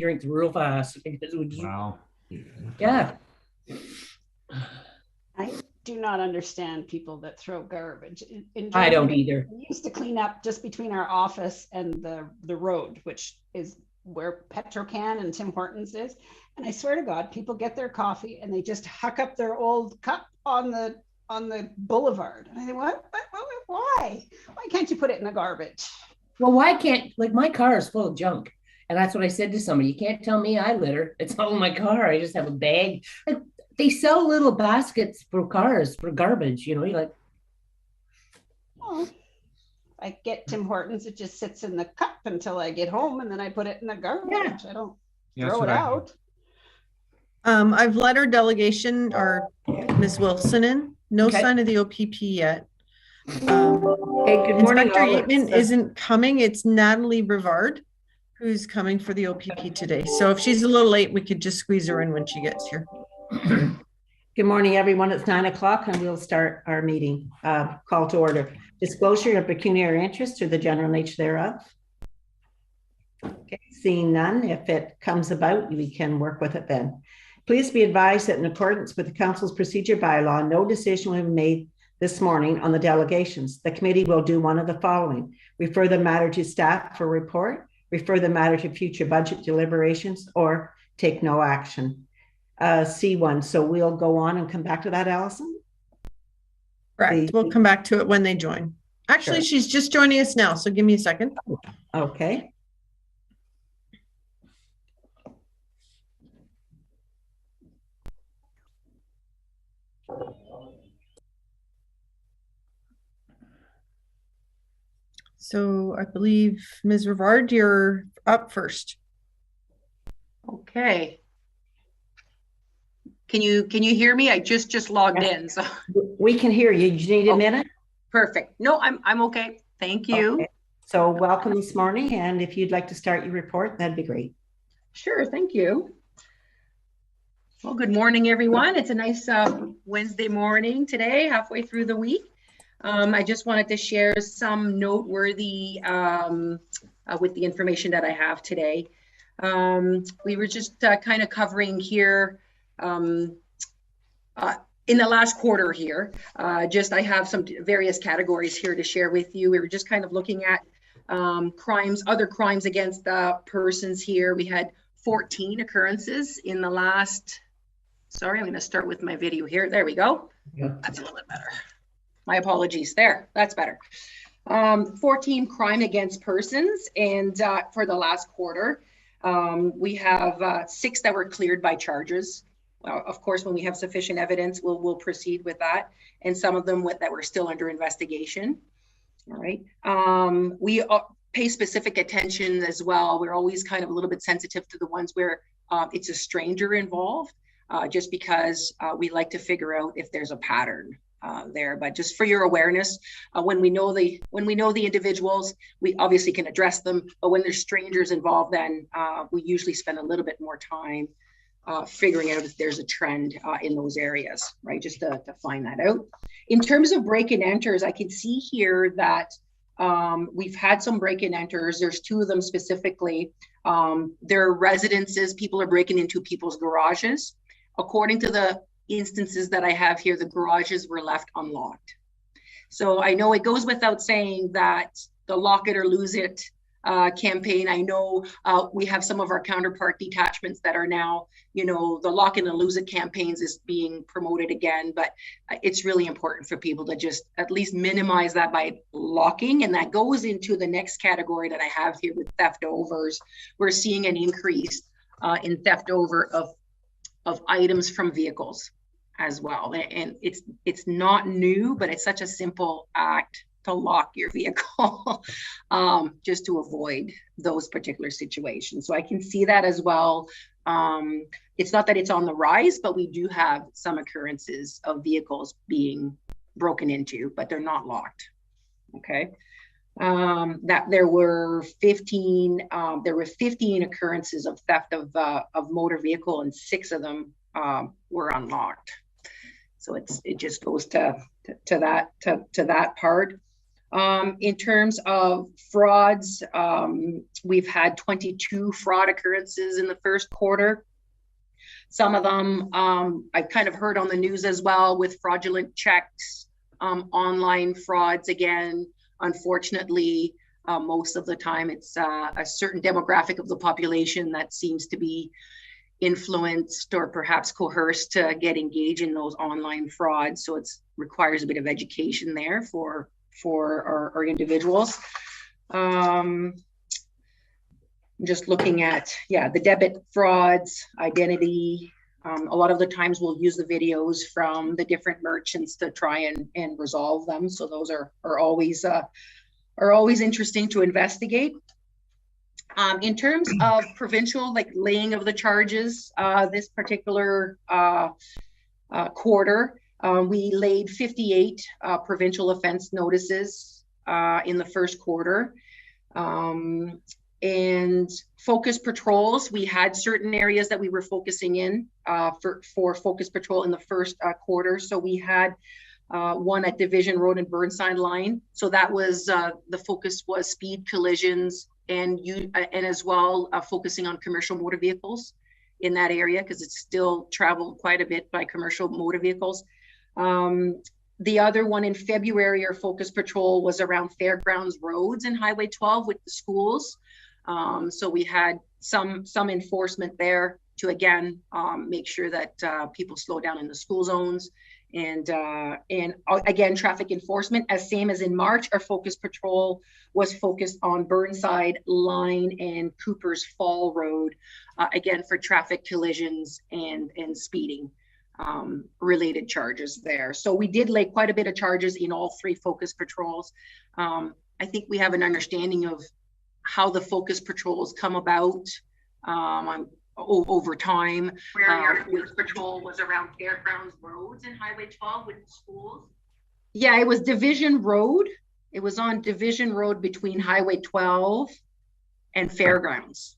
drinks real fast because we just, Wow. yeah. I do not understand people that throw garbage. I don't either. We used to clean up just between our office and the road, which is where Petrocan and Tim Hortons is. And I swear to God, people get their coffee and they just huck up their old cup on the boulevard. And I think, what? Why? Why can't you put it in the garbage? Well, why can't, like, my car is full of junk. And that's what I said to somebody. You can't tell me I litter. It's all in my car. I just have a bag. Like, they sell little baskets for cars for garbage, you know, you're like. Oh, I get Tim Hortons, it just sits in the cup until I get home and then I put it in the garbage. Yeah. I don't throw it out. I've let our delegation, or Ms. Wilson, in. No sign of the OPP yet. Hey, good morning. Inspector Yateman isn't coming. It's Natalie Brevard who's coming for the OPP today. So if she's a little late, we could just squeeze her in when she gets here. Good morning, everyone. It's 9 o'clock and we'll start our meeting. Call to order. Disclosure of pecuniary interest or the general nature thereof. Okay, seeing none, if it comes about, we can work with it then. Please be advised that in accordance with the Council's procedure bylaw, no decision will be made this morning on the delegations. The committee will do one of the following: refer the matter to staff for report, refer the matter to future budget deliberations, or take no action. C1. So we'll go on and come back to that, Allison? Correct. We'll come back to it when they join. Actually, sure. She's just joining us now, so give me a second. Okay. So I believe Ms. Rivard, you're up first. Okay. Can you hear me? I just logged in. So we can hear you. You need a minute? Perfect. No, I'm okay. Thank you. Okay. So welcome this morning, and if you'd like to start your report, that'd be great. Sure, thank you. Well, good morning, everyone. It's a nice Wednesday morning today, halfway through the week. I just wanted to share some noteworthy with the information that I have today. We were just kind of covering here in the last quarter here. I have some various categories here to share with you. We were just kind of looking at crimes, other crimes against persons here. We had 14 occurrences in the last, sorry, I'm going to start with my video here. There we go. Yeah. That's a little bit better. My apologies. There, that's better. 14 crime against persons, and for the last quarter, we have 6 that were cleared by charges. Of course, when we have sufficient evidence, we'll proceed with that, and some of them that were still under investigation. All right. We pay specific attention as well. We're always kind of a little bit sensitive to the ones where it's a stranger involved, just because we like to figure out if there's a pattern there. But just for your awareness, when we know the individuals, we obviously can address them. But when there's strangers involved, then we usually spend a little bit more time figuring out if there's a trend in those areas, right? Just to find that out. In terms of break and enters, I can see here that we've had some break and enters. There's 2 of them specifically. They're residences. People are breaking into people's garages. According to the instances that I have here, the garages were left unlocked. So I know it goes without saying that the lock it or lose it campaign, I know we have some of our counterpart detachments that are now, the lock it and lose it campaigns is being promoted again, but it's really important for people to just at least minimize that by locking. And that goes into the next category that I have here with theft overs. We're seeing an increase in theft over of items from vehicles as well. And it's not new, but it's such a simple act to lock your vehicle just to avoid those particular situations. So I can see that as well. It's not that it's on the rise, but we do have some occurrences of vehicles being broken into, but they're not locked. Okay. That there were 15 occurrences of theft of motor vehicle, and 6 of them were unlocked. So it just goes to that part. In terms of frauds, we've had 22 fraud occurrences in the first quarter. Some of them I've kind of heard on the news as well, with fraudulent checks, online frauds. Again, unfortunately, most of the time it's a certain demographic of the population that seems to be influenced or perhaps coerced to get engaged in those online frauds. So it requires a bit of education there for our individuals. Just looking at, the debit frauds, identity. A lot of the times we'll use the videos from the different merchants to try and resolve them. So those are always interesting to investigate. In terms of provincial, like laying of the charges, this particular quarter, we laid 58 provincial offense notices in the first quarter. And focus patrols, we had certain areas that we were focusing in for focus patrol in the first quarter. So we had one at Division Road and Burnside Line. So that was the focus was speed collisions and as well focusing on commercial motor vehicles in that area, because it's still traveled quite a bit by commercial motor vehicles. The other one in February, our focus patrol was around Fairgrounds Roads and Highway 12 with the schools. So we had some enforcement there to again make sure that people slow down in the school zones, and again traffic enforcement, as same as in March. Our focus patrol was focused on Burnside Line and Cooper's Fall Road, again for traffic collisions and speeding related charges there. So we did lay quite a bit of charges in all three focus patrols. I think we have an understanding of how the focus patrols come about over time. Where our focus patrol was around Fairgrounds Roads and Highway 12 with the schools. Yeah, it was Division Road. It was on Division Road between Highway 12 and Fairgrounds.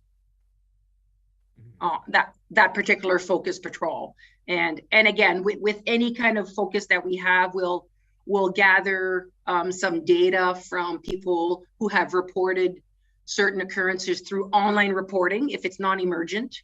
That particular focus patrol. And again, with any kind of focus that we have, we'll gather some data from people who have reported certain occurrences through online reporting. If it's non-emergent,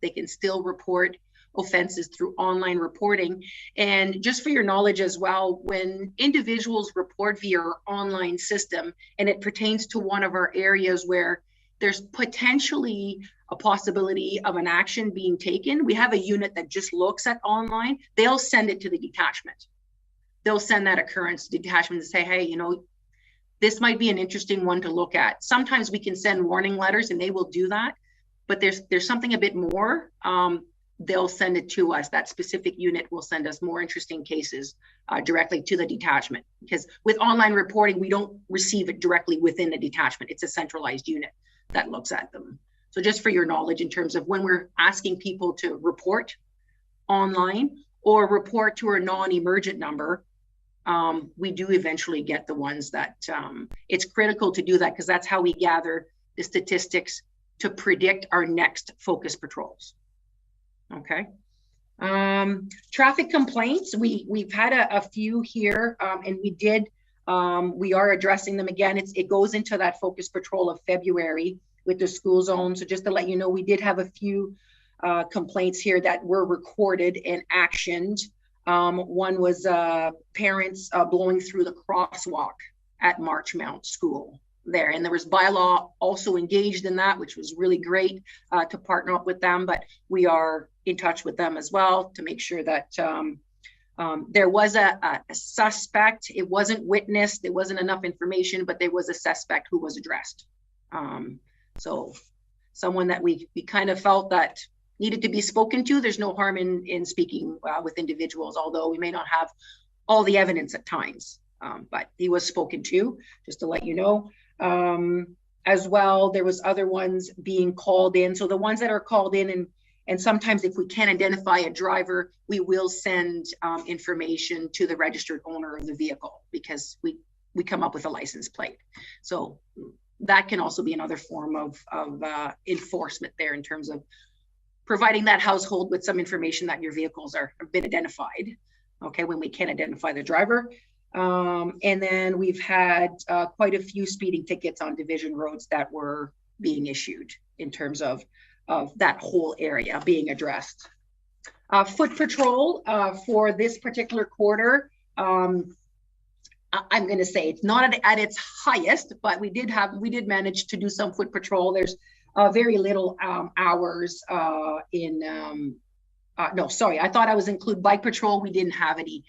they can still report offenses through online reporting. And just for your knowledge as well, when individuals report via our online system, and it pertains to one of our areas where there's potentially a possibility of an action being taken, we have a unit that just looks at online. They'll send it to the detachment. They'll send that occurrence to the detachment and say, hey, this might be an interesting one to look at. Sometimes we can send warning letters and they will do that, but there's something a bit more. They'll send it to us. That specific unit will send us more interesting cases directly to the detachment, because with online reporting, we don't receive it directly within the detachment. It's a centralized unit that looks at them. So just for your knowledge, in terms of when we're asking people to report online or report to a non-emergent number, we do eventually get the ones that it's critical to do that, because that's how we gather the statistics to predict our next focus patrols. Okay. Traffic complaints, we've had a few here, and we are addressing them again. It goes into that focus patrol of February with the school zone. So just to let you know, we did have a few complaints here that were recorded and actioned. One was parents blowing through the crosswalk at Marchmount School there. And there was bylaw also engaged in that, which was really great to partner up with them. But we are in touch with them as well to make sure that there was a suspect. It wasn't witnessed. There wasn't enough information, but there was a suspect who was addressed. So someone that we kind of felt that needed to be spoken to. There's no harm in speaking with individuals, although we may not have all the evidence at times, but he was spoken to, just to let you know. As well, there was other ones being called in. So the ones that are called in, and sometimes if we can't identify a driver, we will send information to the registered owner of the vehicle, because we come up with a license plate. So that can also be another form of enforcement there, in terms of providing that household with some information that your vehicles have been identified, okay, when we can't identify the driver. And then we've had quite a few speeding tickets on division roads that were being issued in terms of that whole area being addressed. Foot patrol for this particular quarter, I'm going to say it's not at its highest, but we did manage to do some foot patrol. There's very little hours no, sorry, I thought I was include bike patrol. We didn't have any.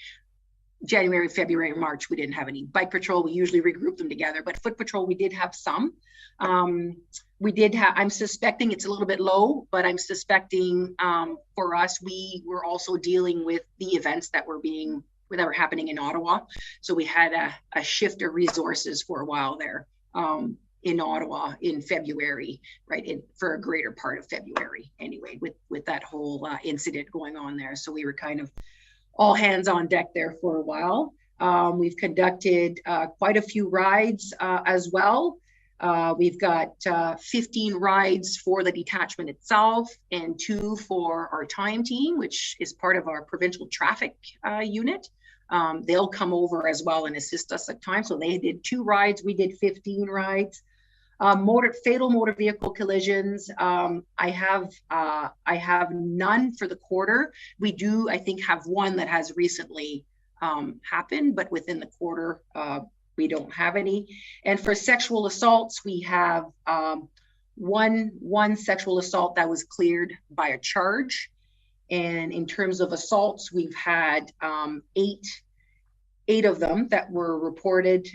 January, February, March, we didn't have any. Bike patrol, we usually regroup them together, but foot patrol, we did have some. We did have, I'm suspecting it's a little bit low, but I'm suspecting for us, we were also dealing with the events that were happening in Ottawa. So we had a shift of resources for a while there in Ottawa in February, right? For a greater part of February anyway, with that whole incident going on there. So we were kind of all hands on deck there for a while. We've conducted quite a few rides as well. We've got 15 rides for the detachment itself and 2 for our time team, which is part of our provincial traffic unit. They'll come over as well and assist us at times. So they did 2 rides, we did 15 rides. Fatal motor vehicle collisions. I have none for the quarter. We do, I think, have one that has recently happened, but within the quarter, we don't have any. And for sexual assaults, we have one sexual assault that was cleared by a charge. And in terms of assaults, we've had 8 of them that were reported.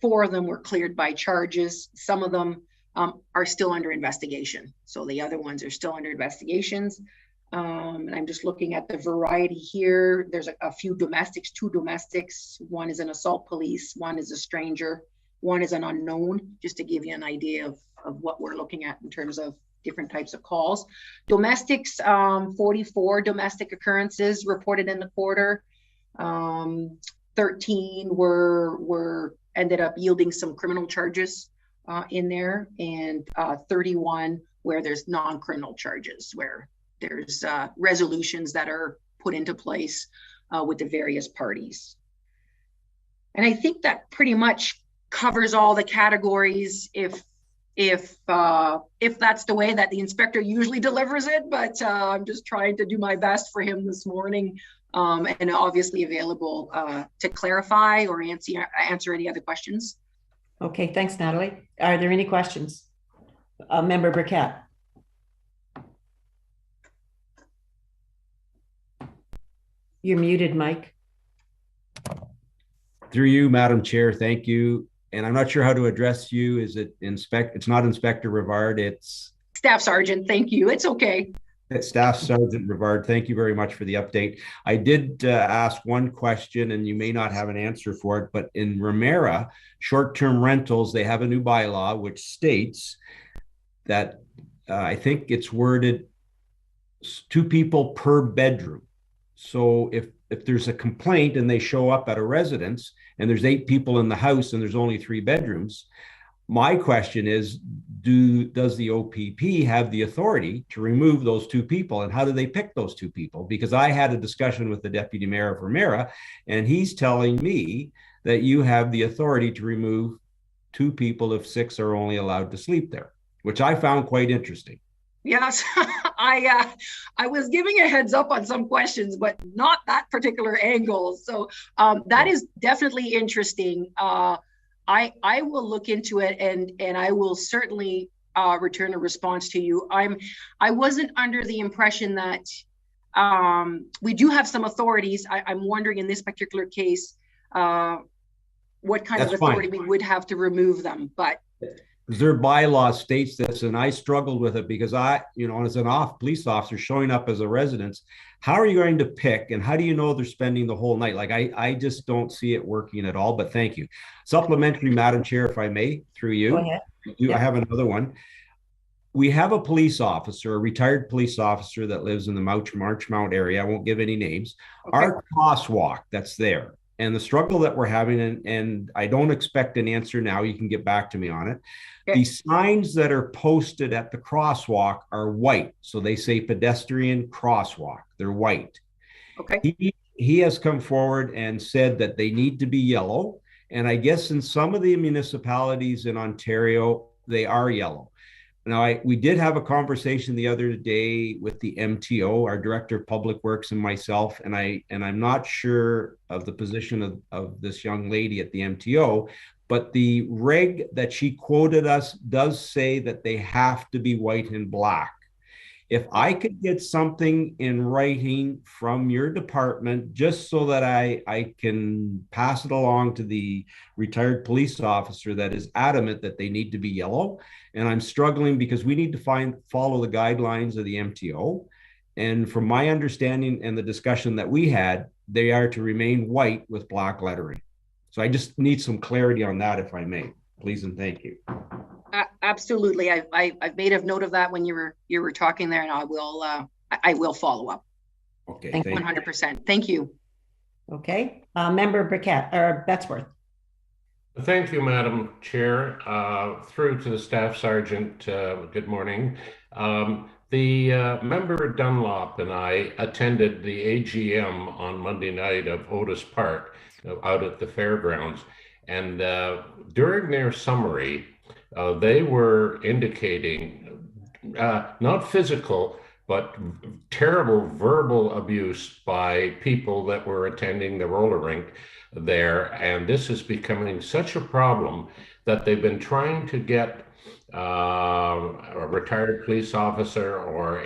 4 of them were cleared by charges. Some of them are still under investigation. So the other ones are still under investigations. And I'm just looking at the variety here. There's a few domestics, 2 domestics. One is an assault police, one is a stranger, one is an unknown, just to give you an idea of what we're looking at in terms of different types of calls. Domestics, 44 domestic occurrences reported in the quarter. 13 were ended up yielding some criminal charges in there, and 31 where there's non-criminal charges, where there's resolutions that are put into place with the various parties. And I think that pretty much covers all the categories if that's the way that the inspector usually delivers it, but I'm just trying to do my best for him this morning. And obviously available to clarify or answer any other questions. Okay, thanks, Natalie. Are there any questions? Member Burkett. You're muted, Mike. Through you, Madam Chair, thank you. And I'm not sure how to address you. Is it it's not Inspector Rivard, it's Staff Sergeant, thank you. It's okay. Staff Sergeant Rivard, thank you very much for the update. I did ask one question, and you may not have an answer for it, but in Ramera, short-term rentals, they have a new bylaw which states that I think it's worded 2 people per bedroom. So if there's a complaint and they show up at a residence and there's 8 people in the house and there's only 3 bedrooms, my question is, does the OPP have the authority to remove those 2 people, and how do they pick those 2 people? Because I had a discussion with the Deputy Mayor of Ramera, and he's telling me that you have the authority to remove 2 people if 6 are only allowed to sleep there, which I found quite interesting. Yes, I was giving a heads up on some questions, but not that particular angle. So that is definitely interesting. I will look into it, and I will certainly return a response to you. I wasn't under the impression that we do have some authorities. I'm wondering in this particular case, what kind of authority we would have to remove them, but their bylaw states this, and I struggled with it because as an police officer showing up as a residence, how are you going to pick, and how do you know they're spending the whole night? Like, I just don't see it working at all, but thank you. Supplementary, Madam Chair, if I may, through you. Go ahead. I have another one. We have a police officer, a retired police officer that lives in the Marchmount area. I won't give any names. Okay. Our crosswalk that's there, and the struggle that we're having, and I don't expect an answer now, you can get back to me on it. Okay. The signs that are posted at the crosswalk are white. So they say pedestrian crosswalk, they're white. Okay. he has come forward and said that they need to be yellow. And I guess in some of the municipalities in Ontario, they are yellow. Now, we did have a conversation the other day with the MTO, our Director of Public Works, and myself, and I'm not sure of the position of this young lady at the MTO, but the reg that she quoted us does say that they have to be white and black. If I could get something in writing from your department, just so that I can pass it along to the retired police officer that is adamant that they need to be yellow. And I'm struggling because we need to follow the guidelines of the MTO. And from my understanding and the discussion that we had, they are to remain white with black lettering. So I just need some clarity on that, if I may, please and thank you. Absolutely. I've made a note of that when you were talking there, and I will follow up. Okay. 100%. Thank you. Okay. Member Briquette or Betsworth. Thank you, Madam Chair. Through to the Staff Sergeant, good morning. The member Dunlop and I attended the AGM on Monday night of Otis Park out at the fairgrounds. And during their summary, they were indicating not physical, but terrible verbal abuse by people that were attending the roller rink there. And this is becoming such a problem that they've been trying to get a retired police officer or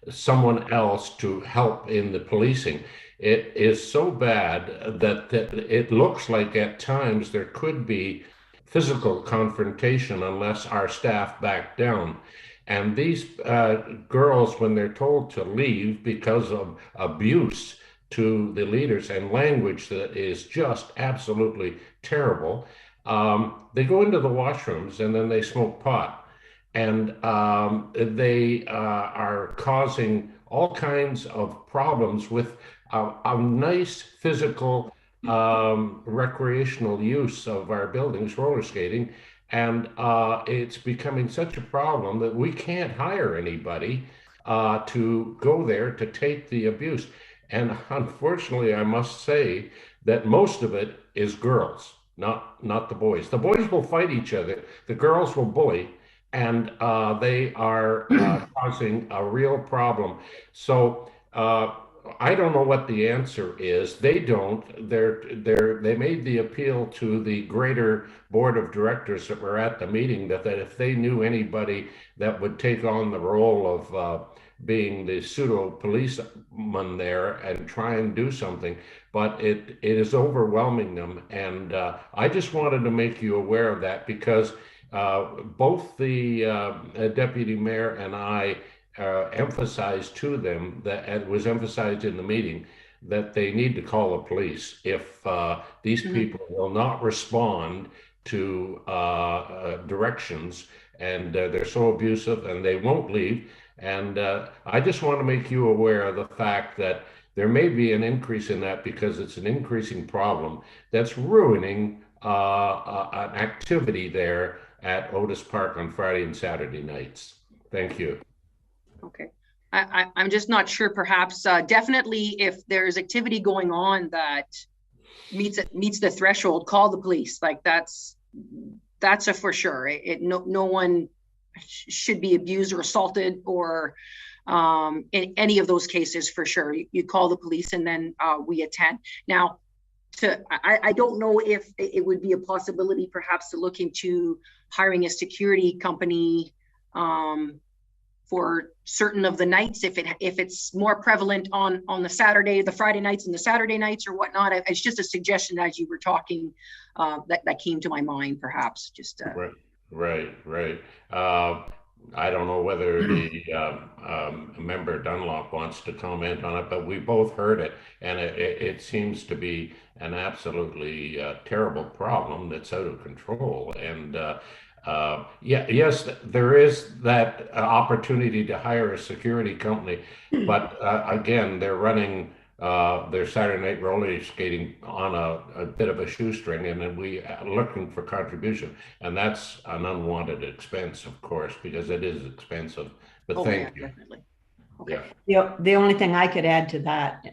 someone else to help in the policing. It is so bad that it looks like at times there could be physical confrontation unless our staff back down. And these girls, when they're told to leave because of abuse to the leaders and language that is just absolutely terrible, they go into the washrooms and then they smoke pot. And they are causing all kinds of problems with a nice physical recreational use of our buildings, roller skating. And it's becoming such a problem that we can't hire anybody to go there to take the abuse. And unfortunately, I must say that most of it is girls, not the boys. The boys will fight each other. The girls will bully, and they are causing a real problem. So I don't know what the answer is. They don't. They made the appeal to the greater board of directors that were at the meeting that if they knew anybody that would take on the role of being the pseudo policeman there and try and do something, but it is overwhelming them. And I just wanted to make you aware of that because both the deputy mayor and I emphasized to them that it was emphasized in the meeting that they need to call the police if these people will not respond to directions, and they're so abusive and they won't leave. And I just want to make you aware of the fact that there may be an increase in that because it's an increasing problem that's ruining an activity there at Otis Park on Friday and Saturday nights. Thank you. Okay. I'm just not sure, perhaps, definitely if there's activity going on that meets the threshold, call the police. Like that's a for sure. No one should be abused or assaulted or in any of those cases for sure. You call the police and then we attend. Now, I don't know if it would be a possibility perhaps to look into hiring a security company for certain of the nights, if it's more prevalent on the Friday nights and the Saturday nights or whatnot. It's just a suggestion as you were talking that came to my mind, perhaps. Just Right. I don't know whether the member Dunlop wants to comment on it, but we both heard it, and it seems to be an absolutely terrible problem that's out of control. And yes, there is that opportunity to hire a security company, but again, they're running their Saturday night roller skating on a bit of a shoestring, and then we are looking for contribution, and that's an unwanted expense, of course, because it is expensive. But thank you. Definitely. Okay. The only thing I could add to that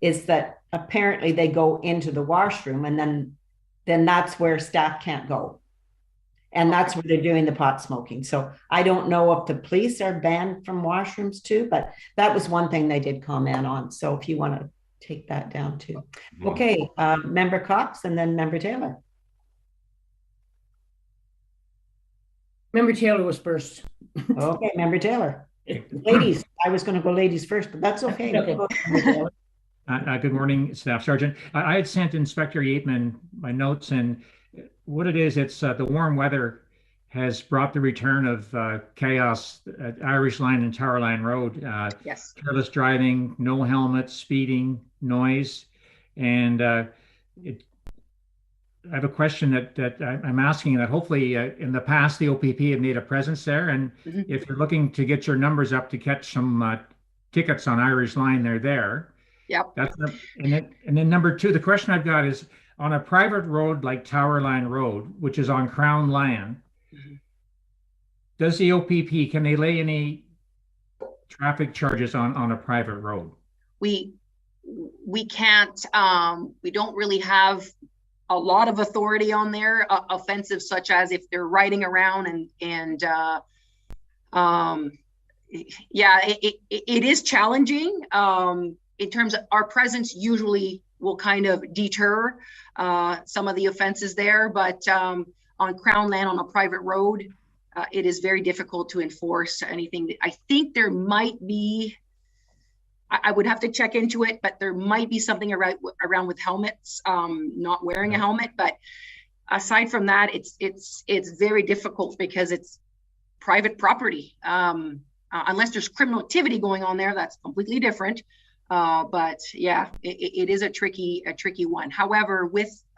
is that apparently they go into the washroom, and then that's where staff can't go. And that's where they're doing the pot smoking. So I don't know if the police are banned from washrooms too, but that was one thing they did comment on. So if you want to take that down too. Okay, Member Cox and then Member Taylor. Member Taylor was first. Okay, Member Taylor. Ladies, I was going to go ladies first, but that's okay. Good morning, Staff Sergeant. I had sent Inspector Yateman my notes, and what it is, it's the warm weather has brought the return of chaos at Irish Line and Tower Line Road. Yes. Careless driving, no helmets, speeding, noise. And I have a question that I'm asking that hopefully in the past, the OPP have made a presence there. And if you're looking to get your numbers up to catch some tickets on Irish Line, they're there. Yep. And then number two, the question I've got is, on a private road like Tower Line Road, which is on Crown land, does the OPP, can they lay any traffic charges on a private road? We can't, we don't really have a lot of authority on there, offensive such as if they're riding around yeah, it is challenging in terms of our presence usually will kind of deter some of the offenses there, but on Crown land on a private road, it is very difficult to enforce anything. I think there might be, I would have to check into it, but there might be something around with helmets, not wearing a helmet. But aside from that, it's very difficult because it's private property. Unless there's criminal activity going on there, that's completely different. But yeah, it is a tricky one. However,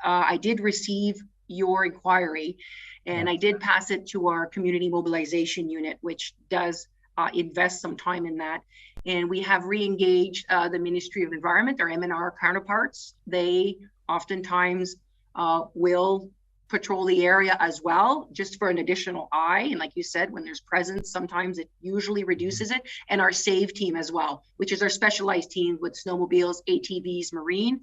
I did receive your inquiry, and I did pass it to our community mobilization unit, which does invest some time in that. And we have re-engaged the Ministry of Environment, our MNR counterparts. They oftentimes will patrol the area as well, just for an additional eye. And like you said, when there's presence, sometimes it usually reduces it. And our SAVE team as well, which is our specialized team with snowmobiles, ATVs, marine.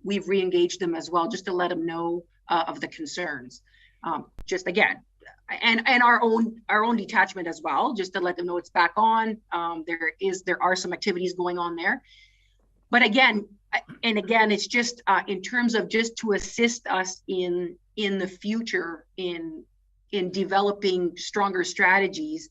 We've re-engaged them as well, just to let them know of the concerns. Just again, and our own detachment as well, just to let them know it's back on. There are some activities going on there. But again, it's just in terms of just to assist us in the future in developing stronger strategies.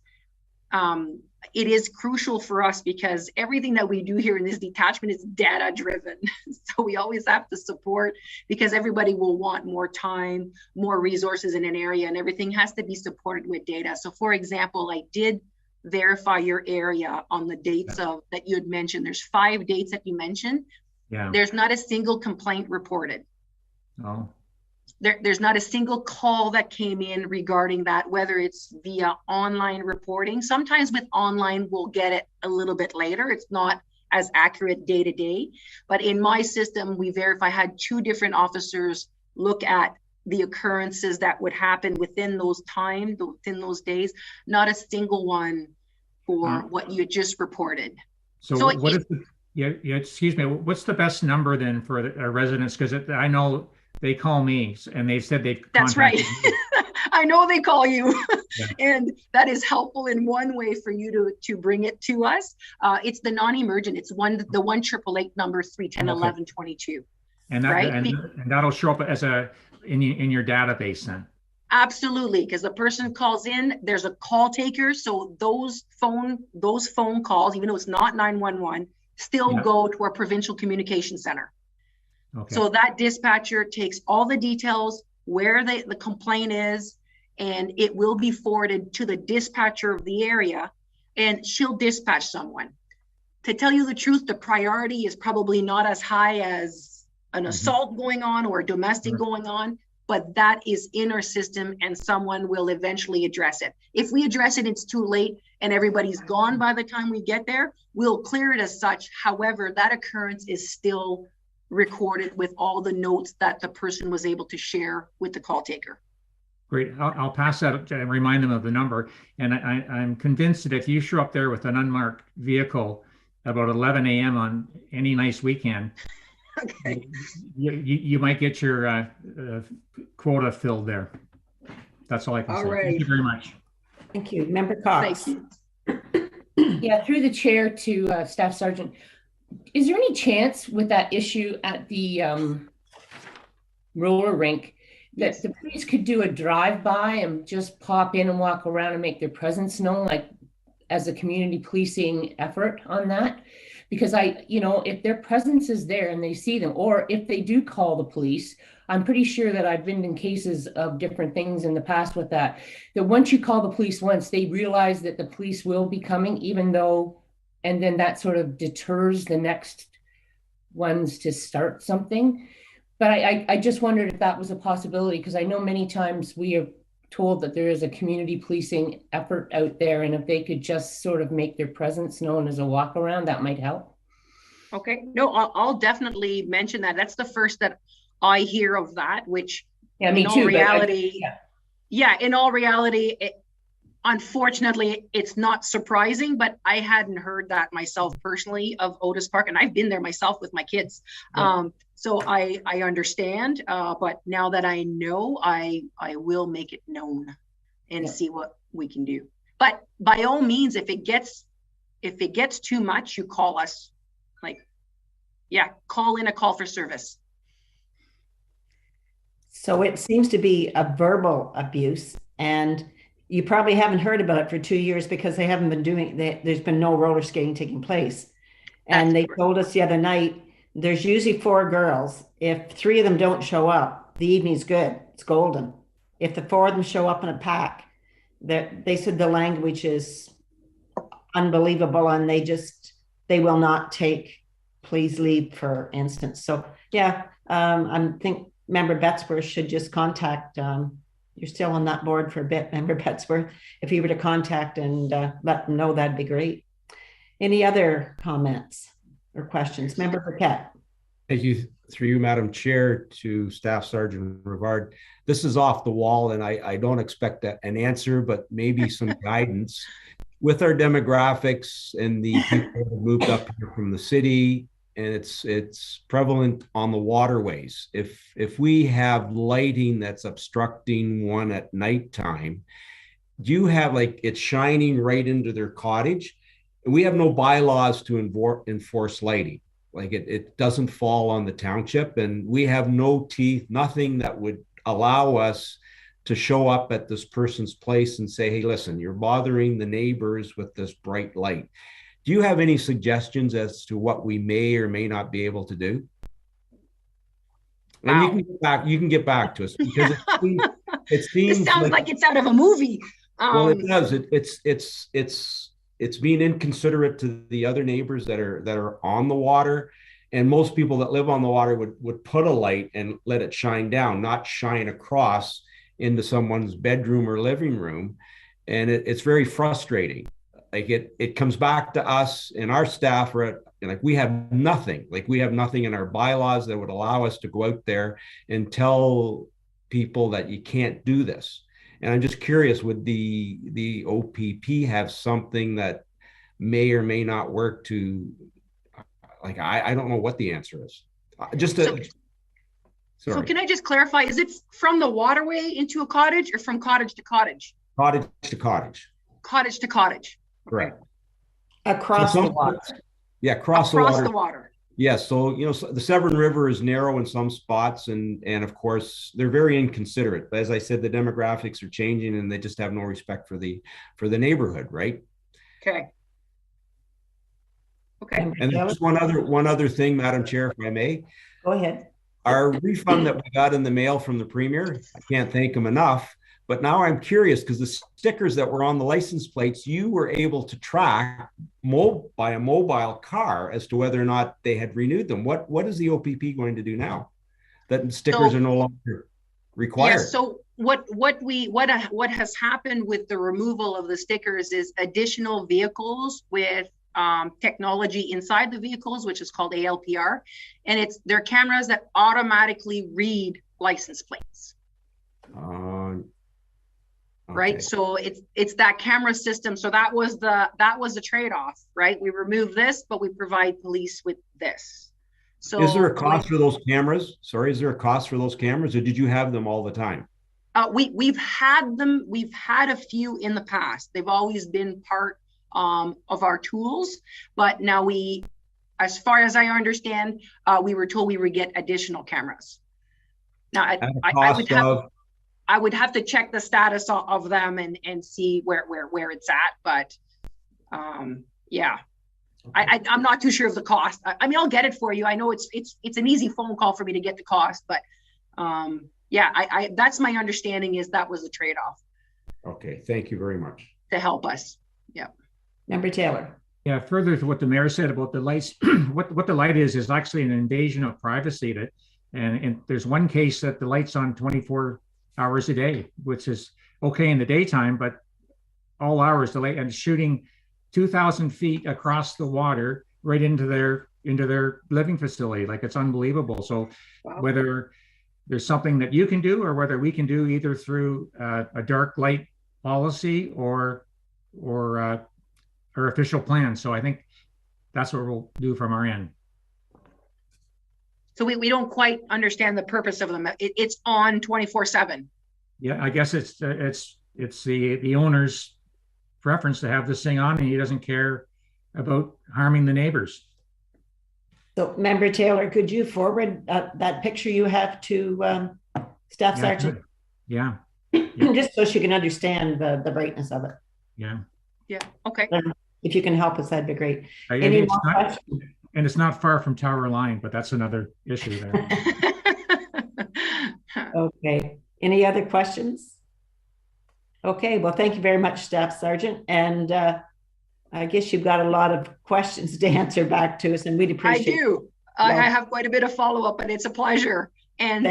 It is crucial for us because everything that we do here in this detachment is data driven. So we always have to support, because everybody will want more time, more resources in an area, and everything has to be supported with data. So for example, I did verify your area on the dates that you had mentioned. There's 5 dates that you mentioned. Yeah. There's not a single complaint reported. Oh. There's not a single call that came in regarding that, whether it's via online reporting. Sometimes with online, we'll get it a little bit later. It's not as accurate day to day. But in my system, we verify, had 2 different officers look at the occurrences that would happen within those times, within those days. Not a single one for what you just reported. So what is the, excuse me, what's the best number then for the residents? Because I know they call me and they said they've That's right. I know they call you. Yeah. And that is helpful in one way for you to bring it to us. It's the non-emergent. It's the 1-888 number 310-1122. And that, right? and that'll show up as in your database then. Absolutely, because the person calls in, there's a call taker. So those phone calls, even though it's not 911, still go to our provincial communication center. Okay. So that dispatcher takes all the details, where the complaint is, and it will be forwarded to the dispatcher of the area, and she'll dispatch someone. To tell you the truth, the priority is probably not as high as an assault going on or a domestic going on, but that is in our system and someone will eventually address it. If we address it, it's too late and everybody's gone by the time we get there, we'll clear it as such. However, that occurrence is still recorded with all the notes that the person was able to share with the call taker. Great. I'll pass that and remind them of the number. And I'm convinced that if you show up there with an unmarked vehicle about 11 a.m. on any nice weekend, Okay. you might get your quota filled there. That's all I can All say. right. Thank you very much. Thank you. Member Cox. Thank Yeah, through the chair to Staff Sergeant. Is there any chance with that issue at the roller rink that Yes. the police could do a drive-by and just pop in and walk around and make their presence known, like as a community policing effort on that? Because if their presence is there and they see them, or if they do call the police, I'm pretty sure that I've been in cases of different things in the past with that once you call the police once, they realize that the police will be coming, and then that sort of deters the next ones to start something. But I just wondered if that was a possibility, because I know many times we are told that there is a community policing effort out there, and if they could just sort of make their presence known as a walk around, that might help. Okay. No, I'll definitely mention that. That's the first that I hear of that, which Yeah, me in all too. reality, in all reality, unfortunately, it's not surprising, but I hadn't heard that myself personally of Otis Park, and I've been there myself with my kids. Yeah. So I understand, but now that I know, I will make it known and see what we can do. But by all means, if it gets too much, you call us. Call in a call for service. So it seems to be a verbal abuse, and you probably haven't heard about it for 2 years because they haven't been there's been no roller skating taking place. And they told us the other night, there's usually 4 girls. If 3 of them don't show up, the evening's good. It's golden. If the 4 of them show up in a pack, they said the language is unbelievable, and they will not take please leave, for instance. So I think Member Betzworth should just contact, you're still on that board for a bit, Member Betzworth. If you were to contact and let them know, that'd be great. Any other comments or questions? Member Burkett. Thank you, through you, Madam Chair, to Staff Sergeant Rivard. This is off the wall, and I don't expect an answer, but maybe some guidance. With our demographics and the people that have moved up here from the city, and it's prevalent on the waterways. If we have lighting that's obstructing one at nighttime, do you have it's shining right into their cottage? We have no bylaws to enforce lighting. It doesn't fall on the township, and we have no teeth, nothing that would allow us to show up at this person's place and say, hey, listen, you're bothering the neighbors with this bright light. Do you have any suggestions as to what we may or may not be able to do? And you can get back to us, because it seems This sounds like it's out of a movie. Well, it does. It's being inconsiderate to the other neighbors that are on the water, and most people that live on the water would put a light and let it shine down, not shine across into someone's bedroom or living room, and it's very frustrating. It comes back to us, and our staff are we have nothing. We have nothing in our bylaws that would allow us to go out there and tell people that you can't do this. And I'm just curious, would the OPP have something that may or may not work to, I don't know what the answer is. So can I just clarify, is it from the waterway into a cottage or from cottage to cottage? Cottage to cottage. Cottage to cottage. Correct. Across the water. Yeah, across the water. Yes, so the Severn River is narrow in some spots, and of course they're very inconsiderate. But as I said, the demographics are changing, and they just have no respect for the neighborhood, right? Okay. And just one other thing, Madam Chair, if I may. Go ahead. Our refund that we got in the mail from the Premier, I can't thank him enough. But now I'm curious, because the stickers that were on the license plates, you were able to track by a mobile car as to whether or not they had renewed them. What is the OPP going to do now that stickers are no longer required? Yeah, so what has happened with the removal of the stickers is additional vehicles with technology inside the vehicles, which is called ALPR, and they're cameras that automatically read license plates. right? Okay. So it's that camera system. So that was the trade-off, right? We remove this, but we provide police with this. So Is there a cost for those cameras? Sorry, is there a cost for those cameras, or did you have them all the time? we've had them. We've had a few in the past. They've always been part of our tools, but now as far as I understand, we were told we would get additional cameras. Now, I would have to check the status of them and see where it's at, but yeah. I'm not too sure of the cost. I mean, I'll get it for you. I know it's an easy phone call for me to get the cost, but yeah, that's my understanding is that was a trade-off. Okay, thank you very much. To help us. Yeah. Member Taylor. Yeah, further to what the mayor said about the lights, what the light is actually an invasion of privacy. And there's one case that the light's on 24 hours a day, which is okay in the daytime, but all hours the light, and shooting 2,000 feet across the water right into their living facility. Like, it's unbelievable. So wow. Whether there's something that you can do or whether we can do either through a dark light policy or our official plan. So I think that's what we'll do from our end. So we don't quite understand the purpose of them. It's on 24/7. Yeah, I guess it's the owner's preference to have this thing on, and he doesn't care about harming the neighbors. So, Member Taylor, could you forward that picture you have to Staff Sergeant? Yeah. Just so she can understand the brightness of it. Yeah. Okay. If you can help us, that'd be great. And it's not far from Tower Line, but that's another issue there. Okay. Any other questions? Okay. Well, thank you very much, Staff Sergeant. And I guess you've got a lot of questions to answer back to us, and we'd appreciate it. I do. I have quite a bit of follow-up, and it's a pleasure. And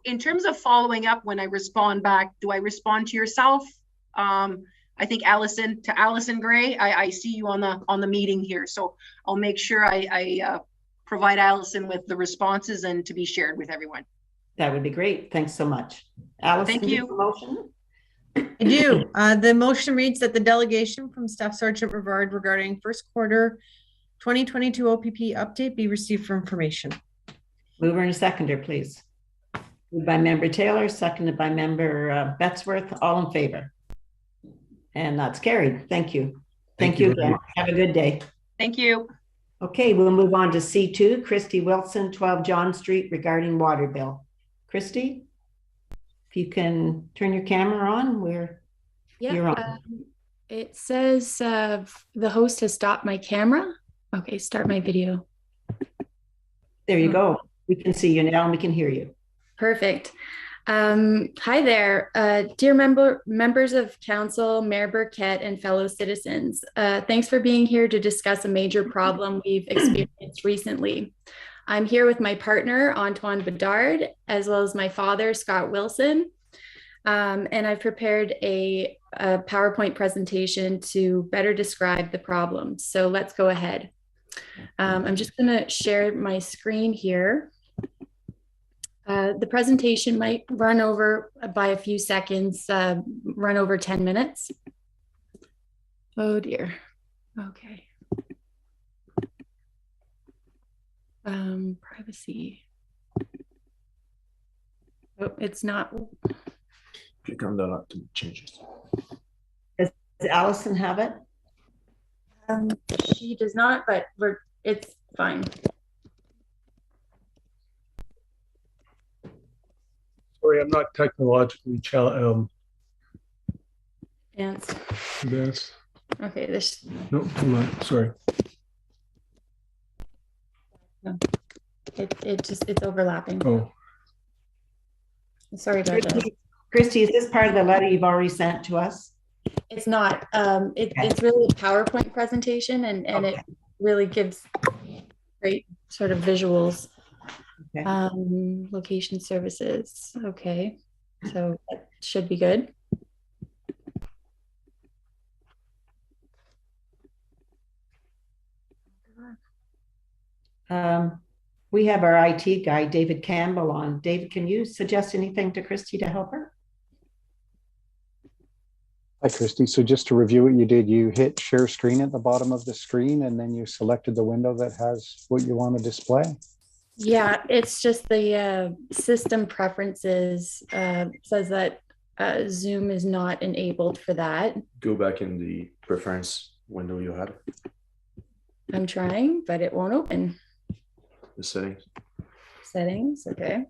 in terms of following up, when I respond back, do I respond to yourself? I think Allison Gray. I see you on the meeting here, so I'll make sure I provide Allison with the responses and to be shared with everyone. That would be great. Thanks so much, Allison. Thank you. Motion. I do. The motion reads that the delegation from Staff Sergeant Rivard regarding first quarter 2022 OPP update be received for information. Mover and seconder, please. Moved by Member Taylor, seconded by Member Betzworth. All in favor? And that's carried. Thank you. Thank you again. Have a good day. Thank you. Okay, we'll move on to C2, Kristy Wilson, 12 John Street, regarding water bill. Kristy, if you can turn your camera on, you're on. It says the host has stopped my camera. Okay, start my video. There you go. We can see you now and we can hear you. Perfect. Hi there, dear members of council, Mayor Burkett, and fellow citizens. Thanks for being here to discuss a major problem we've experienced recently. I'm here with my partner, Antoine Bedard, as well as my father, Scott Wilson. And I've prepared a PowerPoint presentation to better describe the problem. So let's go ahead. I'm just gonna share my screen here. The presentation might run over by a few seconds, run over 10 minutes. Oh dear. Okay. Privacy. Oh, it's not. If you come down up to changes. Does Allison have it? She does not, but it's fine. Sorry, I'm not technologically advanced. Okay, this. No, come on. Sorry. No, it's overlapping. Oh. Sorry about that. Kristy, is this part of the letter you've already sent to us? It's not. It's really a PowerPoint presentation, and okay. It really gives great sort of visuals. Okay. Location services. Okay, so that should be good. We have our IT guy, David Campbell, on. David, can you suggest anything to Kristy to help her? Hi, Kristy. So just to review what you did, you hit share screen at the bottom of the screen, and then you selected the window that has what you want to display. Yeah, it's just the system preferences says that Zoom is not enabled for that. Go back in the preference window you had. I'm trying, but it won't open. The settings. Settings, okay.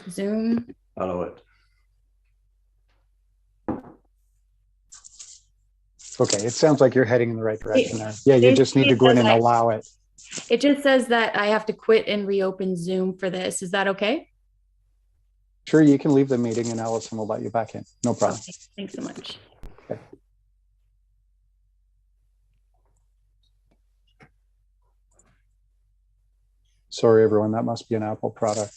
Zoom. Allow it. Okay, it sounds like you're heading in the right direction there. Yeah, you just need to go in and allow it. It just says that I have to quit and reopen Zoom for this. Is that okay? Sure, you can leave the meeting and Allison will let you back in. No problem. Okay, thanks so much. Okay. Sorry, everyone, that must be an Apple product.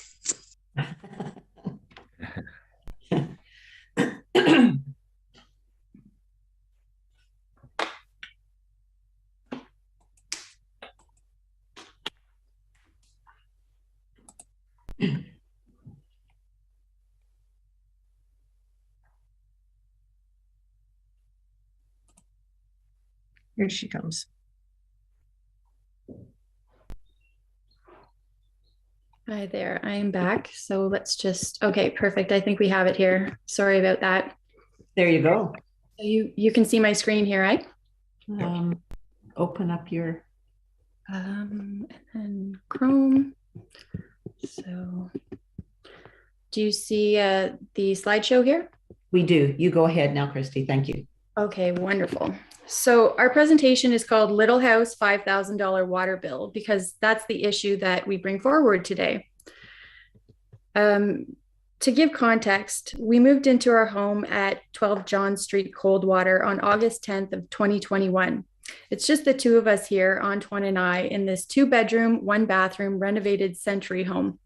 Here she comes. Hi there, I am back. So let's just, okay, perfect. I think we have it here. Sorry about that. There you go. You can see my screen here, right? Open up your and Chrome. So do you see the slideshow here? We do. You go ahead now, Kristy. Thank you. Okay, wonderful. So our presentation is called Little House $5,000 Water Bill because that's the issue that we bring forward today. To give context, we moved into our home at 12 John Street, Coldwater on August 10th of 2021. It's just the two of us here, Antoine and I, in this 2-bedroom, 1-bathroom renovated century home.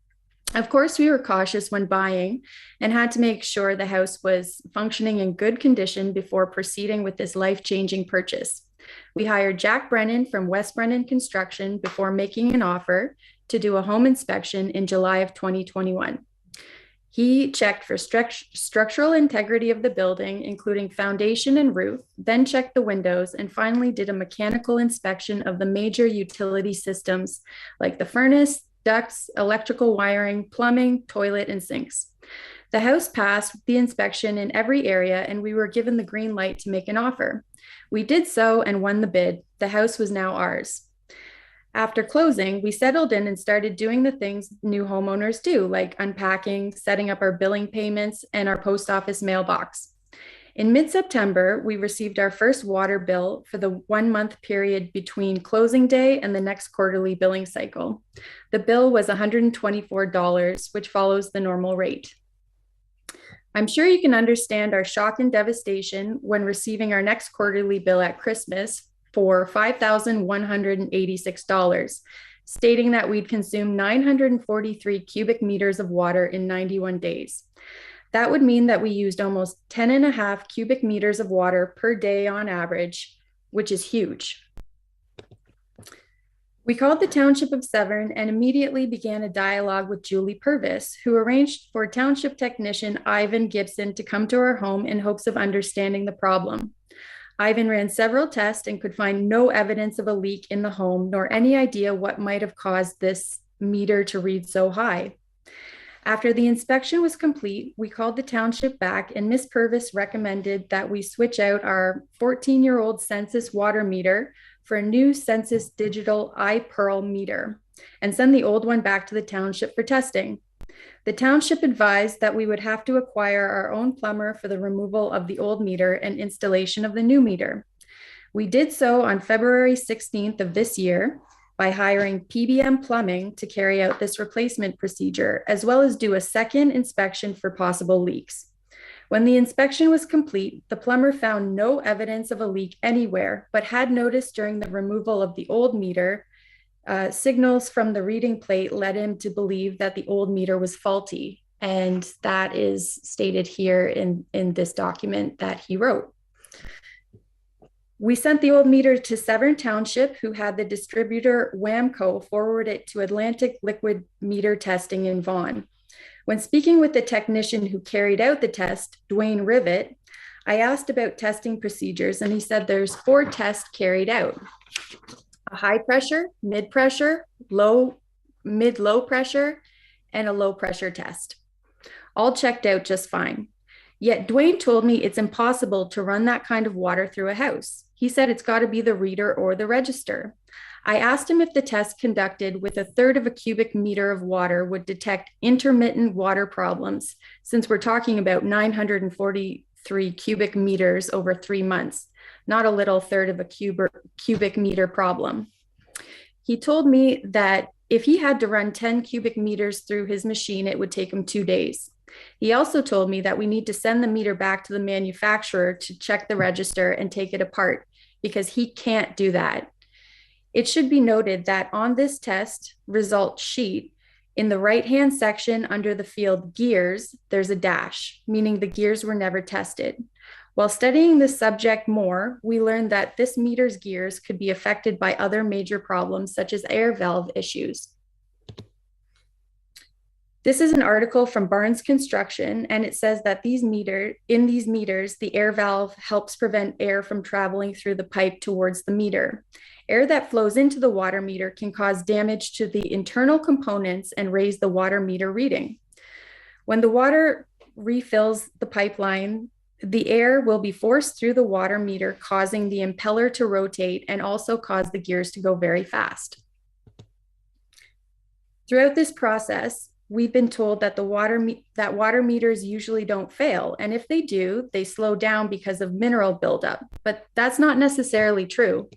Of course, we were cautious when buying and had to make sure the house was functioning in good condition before proceeding with this life-changing purchase. We hired Jack Brennan from West Brennan Construction before making an offer to do a home inspection in July of 2021. He checked for structural integrity of the building, including foundation and roof, then checked the windows, and finally did a mechanical inspection of the major utility systems like the furnace, ducts, electrical wiring, plumbing, toilet, and sinks. The house passed the inspection in every area, and we were given the green light to make an offer. We did so and won the bid. The house was now ours. After closing, we settled in and started doing the things new homeowners do, like unpacking, setting up our billing payments, and our post office mailbox. In mid-September, we received our first water bill for the 1-month period between closing day and the next quarterly billing cycle. The bill was $124, which follows the normal rate. I'm sure you can understand our shock and devastation when receiving our next quarterly bill at Christmas for $5,186, stating that we'd consume 943 cubic meters of water in 91 days. That would mean that we used almost 10.5 cubic meters of water per day on average, which is huge. We called the Township of Severn and immediately began a dialogue with Julie Purvis, who arranged for Township technician Ivan Gibson to come to our home in hopes of understanding the problem. Ivan ran several tests and could find no evidence of a leak in the home, nor any idea what might have caused this meter to read so high. After the inspection was complete, we called the township back, and Ms. Purvis recommended that we switch out our 14-year-old census water meter for a new census digital iPearl meter and send the old one back to the township for testing. The township advised that we would have to acquire our own plumber for the removal of the old meter and installation of the new meter. We did so on February 16th of this year by hiring PBM Plumbing to carry out this replacement procedure, as well as do a second inspection for possible leaks. When the inspection was complete, the plumber found no evidence of a leak anywhere, but had noticed during the removal of the old meter, signals from the reading plate led him to believe that the old meter was faulty. And that is stated here in this document that he wrote. We sent the old meter to Severn Township, who had the distributor WAMCO forward it to Atlantic Liquid Meter Testing in Vaughan. When speaking with the technician who carried out the test, Dwayne Rivet, I asked about testing procedures, and he said there's 4 tests carried out: a high pressure, mid pressure, mid-low pressure, and a low pressure test. All checked out just fine. Yet Dwayne told me it's impossible to run that kind of water through a house. He said it's got to be the reader or the register. I asked him if the test conducted with 1/3 of a cubic meter of water would detect intermittent water problems, since we're talking about 943 cubic meters over 3 months, not a little 1/3 of a cubic meter problem. He told me that if he had to run 10 cubic meters through his machine, it would take him 2 days. He also told me that we need to send the meter back to the manufacturer to check the register and take it apart, because he can't do that. It should be noted that on this test result sheet, in the right-hand section under the field gears, there's a dash, meaning the gears were never tested. While studying this subject more, we learned that this meter's gears could be affected by other major problems, such as air valve issues. This is an article from Barnes Construction, and it says that in these meters, the air valve helps prevent air from traveling through the pipe towards the meter. Air that flows into the water meter can cause damage to the internal components and raise the water meter reading. When the water refills the pipeline, the air will be forced through the water meter, causing the impeller to rotate and also cause the gears to go very fast. Throughout this process, we've been told that water meters usually don't fail, and if they do, they slow down because of mineral buildup, but that's not necessarily true.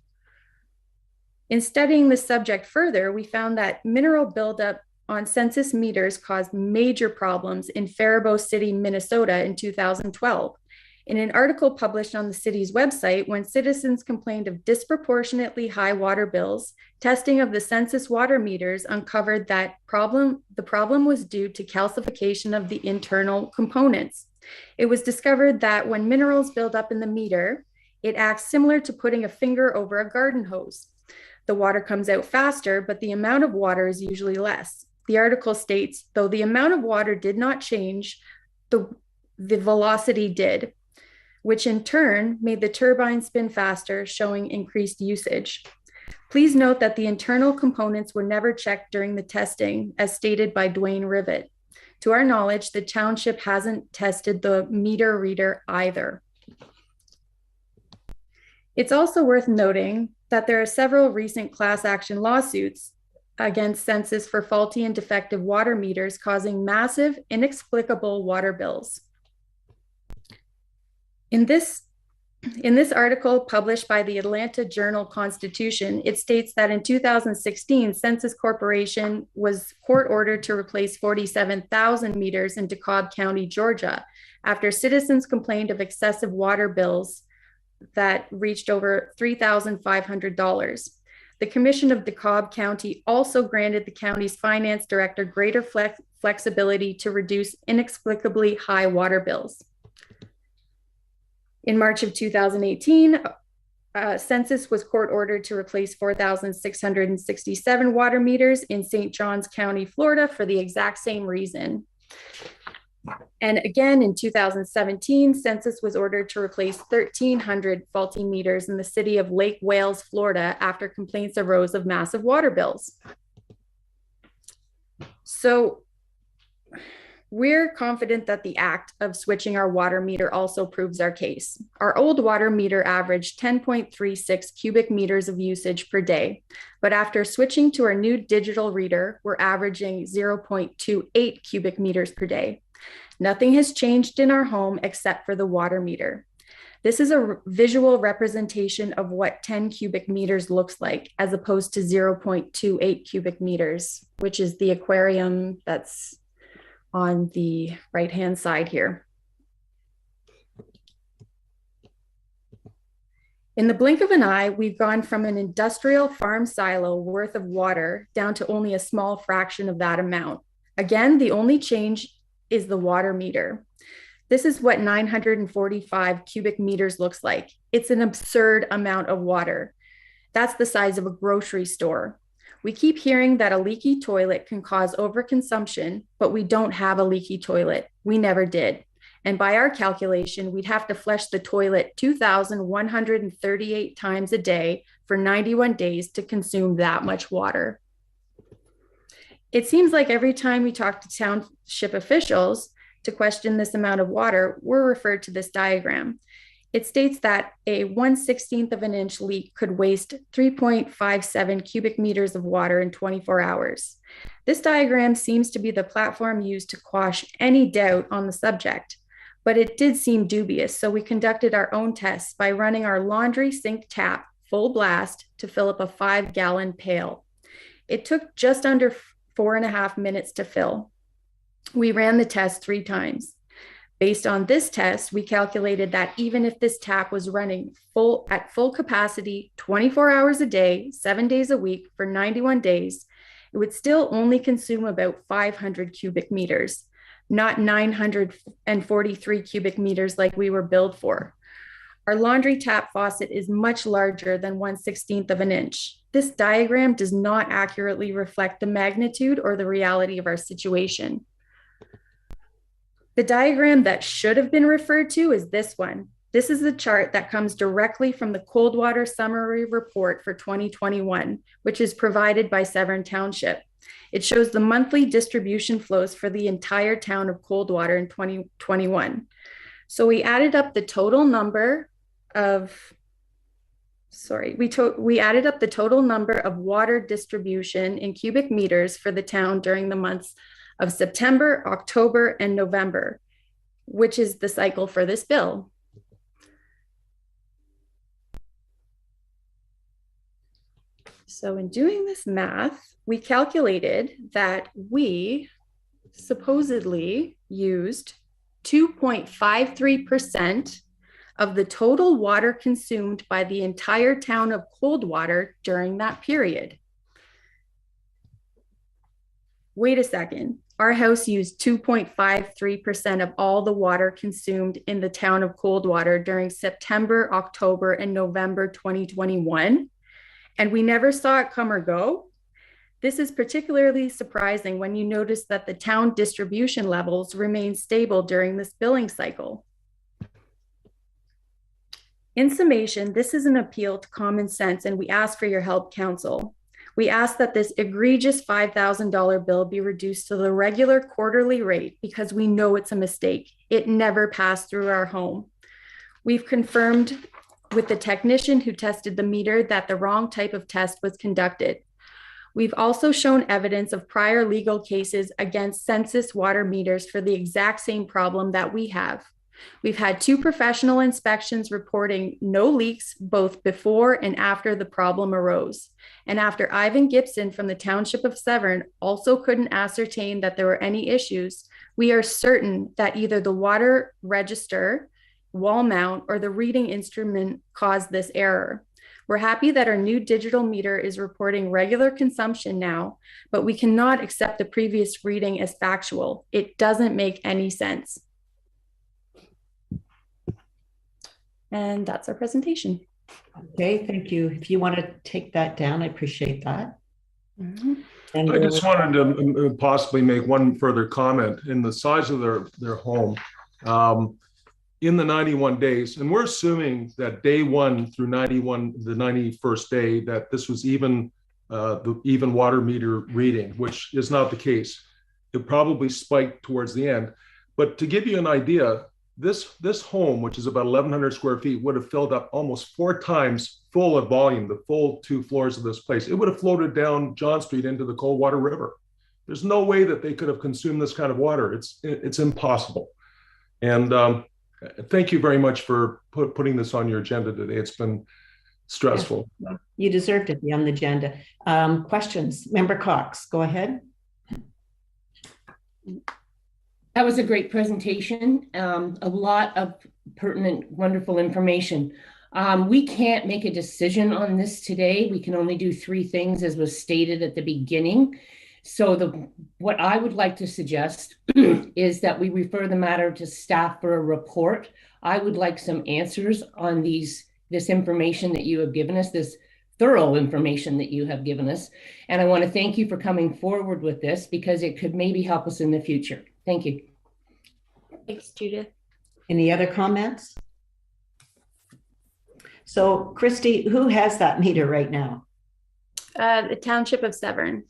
In studying this subject further, we found that mineral buildup on census meters caused major problems in Faribault City, Minnesota in 2012. In an article published on the city's website, when citizens complained of disproportionately high water bills, testing of the census water meters uncovered that the problem was due to calcification of the internal components. It was discovered that when minerals build up in the meter, it acts similar to putting a finger over a garden hose. The water comes out faster, but the amount of water is usually less. The article states, though the amount of water did not change, the velocity did, which in turn made the turbine spin faster, showing increased usage. Please note that the internal components were never checked during the testing, as stated by Dwayne Rivet. To our knowledge, the township hasn't tested the meter reader either. It's also worth noting that there are several recent class action lawsuits against census for faulty and defective water meters, causing massive, inexplicable water bills. In this article published by the Atlanta Journal-Constitution, it states that in 2016, Census Corporation was court-ordered to replace 47,000 meters in DeKalb County, Georgia, after citizens complained of excessive water bills that reached over $3,500. The Commission of DeKalb County also granted the county's finance director greater flexibility to reduce inexplicably high water bills. In March of 2018, Census was court-ordered to replace 4,667 water meters in St. Johns County, Florida, for the exact same reason. And again, in 2017, Census was ordered to replace 1,300 faulty meters in the city of Lake Wales, Florida, after complaints arose of massive water bills. So we're confident that the act of switching our water meter also proves our case. Our old water meter averaged 10.36 cubic meters of usage per day, but after switching to our new digital reader, we're averaging 0.28 cubic meters per day. Nothing has changed in our home except for the water meter. This is a visual representation of what 10 cubic meters looks like, as opposed to 0.28 cubic meters, which is the aquarium that's on the right-hand side here. In the blink of an eye, we've gone from an industrial farm silo worth of water down to only a small fraction of that amount. Again, the only change is the water meter. This is what 945 cubic meters looks like. It's an absurd amount of water. That's the size of a grocery store. We keep hearing that a leaky toilet can cause overconsumption, but we don't have a leaky toilet. We never did. And by our calculation, we'd have to flush the toilet 2,138 times a day for 91 days to consume that much water. It seems like every time we talk to township officials to question this amount of water, we're referred to this diagram. It states that a 1/16 of an inch leak could waste 3.57 cubic meters of water in 24 hours. This diagram seems to be the platform used to quash any doubt on the subject, but it did seem dubious, so we conducted our own tests by running our laundry sink tap full blast to fill up a 5-gallon pail. It took just under 4.5 minutes to fill. We ran the test 3 times. Based on this test, we calculated that even if this tap was running at full capacity, 24 hours a day, 7 days a week for 91 days, it would still only consume about 500 cubic meters, not 943 cubic meters like we were billed for. Our laundry tap faucet is much larger than 1/16 of an inch. This diagram does not accurately reflect the magnitude or the reality of our situation. The diagram that should have been referred to is this one. This is the chart that comes directly from the Coldwater Summary Report for 2021, which is provided by Severn Township. It shows the monthly distribution flows for the entire town of Coldwater in 2021. So we added up the total number of, we added up the total number of water distribution in cubic meters for the town during the months of September, October, and November, which is the cycle for this bill. So in doing this math, we calculated that we supposedly used 2.53% of the total water consumed by the entire town of Coldwater during that period. Wait a second. Our house used 2.53% of all the water consumed in the town of Coldwater during September, October, and November 2021, and we never saw it come or go. This is particularly surprising when you notice that the town distribution levels remain stable during this billing cycle. In summation, this is an appeal to common sense, and we ask for your help, Council. We ask that this egregious $5,000 bill be reduced to the regular quarterly rate because we know it's a mistake. It never passed through our home. We've confirmed with the technician who tested the meter that the wrong type of test was conducted. We've also shown evidence of prior legal cases against census water meters for the exact same problem that we have. We've had 2 professional inspections reporting no leaks both before and after the problem arose. And after Ivan Gibson from the Township of Severn also couldn't ascertain that there were any issues, we are certain that either the water register, wall mount, or the reading instrument caused this error. We're happy that our new digital meter is reporting regular consumption now, but we cannot accept the previous reading as factual. It doesn't make any sense. And that's our presentation. Okay, thank you. If you want to take that down, I appreciate that. Mm-hmm. And I just wanted to possibly make one further comment in the size of their home. In the 91 days, and we're assuming that day 1 through 91, the 91st day, that this was even the even water meter reading, which is not the case. It probably spiked towards the end. But to give you an idea, this home, which is about 1,100 square feet, would have filled up almost 4 times full of volume, the full 2 floors of this place. It would have floated down John Street into the Coldwater River. There's no way that they could have consumed this kind of water. It's impossible. And thank you very much for putting this on your agenda today. It's been stressful. Yeah, you deserve to be on the agenda. Questions? Member Cox, go ahead. That was a great presentation. A lot of pertinent, wonderful information. We can't make a decision on this today. We can only do 3 things as was stated at the beginning. So what I would like to suggest is that we refer the matter to staff for a report. I would like some answers on this information that you have given us, this thorough information that you have given us. And I want to thank you for coming forward with this because it could maybe help us in the future. Thank you. Thanks, Judith. Any other comments? So Kristy, who has that meter right now? The Township of Severn.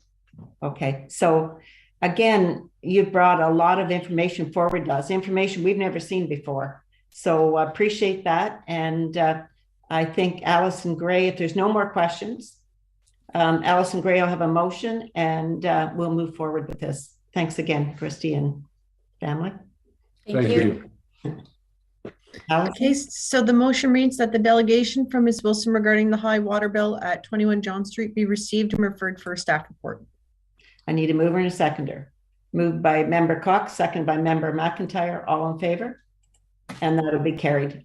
Okay, so again, you've brought a lot of information forward to us, information we've never seen before. So appreciate that. And I think Allison Gray, if there's no more questions, Allison Gray will have a motion and we'll move forward with this. Thanks again, Kristy and family. Thank you. Okay, so the motion reads that the delegation from Ms. Wilson regarding the high water bill at 21 John Street be received and referred for a staff report. I need a mover and a seconder. Moved by member Cox, second by member McIntyre, all in favor? And that'll be carried.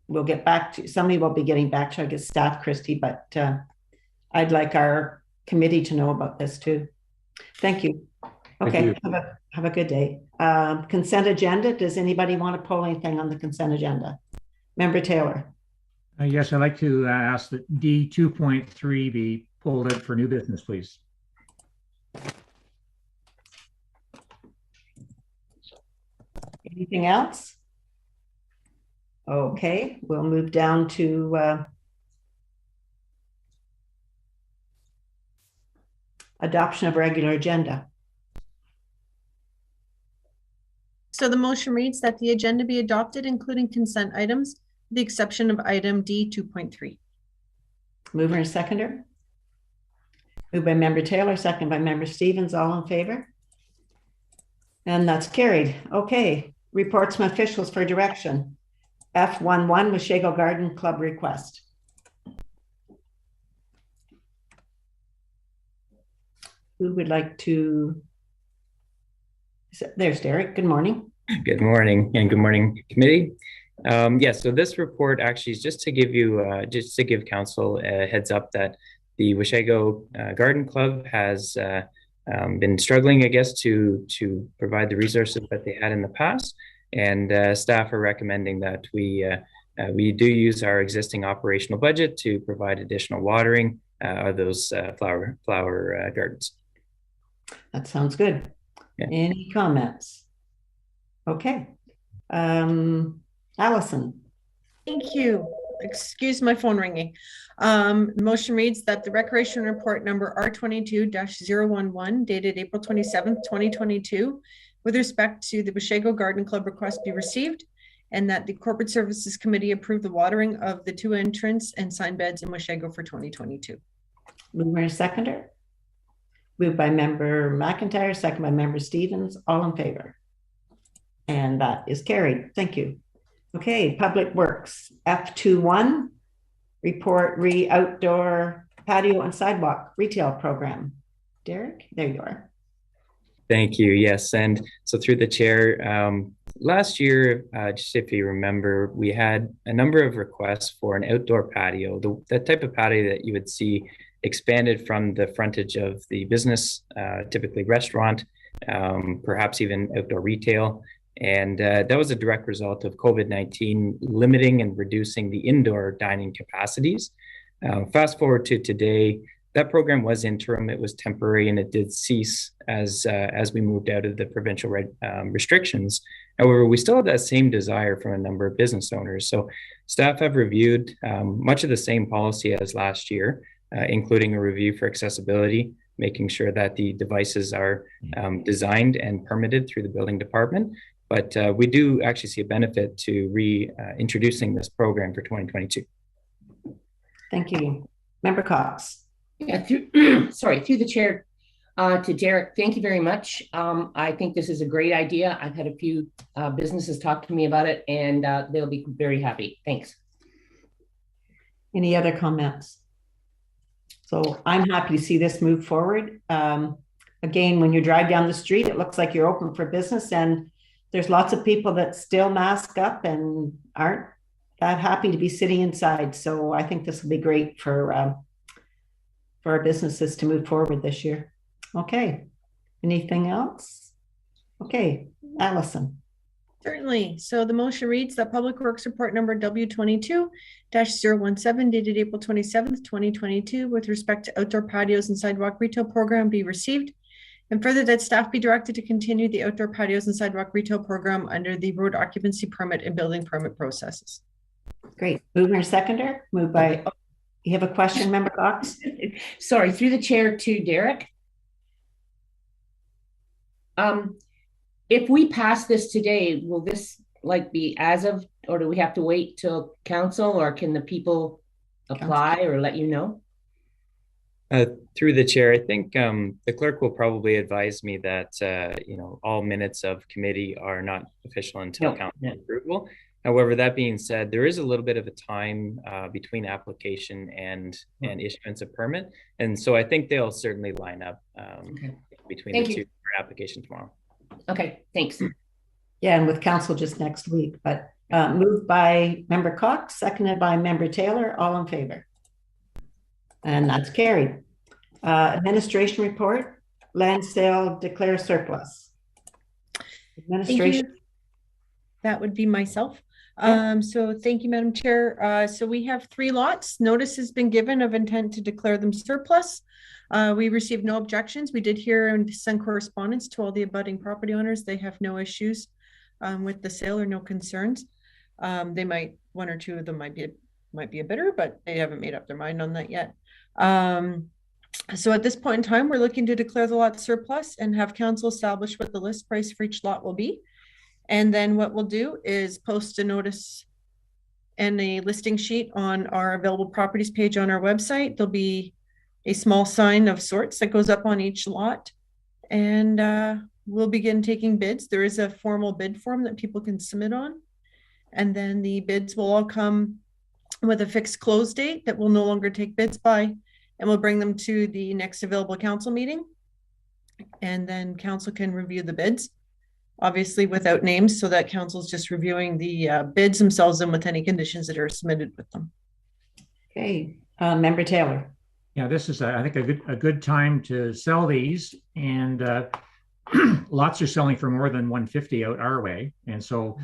We'll get back to, somebody will be getting back to, I guess, staff, Kristy, but I'd like our committee to know about this too. Thank you. Okay, Thank you. Have a good day. Consent agenda. Does anybody want to pull anything on the consent agenda? Member Taylor. Yes, I'd like to ask that D 2.3 be pulled out for new business, please. Anything else? Okay, we'll move down to adoption of regular agenda. So the motion reads that the agenda be adopted, including consent items, with the exception of item D 2.3. Mover and seconder. Moved by member Taylor, second by member Stevens, all in favor? And that's carried. Okay, reports from officials for direction. F11, Washago Garden Club request. Who would like to? There's Derek. Good morning. Good morning, and good morning, committee. Yes, so this report actually is just to give you, just to give council a heads up that the Washago Garden Club has been struggling, I guess, to provide the resources that they had in the past, and staff are recommending that we do use our existing operational budget to provide additional watering of those flower gardens. That sounds good. Yeah. Any comments? Okay. Allison. Thank you. Excuse my phone ringing. The motion reads that the recreation report number R22-011 dated April 27th, 2022, with respect to the Washago Garden Club request be received, and that the Corporate Services Committee approve the watering of the 2 entrance and sign beds in Washago for 2022. Mover and seconder. Moved by member McIntyre, second by member Stevens, all in favor. And that is carried. Thank you. Okay, Public Works, F21, report outdoor patio and sidewalk retail program. Derek, there you are. Thank you. Yes, and so through the chair, last year, just if you remember, we had a number of requests for an outdoor patio, the type of patio that you would see expanded from the frontage of the business, typically restaurant, perhaps even outdoor retail. And that was a direct result of COVID-19 limiting and reducing the indoor dining capacities. Fast forward to today, that program was interim, it was temporary, and it did cease as we moved out of the provincial restrictions. However, we still have that same desire from a number of business owners. So staff have reviewed much of the same policy as last year, including a review for accessibility, making sure that the devices are designed and permitted through the building department. But we do actually see a benefit to reintroducing this program for 2022. Thank you. Member Cox. Yeah, through the chair to Derek, thank you very much. I think this is a great idea. I've had a few businesses talk to me about it, and they'll be very happy. Thanks. Any other comments? So I'm happy to see this move forward. Again, when you drive down the street, it looks like you're open for business, and there's lots of people that still mask up and aren't that happy to be sitting inside. So I think this will be great for our businesses to move forward this year. Okay. Anything else? Okay, Allison. Certainly. So the motion reads that Public Works Report number W22-017 dated April 27th, 2022, with respect to outdoor patios and sidewalk retail program be received, And further, that staff be directed to continue the outdoor patios and sidewalk retail program under the road occupancy permit and building permit processes. Great. Mover and seconder. Moved by, oh, you have a question, Member Cox? Sorry, through the chair to Derek. If we pass this today, will this like be as of, or do we have to wait till council, or can the people apply or let you know? Through the chair, I think the clerk will probably advise me that all minutes of committee are not official until council approval. However, that being said, there is a little bit of a time between application and issuance of permit, and so I think they'll certainly line up between the two for application tomorrow. Okay, thanks. Yeah, and with council just next week, but moved by Member Cox, seconded by Member Taylor, all in favor. And that's carried. Administration report, land sale declare surplus. Administration. That would be myself. So thank you, Madam Chair. So we have 3 lots. Notice has been given of intent to declare them surplus. We received no objections. We did hear and send correspondence to all the abutting property owners. They have no issues with the sale or no concerns. They might, 1 or 2 of them might be a bidder, but they haven't made up their mind on that yet. So at this point in time, we're looking to declare the lot surplus and have council establish what the list price for each lot will be. And then what we'll do is post a notice and a listing sheet on our available properties page on our website. There'll be a small sign of sorts that goes up on each lot, and we'll begin taking bids. There is a formal bid form that people can submit on, and then the bids will all come with a fixed close date that we'll no longer take bids by, and we'll bring them to the next available council meeting, and then council can review the bids, obviously without names, so that council's just reviewing the bids themselves and with any conditions that are submitted with them. Okay, Member Taylor. Yeah, this is, I think, a good time to sell these, and lots are selling for more than 150 out our way, and so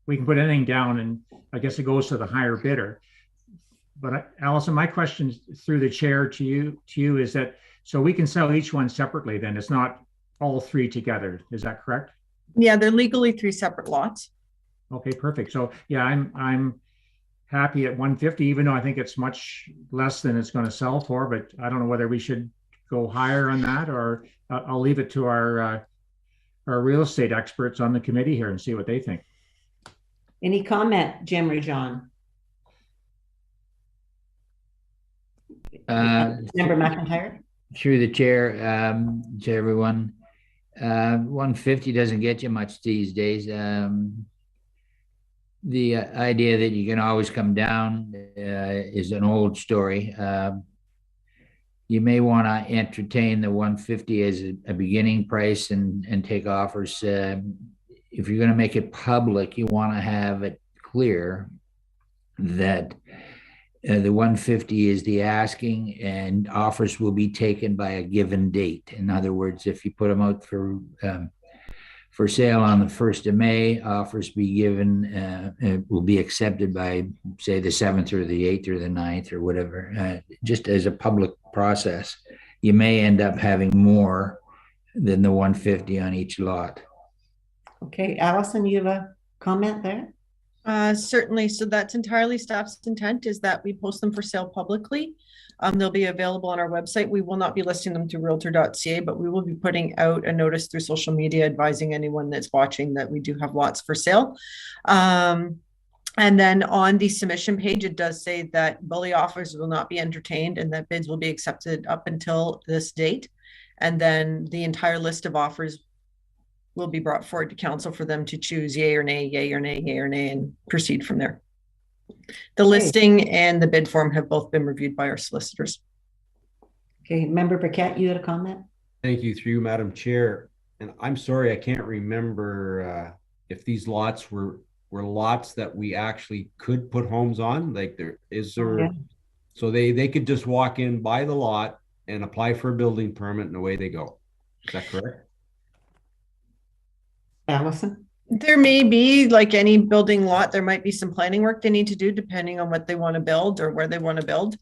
we can put anything down, and I guess it goes to the higher bidder. But Allison, my question through the chair to you is that, so we can sell each one separately, then it's not all 3 together, is that correct? Yeah, they're legally 3 separate lots. Okay, perfect. So yeah, I'm happy at 150, even though I think it's much less than it's going to sell for, but I don't know whether we should go higher on that, or I'll leave it to our real estate experts on the committee here and see what they think. Any comment, Jim or John? Member McIntyre. Through the chair, to everyone. 150 doesn't get you much these days. The idea that you can always come down is an old story. You may want to entertain the 150 as a beginning price and take offers. If you're going to make it public, you want to have it clear that the 150 is the asking, and offers will be taken by a given date. In other words, if you put them out for sale on the 1st of May, offers be given, will be accepted by, say, the 7th or the 8th or the 9th or whatever, just as a public process. You may end up having more than the 150 on each lot. Okay, Allison, you have a comment there? Certainly. So that's entirely staff's intent, is that we post them for sale publicly. They'll be available on our website. We will not be listing them through realtor.ca, but we will be putting out a notice through social media advising anyone that's watching that we do have lots for sale. And then on the submission page, it does say that bully offers will not be entertained and that bids will be accepted up until this date. And then the entire list of offers will be brought forward to council for them to choose yay or nay, yay or nay, yay or nay, and proceed from there. The listing and the bid form have both been reviewed by our solicitors. Okay, Member Burkett, you had a comment? Thank you, through you, Madam Chair. And I'm sorry, I can't remember if these lots were lots that we actually could put homes on. Like, so they could just walk in, buy the lot, and apply for a building permit, and away they go. Is that correct? Allison? There may be, like any building lot, there might be some planning work they need to do depending on what they want to build or where they want to build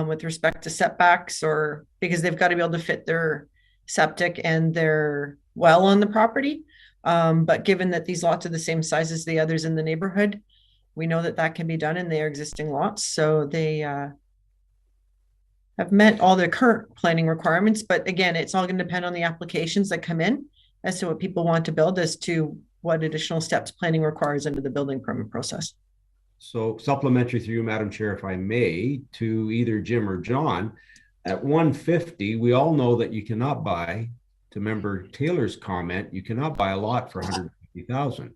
with respect to setbacks, or because they've got to be able to fit their septic and their well on the property. But given that these lots are the same size as the others in the neighborhood, we know that that can be done in their existing lots. So they have met all their current planning requirements. But again, it's all going to depend on the applications that come in as to what people want to build, as to what additional steps planning requires under the building permit process. So supplementary through you, Madam Chair, if I may, to either Jim or John, at 150, we all know that you cannot buy, to Member Taylor's comment, you cannot buy a lot for 150,000.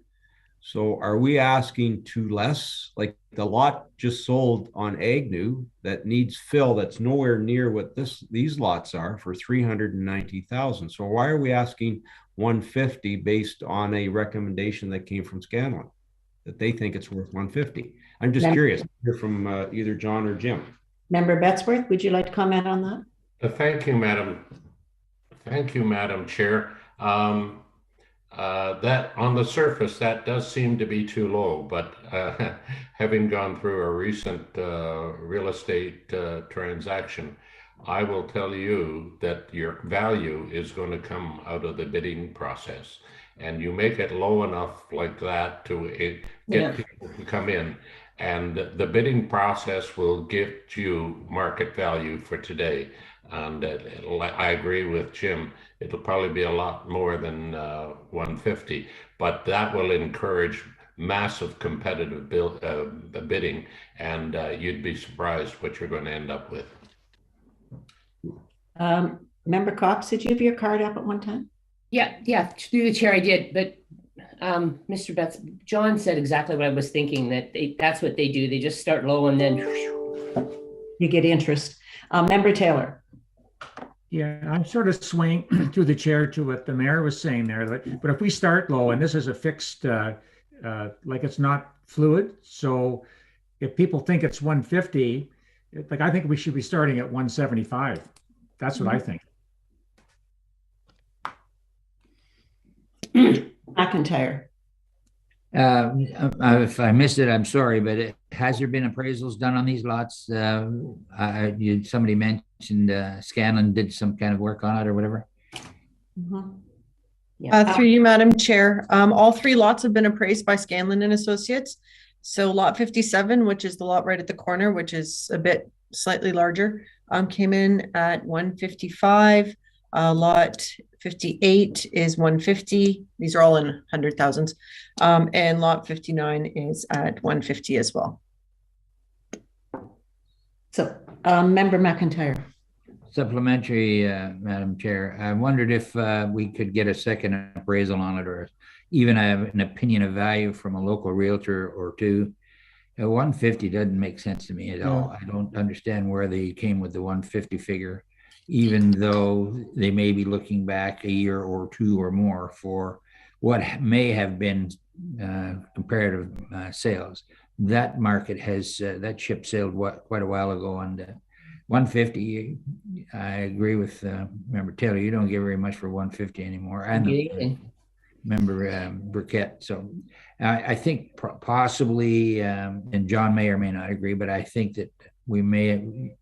So are we asking too less? Like the lot just sold on Agnew that needs fill, that's nowhere near what these lots are, for 390,000. So why are we asking 150 based on a recommendation that came from Scanlon, that they think it's worth 150? I'm just curious. Hear from either John or Jim. Member Bettesworth, would you like to comment on that? Thank you, Madam. Thank you, Madam Chair. That on the surface, that does seem to be too low, but having gone through a recent real estate transaction, I will tell you that your value is going to come out of the bidding process, and you make it low enough like that to get people to come in, and the bidding process will get you market value for today. And I agree with Jim, it'll probably be a lot more than 150, but that will encourage massive competitive bidding, and you'd be surprised what you're going to end up with. Member Cox, did you have your card up at one time? Yeah, through the chair I did, but Mr. John said exactly what I was thinking, that that's what they do. They just start low and then you get interest. Member Taylor. Yeah, I'm sort of swaying through the chair to what the mayor was saying there. But if we start low, and this is a fixed, like it's not fluid. So if people think it's 150, like I think we should be starting at 175. That's what I think. McIntyre. If I missed it, I'm sorry, but has there been appraisals done on these lots? Somebody mentioned Scanlon did some kind of work on it or whatever. Through you, Madam Chair, all three lots have been appraised by Scanlon and Associates. So lot 57, which is the lot right at the corner, which is a bit slightly larger, came in at 155. Lot 58 is 150. These are all in 100,000s. And lot 59 is at 150 as well. So, Member McIntyre. Supplementary, Madam Chair. I wondered if we could get a second appraisal on it, or even have an opinion of value from a local realtor or two. 150 doesn't make sense to me at all. I don't understand where they came with the 150 figure, even though they may be looking back a year or two or more for what may have been comparative sales. That market has, that ship sailed quite a while ago, and 150, I agree with Member Taylor, you don't get very much for 150 anymore. And Member Burkett. So I think possibly, and John may or may not agree, but I think that we may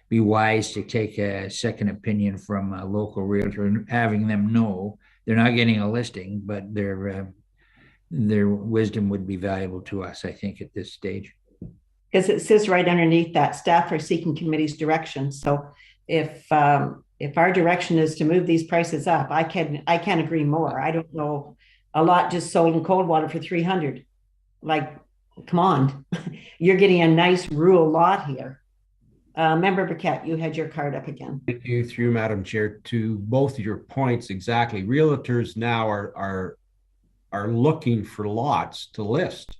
be wise to take a second opinion from a local realtor and having them know they're not getting a listing, but their wisdom would be valuable to us, I think, at this stage. Because it says right underneath that, staff are seeking committee's direction. So if our direction is to move these prices up, I can't agree more. I don't know, a lot just sold in Coldwater for 300. Like, come on, you're getting a nice rural lot here. Member Burkett, you had your card up again. Thank you, through Madam Chair, to both of your points exactly. Realtors now are looking for lots to list,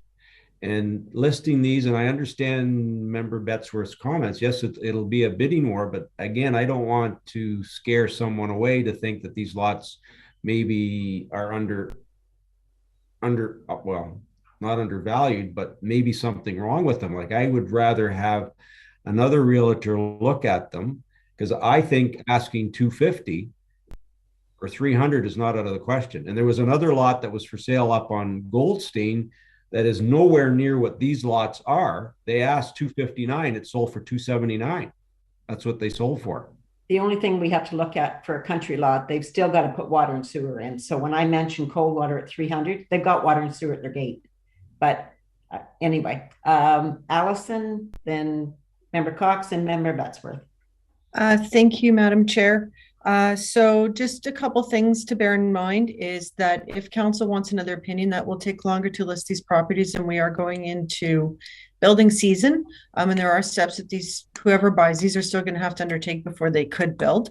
and listing these. And I understand Member Bettesworth's comments. Yes, it'll be a bidding war, but again, I don't want to scare someone away to think that these lots maybe are well, not undervalued, but maybe something wrong with them. Like, I would rather have another realtor look at them, because I think asking 250 or 300 is not out of the question. And there was another lot that was for sale up on Goldstein that is nowhere near what these lots are. They asked 259, it sold for 279. That's what they sold for. The only thing we have to look at for a country lot, they've still got to put water and sewer in. So when I mentioned cold water at 300, they've got water and sewer at their gate. But anyway, Allison, then Member Cox, and Member Betzworth. Thank you, Madam Chair. So just a couple things to bear in mind is that if council wants another opinion, that will take longer to list these properties, and we are going into building season. And there are steps that whoever buys these are still going to have to undertake before they could build.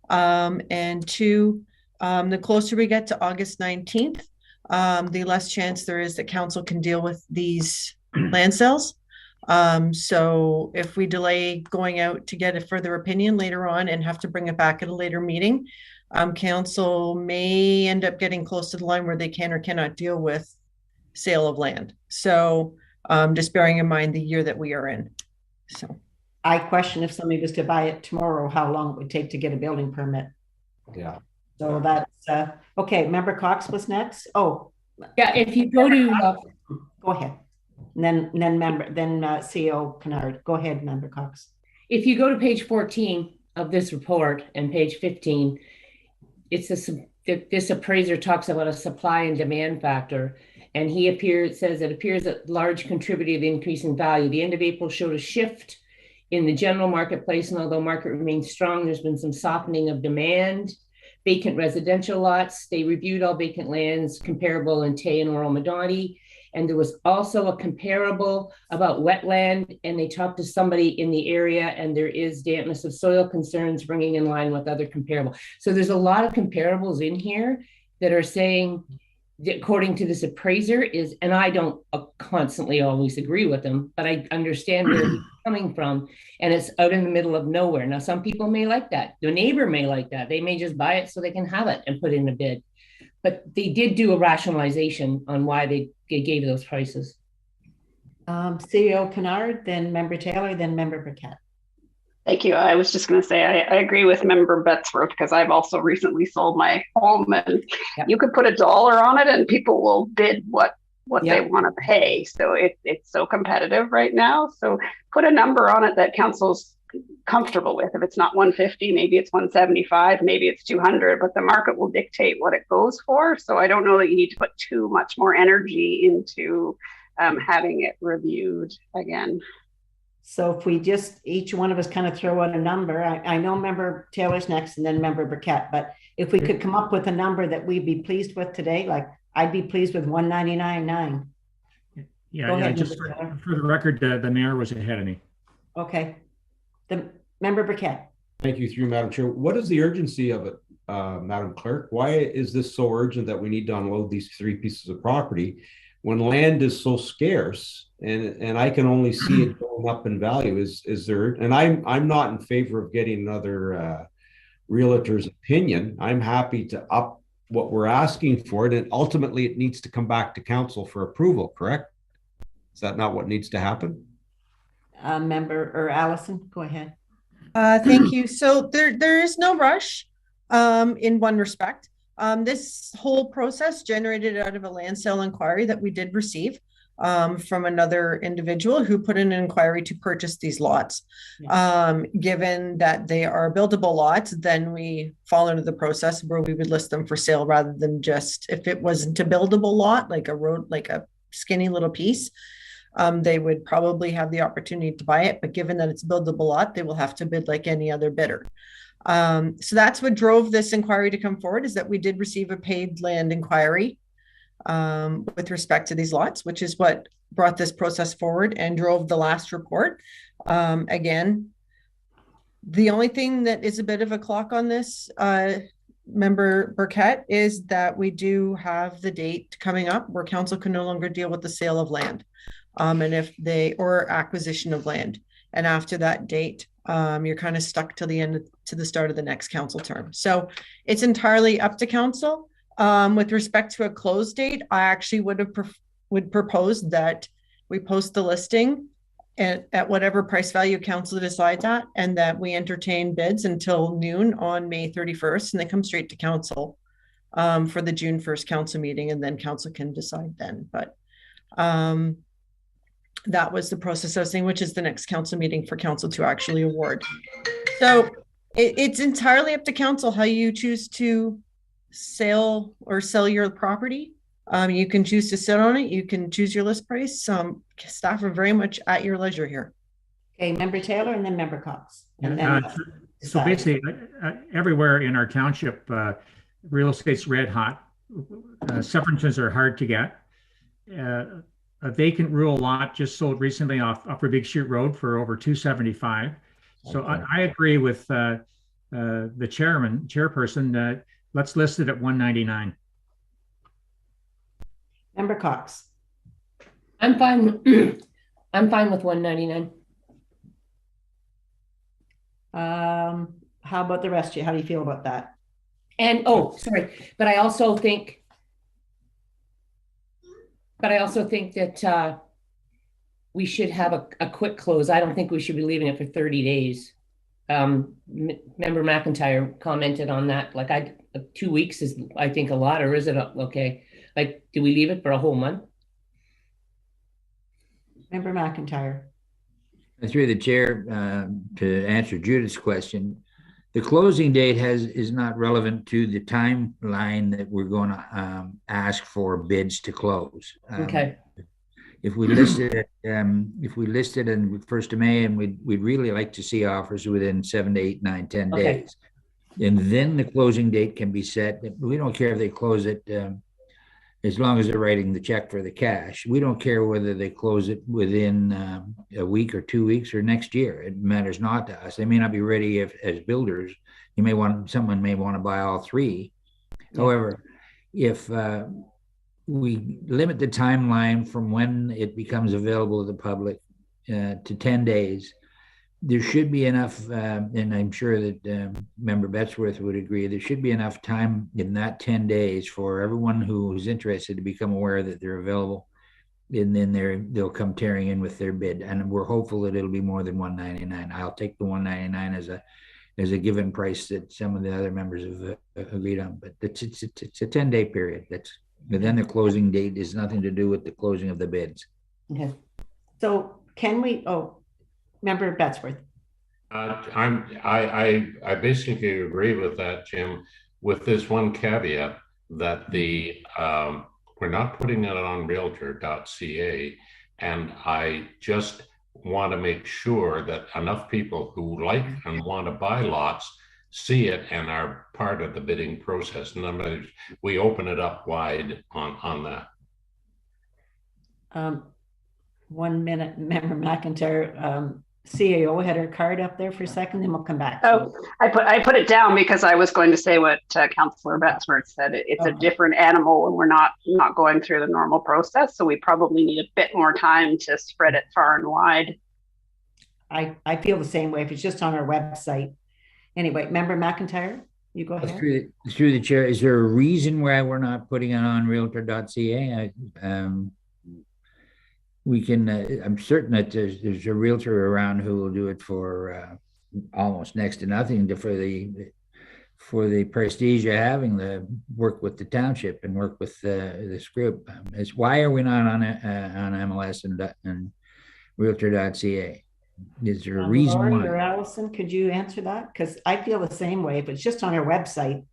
And two, the closer we get to August 19th, the less chance there is that council can deal with these land sales. So if we delay going out to get a further opinion later on and have to bring it back at a later meeting, council may end up getting close to the line where they can or cannot deal with sale of land. So just bearing in mind the year that we are in. So I question if somebody was to buy it tomorrow, how long it would take to get a building permit. Yeah. So that's okay. Member Cox was next. Oh, yeah. If you go to go ahead. And then CO Kennard. Go ahead, Member Cox. If you go to page 14 of this report and page 15, it's this appraiser talks about a supply and demand factor, and says it appears that large contributor of increasing value. The end of April showed a shift in the general marketplace, and although market remains strong, there's been some softening of demand. Vacant residential lots, they reviewed all vacant lands comparable in Tay and Oral Madani. And there was also a comparable about wetland, and they talked to somebody in the area, and there is dampness of soil concerns bringing in line with other comparable. So there's a lot of comparables in here that are saying, according to this appraiser and I don't constantly always agree with them, but I understand where he's coming from, and it's out in the middle of nowhere. Now, some people may like that. The neighbor may like that. They may just buy it so they can have it and put in a bid. But they did do a rationalization on why they gave those prices. CEO Kennard, then Member Taylor, then Member Burkett. Thank you. I was just going to say, I agree with Member Betzworth, because I've also recently sold my home, and you could put $1 on it and people will bid what they want to pay. So it's so competitive right now. So put a number on it that council's comfortable with. If it's not 150, maybe it's 175, maybe it's 200, but the market will dictate what it goes for. So I don't know that you need to put too much more energy into having it reviewed again. So if we just, each one of us kind of throw out a number, I know Member Taylor's next and then Member Burkett, but if we could come up with a number that we'd be pleased with today, like I'd be pleased with 199.9. Yeah, just for the record, the mayor was ahead of me. Okay. The Member Burkett. Thank you, through Madam Chair. What is the urgency of it, Madam Clerk? Why is this so urgent that we need to unload these 3 pieces of property when land is so scarce and I can only see it going up in value? Is there? And I'm not in favor of getting another realtor's opinion. I'm happy to up what we're asking for it, and ultimately it needs to come back to council for approval. Correct? Is that not what needs to happen? Member or Allison, go ahead. Thank you. So there is no rush in one respect. This whole process generated out of a land sale inquiry that we did receive from another individual who put in an inquiry to purchase these lots. Given that they are buildable lots, then we fall into the process where we would list them for sale rather than just, if it wasn't a buildable lot, like a road, like a skinny little piece, they would probably have the opportunity to buy it. But given that it's a buildable lot, they will have to bid like any other bidder. So that's what drove this inquiry to come forward, is that we did receive a paid land inquiry with respect to these lots, which is what brought this process forward and drove the last report. Again, the only thing that is a bit of a clock on this, Member Burkett, is that we do have the date coming up where council can no longer deal with the sale of land or acquisition of land. And after that date, you're kind of stuck till to the start of the next council term. So it's entirely up to council. With respect to a close date, I actually would propose that we post the listing at whatever price value council decides at, and that we entertain bids until noon on May 31st, and they come straight to council for the June 1st council meeting, and then council can decide then. But that was the process I was saying, which is the next council meeting for council to actually award. So It's entirely up to council how you choose to sell your property. You can choose to sit on it. You can choose your list price. Staff are very much at your leisure here. Okay, Member Taylor and then Member Cox. And then so basically, everywhere in our township, real estate's red hot. Severances are hard to get. A vacant rural lot just sold recently off Upper Big Street Road for over $275. So okay. I agree with the chairperson. Let's list it at $199. Member Cox. I'm fine. I'm fine with $199. How about the rest of you? How do you feel about that? And sorry, but I also think that we should have a quick close. I don't think we should be leaving it for 30 days. Member McIntyre commented on that. Like 2 weeks is, I think, a lot, or is it okay? Like, do we leave it for a whole month? Member McIntyre. Through the chair, to answer Judith's question, the closing date is not relevant to the timeline that we're going to ask for bids to close. Okay. If we listed it, in 1st of May, and we'd really like to see offers within 7 to 8, 9, 10 days, and then the closing date can be set. We don't care if they close it as long as they're writing the check for the cash. We don't care whether they close it within a week or 2 weeks or next year. It matters not to us. They may not be ready as builders. Someone may want to buy all three. Yeah. However, if we limit the timeline from when it becomes available to the public to 10 days, there should be enough, and I'm sure that Member Betsworth would agree, there should be enough time in that 10 days for everyone who is interested to become aware that they're available, and then they'll come tearing in with their bid. And we're hopeful that it'll be more than $199. I'll take the $199 as a given price that some of the other members have agreed on, but it's a 10-day period. But then the closing date is nothing to do with the closing of the bids. Okay. So can we, Member Betsworth. I basically agree with that, Jim, with this one caveat that we're not putting it on realtor.ca, and I just want to make sure that enough people who like and want to buy lots see it and are part of the bidding process. In other words, we open it up wide on that. 1 minute, Member McIntyre. CAO had her card up there for a second, then we'll come back. I put it down because I was going to say what Councillor Betsworth said. It's a different animal, and we're not going through the normal process, so we probably need a bit more time to spread it far and wide. I feel the same way if it's just on our website. Anyway, Member McIntyre, you go ahead. Through the chair, is there a reason why we're not putting it on realtor.ca? We can, I'm certain that there's a realtor around who will do it for almost next to nothing for the prestige of having the work with the township and work with this group. Why are we not on MLS and realtor.ca? Is there a reason Laurie why? Or Allison, could you answer that? Because I feel the same way. If it's just on our website,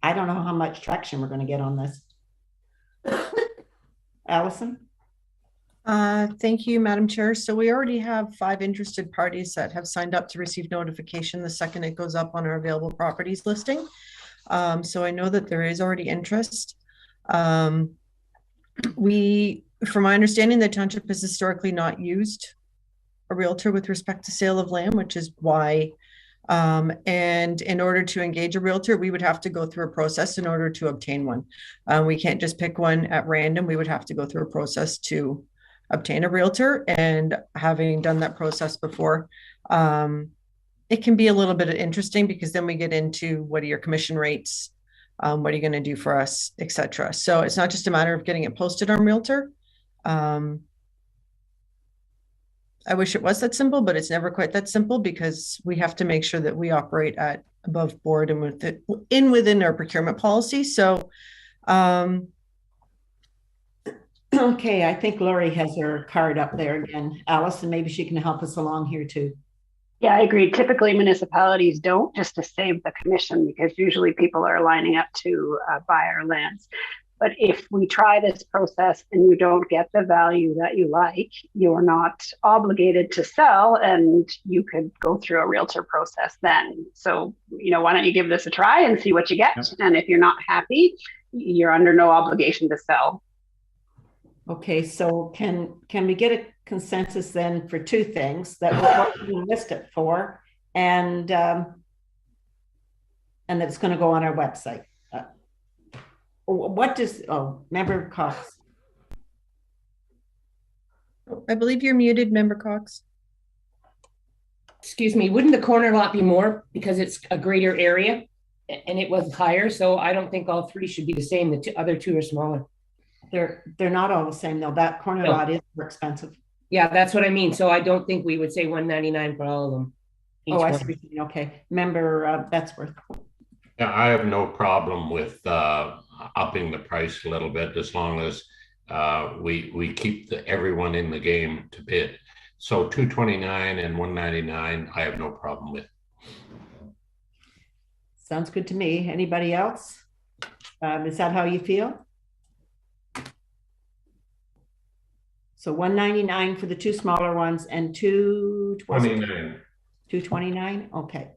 I don't know how much traction we're going to get on this. Allison? Thank you, Madam Chair. So we already have 5 interested parties that have signed up to receive notification the second it goes up on our available properties listing. So I know that there is already interest. From my understanding, the township has historically not used a realtor with respect to sale of land, which is why, and in order to engage a realtor, we would have to go through a process in order to obtain one. We can't just pick one at random. We would have to go through a process to obtain a realtor, and having done that process before, it can be a little bit interesting because then we get into what are your commission rates, what are you going to do for us, etc. So it's not just a matter of getting it posted on Realtor. I wish it was that simple, but it's never quite that simple because we have to make sure that we operate at above board and within our procurement policy. So, okay, I think Laurie has her card up there again. Allison, maybe she can help us along here too. Yeah, I agree. Typically, municipalities don't, just to save the commission, because usually people are lining up to buy our lands. But if we try this process and you don't get the value that you like, you're not obligated to sell, and you could go through a realtor process then. So, why don't you give this a try and see what you get? Yep. And if you're not happy, you're under no obligation to sell. Okay, so can we get a consensus then for two things, that what we list it for, and that it's going to go on our website? What does, Member Cox? I believe you're muted, Member Cox. Excuse me, wouldn't the corner lot be more because it's a greater area and it was higher? So I don't think all three should be the same. The other two are smaller. They're not all the same though. That corner lot is more expensive. Yeah, that's what I mean. So I don't think we would say $199 for all of them. I see. Okay, Member Betzworth. Yeah, I have no problem with upping the price a little bit, as long as we keep everyone in the game to bid. So $229 and $199, I have no problem with. Sounds good to me. Anybody else? Is that how you feel? So $199 for the two smaller ones and $229. $229. Okay.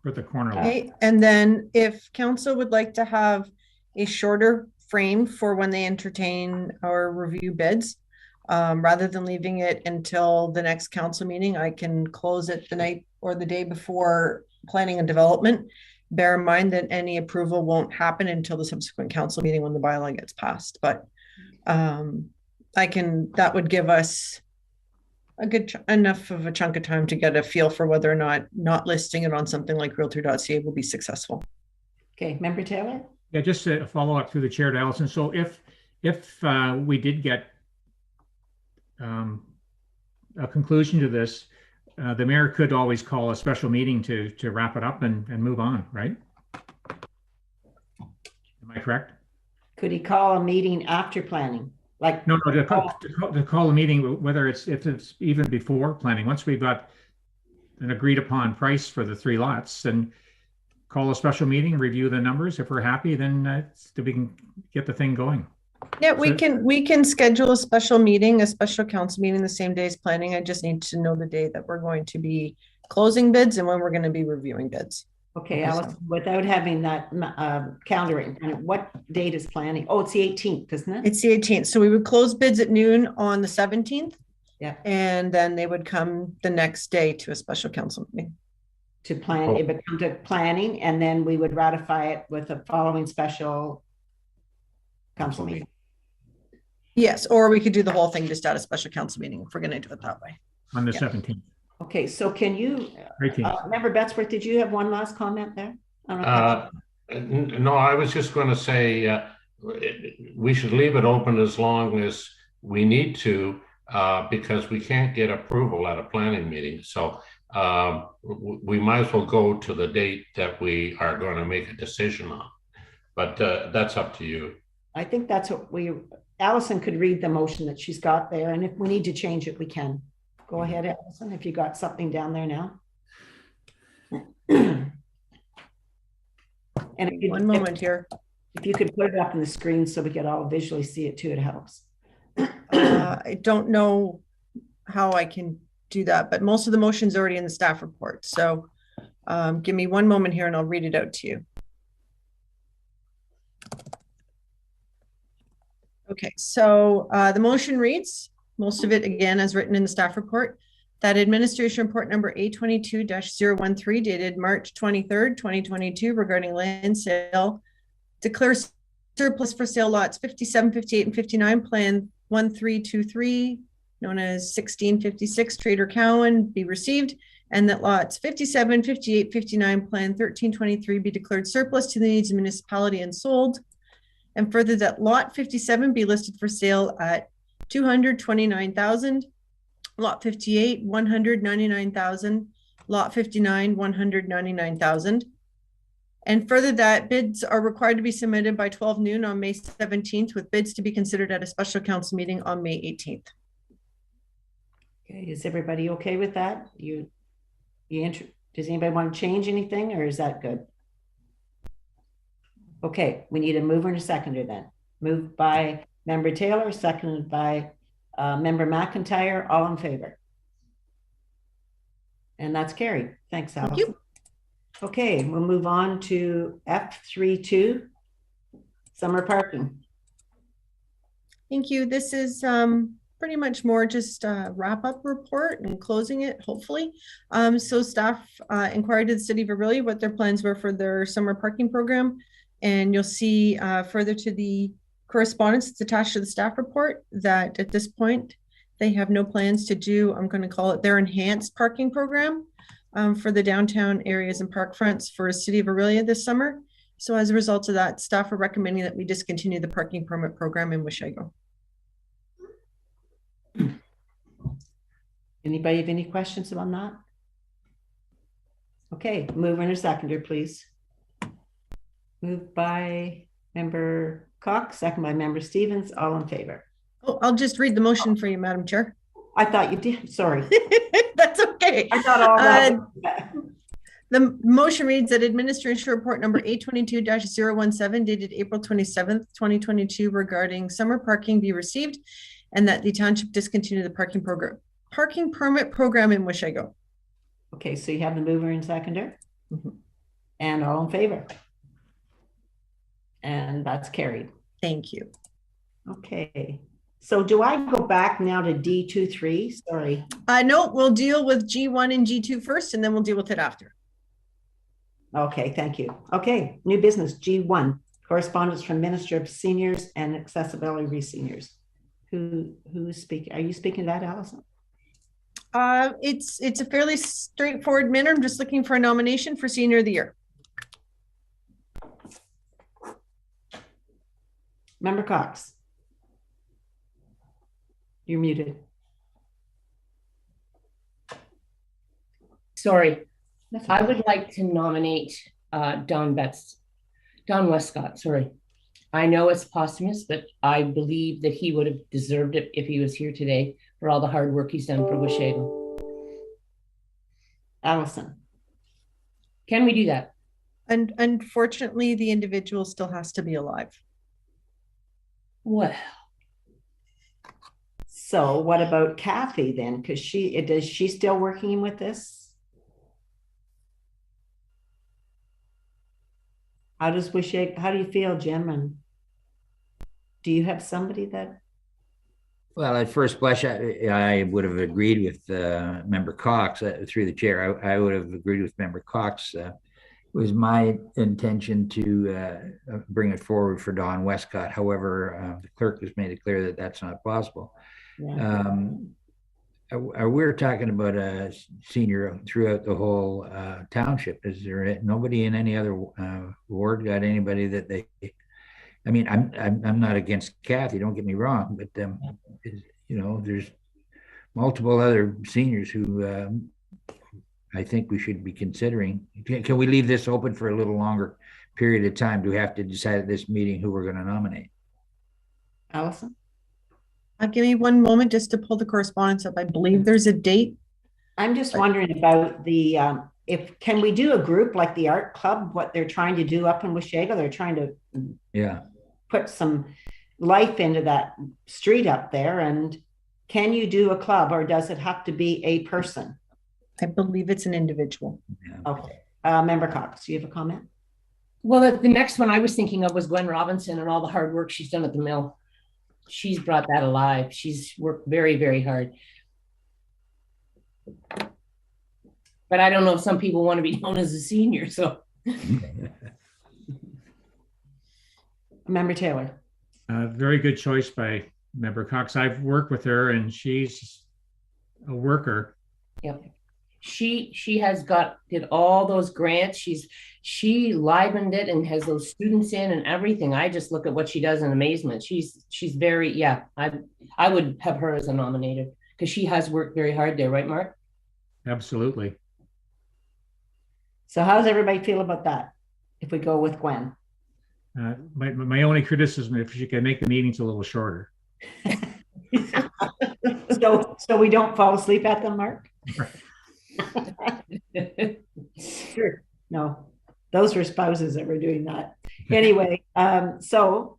For the corner lot. Okay, and then if council would like to have a shorter frame for when they entertain or review bids, rather than leaving it until the next council meeting, I can close it the night or the day before planning and development. Bear in mind that any approval won't happen until the subsequent council meeting when the bylaw gets passed. But that would give us a good enough of a chunk of time to get a feel for whether or not listing it on something like realtor.ca will be successful. Okay, Member Taylor? Yeah, just a follow up through the chair to Allison. So if we did get a conclusion to this, the mayor could always call a special meeting to wrap it up and move on, right? Am I correct? Could he call a meeting after planning? Like no, to call a meeting, whether if it's even before planning, once we've got an agreed upon price for the three lots, then call a special meeting, review the numbers. If we're happy, then we can get the thing going. Yeah, we can schedule a special meeting, a special council meeting the same day as planning. I just need to know the day that we're going to be closing bids and when we're going to be reviewing bids. Okay, Alice, without having that countering, what date is planning? Oh, it's the 18th, isn't it? It's the 18th. So we would close bids at noon on the 17th. Yeah. And then they would come the next day to a special council meeting. To plan, it would come to planning, and then we would ratify it with a following special council meeting. Yes, or we could do the whole thing just at a special council meeting if we're going to do it that way. On the 17th. Okay, so can you, Member Betzworth, did you have one last comment there? No, I was just going to say we should leave it open as long as we need to, because we can't get approval at a planning meeting. So we might as well go to the date that we are going to make a decision on. But that's up to you. I think that's what Allison could read the motion that she's got there, and if we need to change it, we can. Go ahead, Allison, if you got something down there now. And one moment here. If you could put it up on the screen so we could all visually see it too, it helps. I don't know how I can do that, but most of the motion's already in the staff report. So give me one moment here and I'll read it out to you. Okay, so the motion reads, most of it again as written in the staff report, that administration report number A22-013 dated March 23rd, 2022 regarding land sale declares surplus for sale lots 57, 58, and 59, plan 1323, known as 1656 Trader Cowan, be received, and that lots 57, 58, 59, plan 1323 be declared surplus to the needs of the municipality and sold. And further, that lot 57 be listed for sale at $229,000, lot 58, $199,000, lot 59, $199,000. And further, that bids are required to be submitted by 12 noon on May 17th, with bids to be considered at a special council meeting on May 18th. Okay, is everybody okay with that? Does anybody want to change anything, or is that good? Okay, we need a mover and a seconder then. Moved by Member Taylor, seconded by Member McIntyre. All in favor? And that's carried. Thanks, Allison. Thank you. Okay, we'll move on to F32, summer parking. Thank you. This is pretty much more just a wrap-up report and closing it, hopefully. So staff inquired to the City of Orillia what their plans were for their summer parking program. And you'll see further to the correspondence that's attached to the staff report that at this point, they have no plans to do, I'm going to call it their enhanced parking program for the downtown areas and park fronts for City of Orillia this summer. So as a result of that, staff are recommending that we discontinue the parking permit program in Washago. Anybody have any questions on that? Okay, mover and a seconder, please. Moved by Member Cox, second by Member Stevens. All in favor? Oh, I'll just read the motion for you, Madam Chair. I thought you did. Sorry. That's okay. I thought all that. The motion reads that Administration Report number 822-017 dated April 27th, 2022 regarding summer parking be received, and that the township discontinue the parking permit program in Washago. Okay, so you have the mover and seconder, and all in favor. And that's carried. Thank you. Okay. So do I go back now to D23? Sorry. No, we'll deal with G1 and G2 first, and then we'll deal with it after. Okay, thank you. Okay, new business, G1, correspondence from Minister of Seniors and Accessibility Seniors. Who's speaking? Are you speaking to that, Allison? It's a fairly straightforward matter. I'm just looking for a nomination for Senior of the Year. Member Cox. You're muted. Sorry. I would like to nominate Don Westcott, sorry. I know it's posthumous, but I believe that he would have deserved it if he was here today for all the hard work he's done for Washago. Allison. Can we do that? And unfortunately, the individual still has to be alive. Well. So what about Kathy then? Because is she still working with this? How do you feel, Jim? And do you have somebody that? Well, at first blush, I would have agreed with Member Cox through the chair. I would have agreed with Member Cox. It was my intention to bring it forward for Don Westcott. However, the clerk has made it clear that that's not possible. Yeah. We're talking about a senior throughout the whole township. Is there nobody in any other ward got anybody that they? I mean, I'm not against Kathy. Don't get me wrong, but you know, there's multiple other seniors who I think we should be considering. Can we leave this open for a little longer period of time? Do we have to decide at this meeting who we're going to nominate? Allison? Give me one moment just to pull the correspondence up. I believe there's a date. I'm just wondering about the, can we do a group like the art club, what they're trying to do up in Washago? They're trying to put some life into that street up there. And can you do a club, or does it have to be a person? I believe it's an individual. Yeah. Okay. Member Cox, do you have a comment? Well, the next one I was thinking of was Gwen Robinson and all the hard work she's done at the mill. She's brought that alive. She's worked very, very hard. But I don't know if some people want to be known as a senior, so. Member Taylor. Very good choice by Member Cox. I've worked with her and she's a worker. Yep. She has did all those grants. She livened it and has those students in and everything. I just look at what she does in amazement. She's very, yeah, I would have her as a nominated because she has worked very hard there, right, Mark? Absolutely. So how does everybody feel about that if we go with Gwen? My only criticism, if she can make the meetings a little shorter. so we don't fall asleep at them, Mark? Sure. No, those were spouses that were doing that. Anyway, so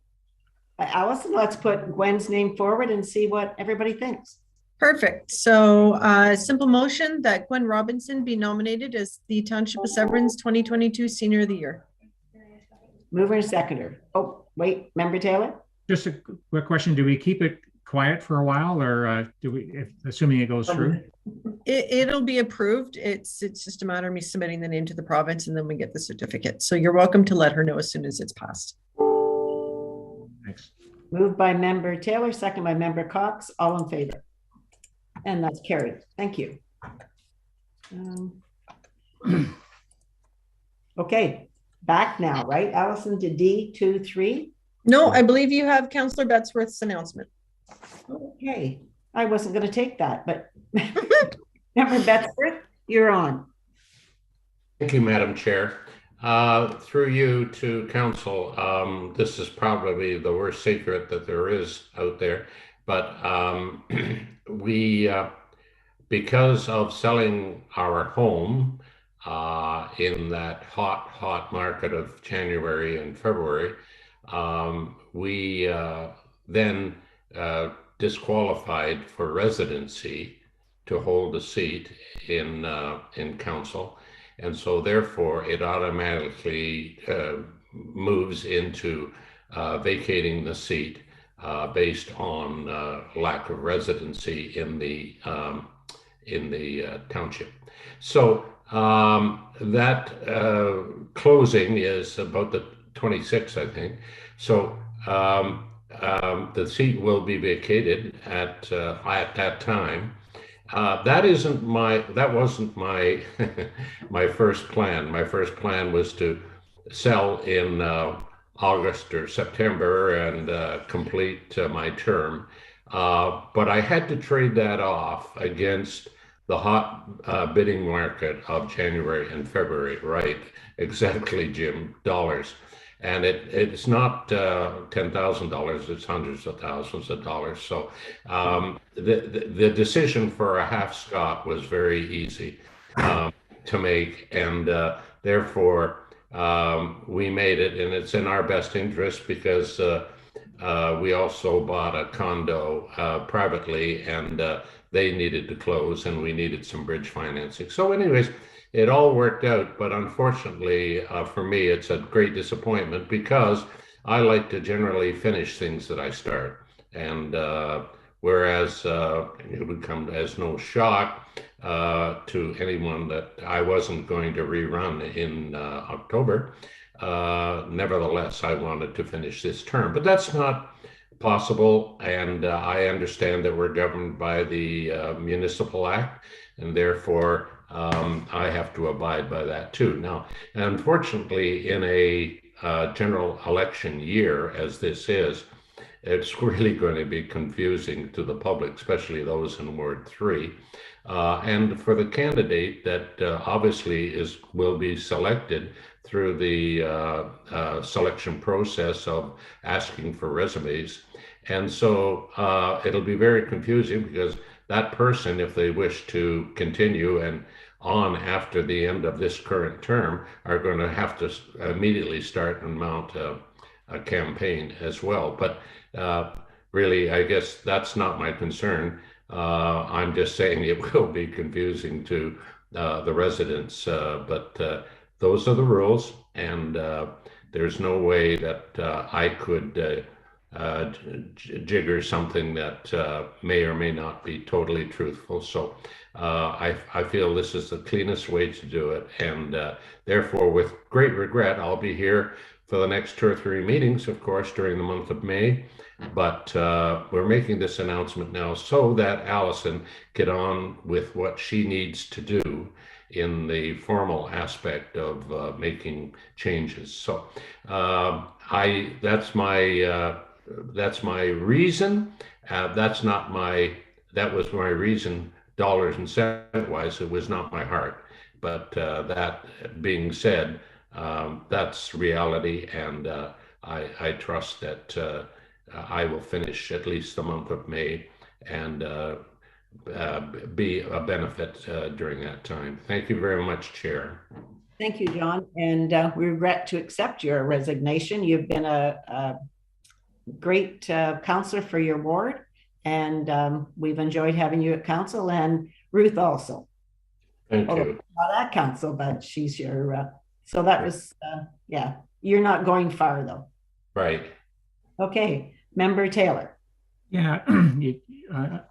Allison, let's put Gwen's name forward and see what everybody thinks. Perfect. So simple motion that Gwen Robinson be nominated as the Township of Severn's 2022 Senior of the Year. Mover and seconder. Oh, wait, Member Taylor? Just a quick question. Do we keep it quiet for a while, or do we, assuming it goes through? It'll be approved. It's just a matter of me submitting the name to the province, and then we get the certificate. So you're welcome to let her know as soon as it's passed. Thanks. Moved by Member Taylor, second by Member Cox. All in favor? And that's carried. Thank you. Okay, back now, right? Allison to D23? No, I believe you have Councillor Bettesworth's announcement. Okay, I wasn't going to take that, but Member Bettesworth, you're on. Thank you, Madam Chair. Through you to Council, this is probably the worst secret that there is out there, but we, because of selling our home in that hot market of January and February, we then disqualified for residency to hold a seat in council, and so therefore it automatically moves into vacating the seat based on lack of residency in the township. So that closing is about the 26th, I think. So the seat will be vacated at that time. That wasn't my my first plan. My first plan was to sell in August or September and complete my term. But I had to trade that off against the hot bidding market of January and February, right? Exactly, Jim, dollars. And it's not $10,000, it's hundreds of thousands of dollars. So the decision for a half Scot was very easy to make, and therefore we made it, and it's in our best interest because we also bought a condo privately, and they needed to close, and we needed some bridge financing. So anyways, it all worked out, but unfortunately for me, it's a great disappointment because I like to generally finish things that I start. And whereas it would come as no shock to anyone that I wasn't going to rerun in October, nevertheless, I wanted to finish this term. But that's not possible, and I understand that we're governed by the Municipal Act, and therefore I have to abide by that too. Now, unfortunately, in a general election year, as this is, it's really going to be confusing to the public, especially those in Ward 3. And for the candidate that obviously will be selected through the selection process of asking for resumes. And so it'll be very confusing because that person, if they wish to continue and on after the end of this current term, are going to have to immediately start and mount a campaign as well. But really, I guess that's not my concern. I'm just saying it will be confusing to the residents, but those are the rules, and there's no way that I could jigger something that may or may not be totally truthful. So I feel this is the cleanest way to do it, and therefore, with great regret, I'll be here for the next 2 or 3 meetings, of course, during the month of May. But we're making this announcement now so that Allison get on with what she needs to do in the formal aspect of making changes. So that's my reason. That was my reason, dollars and cent wise. It was not my heart. But that being said, that's reality, and I trust that I will finish at least the month of May, and be a benefit during that time. Thank you very much, Chair. Thank you, John. And we regret to accept your resignation. You've been a great counselor for your ward, and we've enjoyed having you at council, and Ruth also. Thank you. Not at council, but she's your, so that was, yeah, you're not going far though. Right. Okay, Member Taylor. Yeah,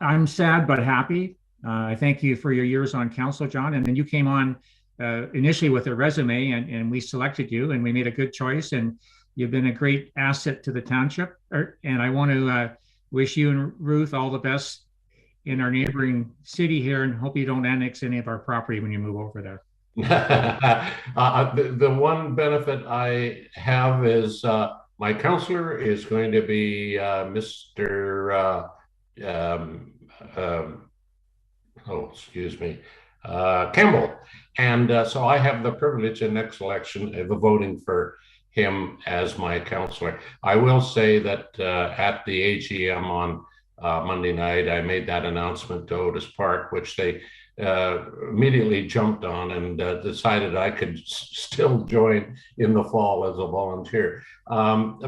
I'm sad but happy. I thank you for your years on council, John. And then you came on initially with a resume, and we selected you, and we made a good choice. And you've been a great asset to the township. And I want to wish you and Ruth all the best in our neighboring city here, and hope you don't annex any of our property when you move over there. The one benefit I have is my counselor is going to be Mr. Campbell. And so I have the privilege in next election of voting for him as my counselor. I will say that at the AGM on Monday night, I made that announcement to Otis Park, which they immediately jumped on and decided I could still join in the fall as a volunteer. And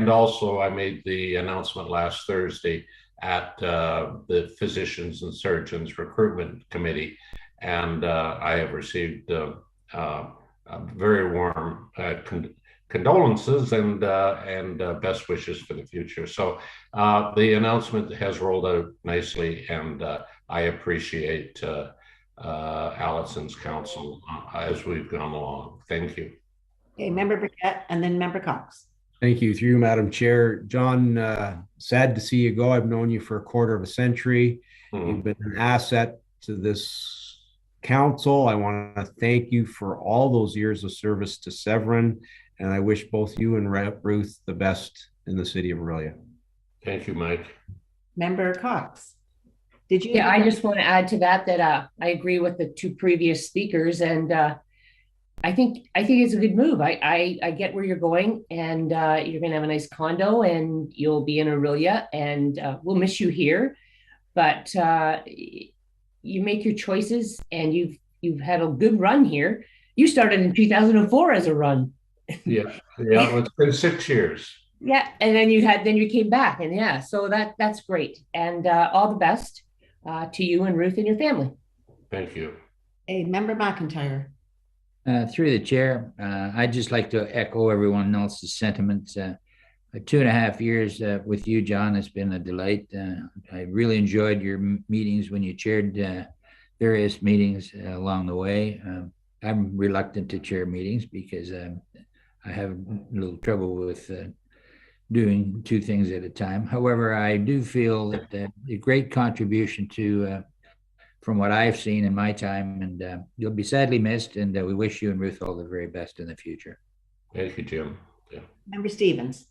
also I made the announcement last Thursday at the Physicians and Surgeons Recruitment Committee, and I have received very warm condolences and best wishes for the future. So the announcement has rolled out nicely, and I appreciate Allison's counsel as we've gone along. Thank you. Okay, Member Burkett, and then Member Cox. Thank you. Through you, Madam Chair. John, sad to see you go. I've known you for a quarter of a century. You've been an asset to this council. I want to thank you for all those years of service to Severn, and I wish both you and Ruth the best in the city of Aurelia. Thank you, Mike. Member Cox. Did you? Yeah, I just want to add to that I agree with the two previous speakers, and I think it's a good move. I get where you're going, and you're going to have a nice condo, and you'll be in Aurelia, and we'll miss you here. But you make your choices, and you've had a good run here. You started in 2004 as a run. Yeah, it's been 6 years. Yeah, and then you came back, and yeah, so that's great, and all the best to you and Ruth and your family. Thank you. Hey, Member McIntyre. Through the chair, I'd just like to echo everyone else's sentiments. 2.5 years with you, John, has been a delight. I really enjoyed your meetings when you chaired various meetings along the way. I'm reluctant to chair meetings because I have a little trouble with doing two things at a time. However, I do feel that a great contribution to from what I've seen in my time, and you'll be sadly missed, and we wish you and Ruth all the very best in the future. Thank you, Jim. Yeah. Member Stevens.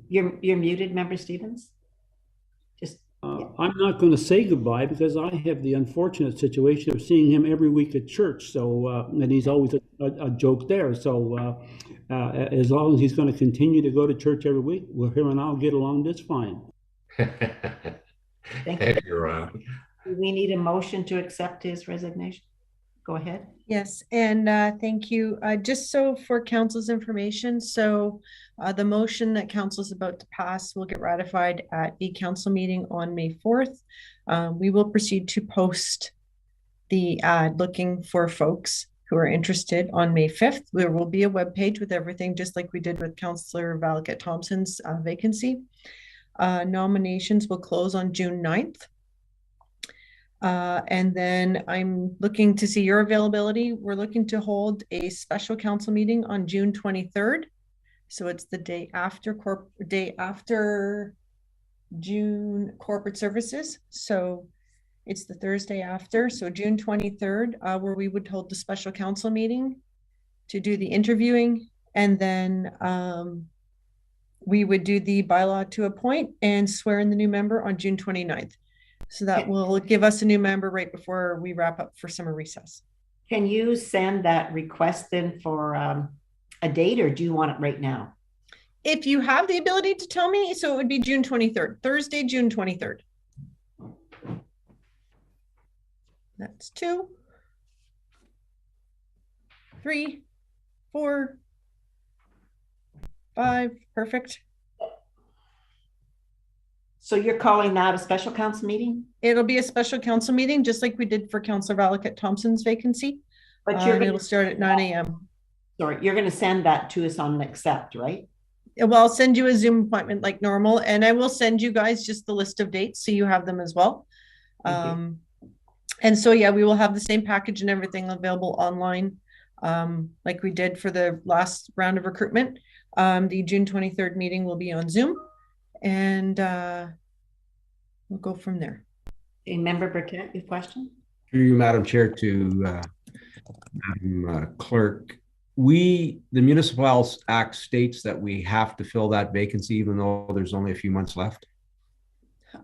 You're muted, Member Stevens. Just I'm not going to say goodbye because I have the unfortunate situation of seeing him every week at church. So and he's always a joke there. So as long as he's going to continue to go to church every week, well, him and I'll get along just fine. Thank you, Ron. Do we need a motion to accept his resignation? Go ahead. Yes, and thank you. Just so for council's information, so the motion that council is about to pass will get ratified at the council meeting on May 4th. We will proceed to post the ad looking for folks who are interested on May 5th. There will be a webpage with everything, just like we did with Councillor Valakut Thompson's vacancy. Nominations will close on June 9th. And then I'm looking to see your availability. We're looking to hold a special council meeting on June 23rd. So it's the day after June corporate services. So it's the Thursday after. So June 23rd, where we would hold the special council meeting to do the interviewing. And then we would do the bylaw to appoint and swear in the new member on June 29th. So that will give us a new member right before we wrap up for summer recess. Can you send that request in for a date, or do you want it right now? If you have the ability to tell me, so it would be June 23rd, Thursday, June 23rd. That's 2, 3, 4, 5. Perfect. So you're calling that a special council meeting? It'll be a special council meeting, just like we did for Councillor Valakut Thompson's vacancy. But it'll start at 9 a.m. Sorry, you're going to send that to us on accept, right? Well, I'll send you a Zoom appointment like normal, and I will send you guys just the list of dates so you have them as well. And so, yeah, we will have the same package and everything available online, like we did for the last round of recruitment. The June 23rd meeting will be on Zoom, and we'll go from there. Okay, Member Burkett, your question? Through you, Madam Chair, to Madam Clerk. The Municipal Act states that we have to fill that vacancy even though there's only a few months left.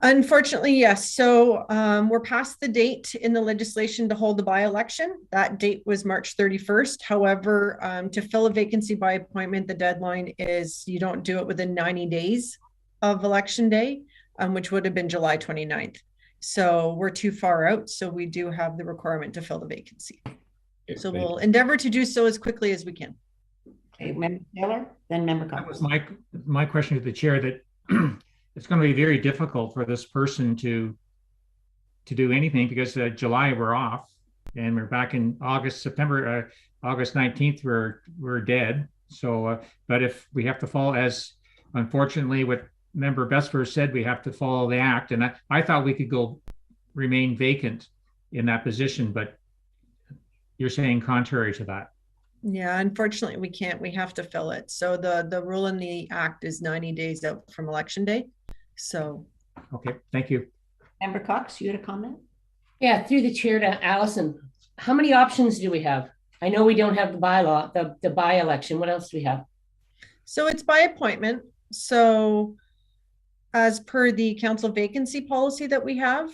Unfortunately, yes. So we're past the date in the legislation to hold the by-election. That date was March 31st. However, to fill a vacancy by appointment, the deadline is you don't do it within 90 days of election day, which would have been July 29th. So we're too far out. So we do have the requirement to fill the vacancy. So we'll endeavor to do so as quickly as we can. Okay, Member Taylor, then Member Cowan. That was my question to the chair, that it's going to be very difficult for this person to do anything because July we're off and we're back in August 19th we're dead. So but if we have to follow, as unfortunately what Member Besfer said, we have to follow the act, and I thought we could remain vacant in that position, but you're saying contrary to that. Yeah, unfortunately we can't. We have to fill it. So the rule in the act is 90 days out from election day. So okay, thank you. Member Cox, you had a comment? Yeah, through the chair to Allison. How many options do we have? I know we don't have the bylaw, the by-election. What else do we have? So it's by appointment. So as per the council vacancy policy that we have,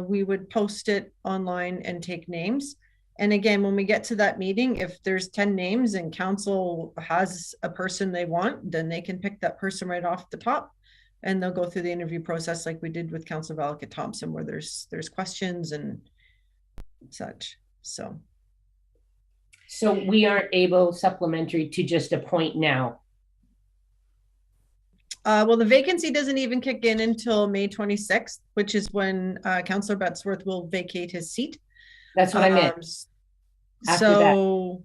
we would post it online and take names. And again, when we get to that meeting, if there's 10 names and council has a person they want, then they can pick that person right off the top, and they'll go through the interview process like we did with Councillor Valakut Thompson, where there's questions and such. So we aren't able, supplementary, to just appoint now. Well, the vacancy doesn't even kick in until May 26th, which is when Councillor Bettesworth will vacate his seat. That's what I meant. So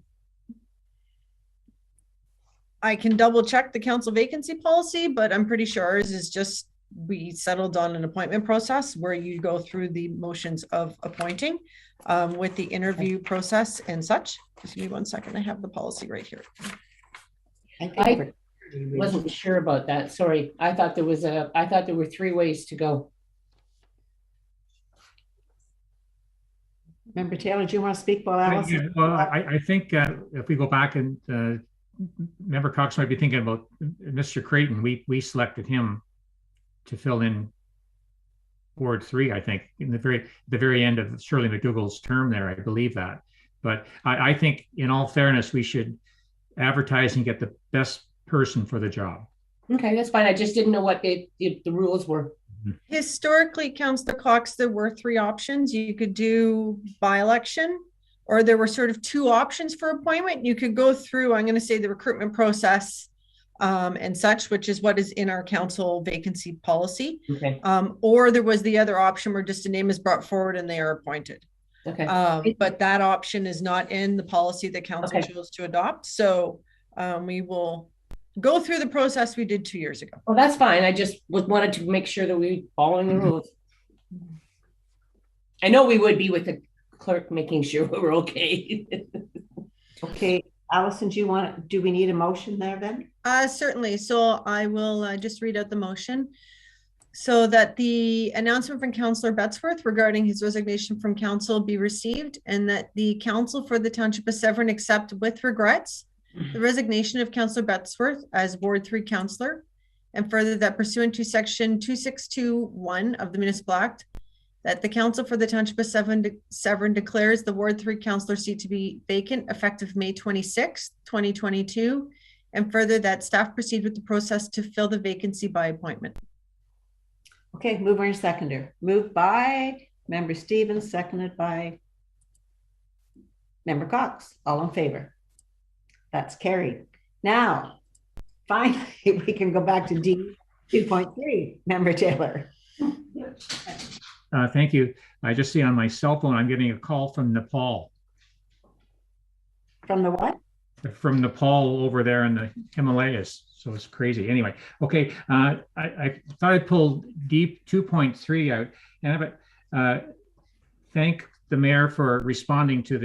I can double check the council vacancy policy, but I'm pretty sure ours is just, we settled on an appointment process where you go through the motions of appointing with the interview process and such. Just give me 1 second. I have the policy right here. I wasn't sure about that. Sorry. I thought there were 3 ways to go. Member Taylor, do you want to speak while Allison? Well, I think if we go back and Member Cox might be thinking about Mr. Creighton. We selected him to fill in Ward 3, I think, in the very end of Shirley McDougall's term there. I believe that. But I think, in all fairness, we should advertise and get the best person for the job. Okay, that's fine. I just didn't know what the rules were. Historically, Councillor Cox, there were 3 options. You could do by-election, or there were sort of 2 options for appointment. You could go through, I'm going to say, the recruitment process and such, which is what is in our council vacancy policy. Okay. Or there was the other option where just a name is brought forward and they are appointed. Okay. But that option is not in the policy that council chose to adopt. So we will go through the process we did 2 years ago. Well, that's fine. I just wanted to make sure that we were following the rules. I know we would be with the clerk making sure we were okay. Okay, Allison, do we need a motion there then? Certainly. So I will just read out the motion. So that the announcement from Councillor Bettesworth regarding his resignation from council be received, and that the council for the Township of Severn accept with regrets the resignation of Councillor Bettesworth as Ward 3 councillor, and further that pursuant to section 2621 of the Municipal Act, that the council for the Township of Severn declares the Ward 3 councillor seat to be vacant effective May 26, 2022, and further that staff proceed with the process to fill the vacancy by appointment. Okay, mover and seconder. Moved by Member Stevens, seconded by Member Cox. All in favor? That's carried. Now, finally, we can go back to D 2.3. Member Taylor. Thank you. I just see on my cell phone, I'm getting a call from Nepal. From the what? From Nepal over there in the Himalayas. So it's crazy. Anyway, okay. I thought I'd pull D 2.3 out and thank the mayor for responding to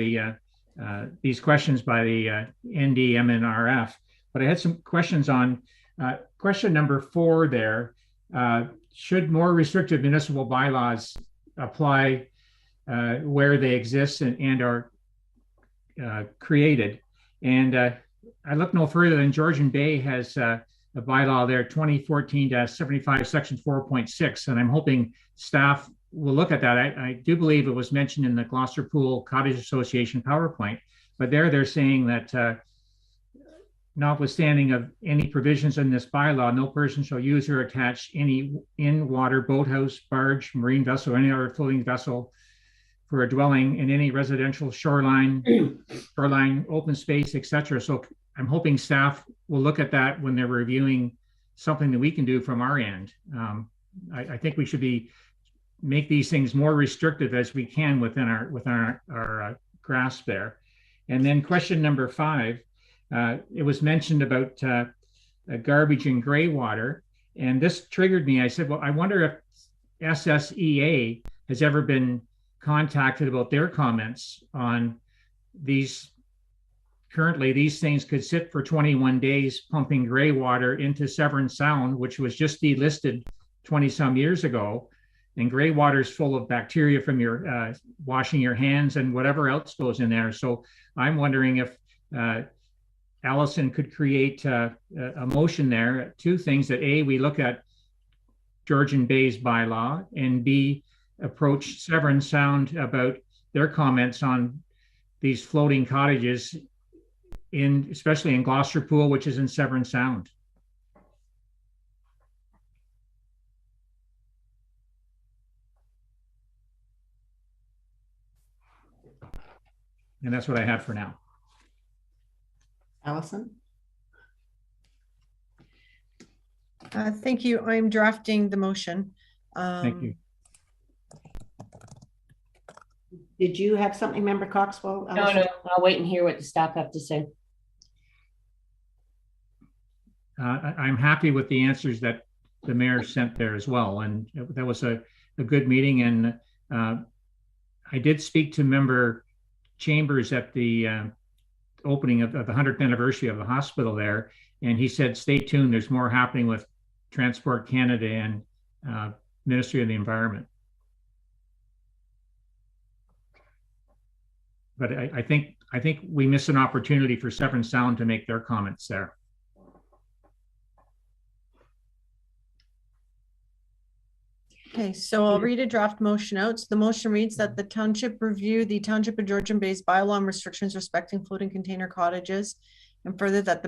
these questions by the NDMNRF. But I had some questions on question number 4 there. Should more restrictive municipal bylaws apply where they exist and are created? And I look no further than Georgian Bay has a bylaw there, 2014-75, section 4.6. And I'm hoping staff will look at that. I do believe it was mentioned in the Gloucester Pool Cottage Association PowerPoint, but they're saying that notwithstanding of any provisions in this bylaw, no person shall use or attach any in-water boathouse, barge, marine vessel, or any other floating vessel for a dwelling in any residential shoreline, open space, etc. So I'm hoping staff will look at that when they're reviewing something that we can do from our end. I think we should make these things more restrictive as we can within our grasp there. And then question number 5, it was mentioned about garbage and gray water, and this triggered me. I said, well, I wonder if SSEA has ever been contacted about their comments on these. Currently, these things could sit for 21 days pumping gray water into Severn Sound, which was just delisted 20 some years ago. And gray water is full of bacteria from your washing your hands and whatever else goes in there. So I'm wondering if Allison could create a motion there. 2 things: that A, we look at Georgian Bay's bylaw, and B, approach Severn Sound about their comments on these floating cottages, especially in Gloucester Pool, which is in Severn Sound. And that's what I have for now. Allison? Thank you. I'm drafting the motion. Thank you. Did you have something, Member Coxwell? No, I'll wait and hear what the staff have to say. I'm happy with the answers that the mayor sent there as well. And that was a good meeting. And I did speak to Member Chambers at the opening of the 100th anniversary of the hospital there. And he said, stay tuned. There's more happening with Transport Canada and Ministry of the Environment. But I think we miss an opportunity for Severn Sound to make their comments there. Okay, so I'll read a draft motion out. So the motion reads that the township review the Township of Georgian Bay's bylaw and restrictions respecting floating container cottages, and further that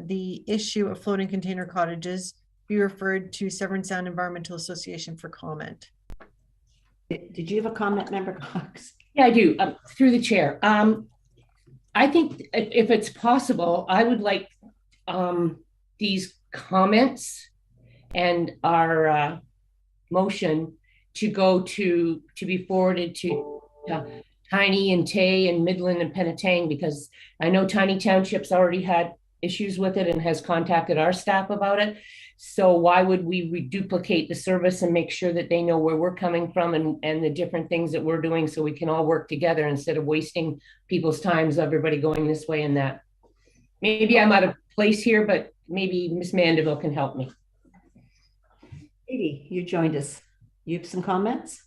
the issue of floating container cottages be referred to Severn Sound Environmental Association for comment. Did you have a comment, Member Cox? Yeah, I do. Through the chair. I think if it's possible, I would like these comments and our motion to go to be forwarded to Tiny and Tay and Midland and Penetang, because I know Tiny Township's already had issues with it and has contacted our staff about it. So why would we reduplicate the service and make sure that they know where we're coming from and the different things that we're doing, so we can all work together instead of wasting people's times, everybody going this way and that. Maybe I'm out of place here, but maybe Ms. Mandeville can help me. Katie, you joined us. You have some comments?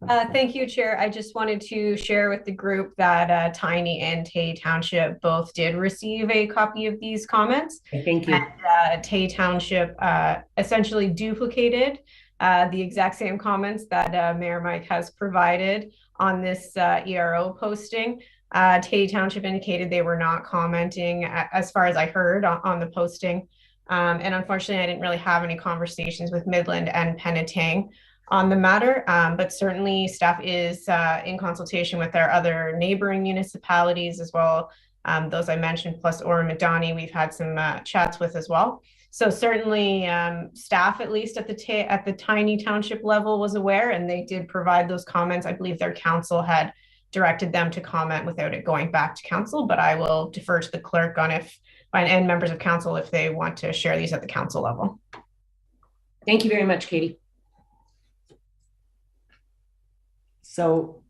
Thank you, Chair. I just wanted to share with the group that Tiny and Tay Township both did receive a copy of these comments. Thank you. And Tay Township essentially duplicated the exact same comments that Mayor Mike has provided on this ERO posting. Tay Township indicated they were not commenting, as far as I heard, on the posting. And unfortunately, I didn't really have any conversations with Midland and Penetang. on the matter, but certainly staff is in consultation with our other neighboring municipalities as well. Those I mentioned, plus Oromidani, we've had some chats with as well. So certainly staff, at least at the tiny township level, was aware, and they did provide those comments. I believe their council had directed them to comment without it going back to council, but I will defer to the clerk on and members of council if they want to share these at the council level. Thank you very much, Katie. So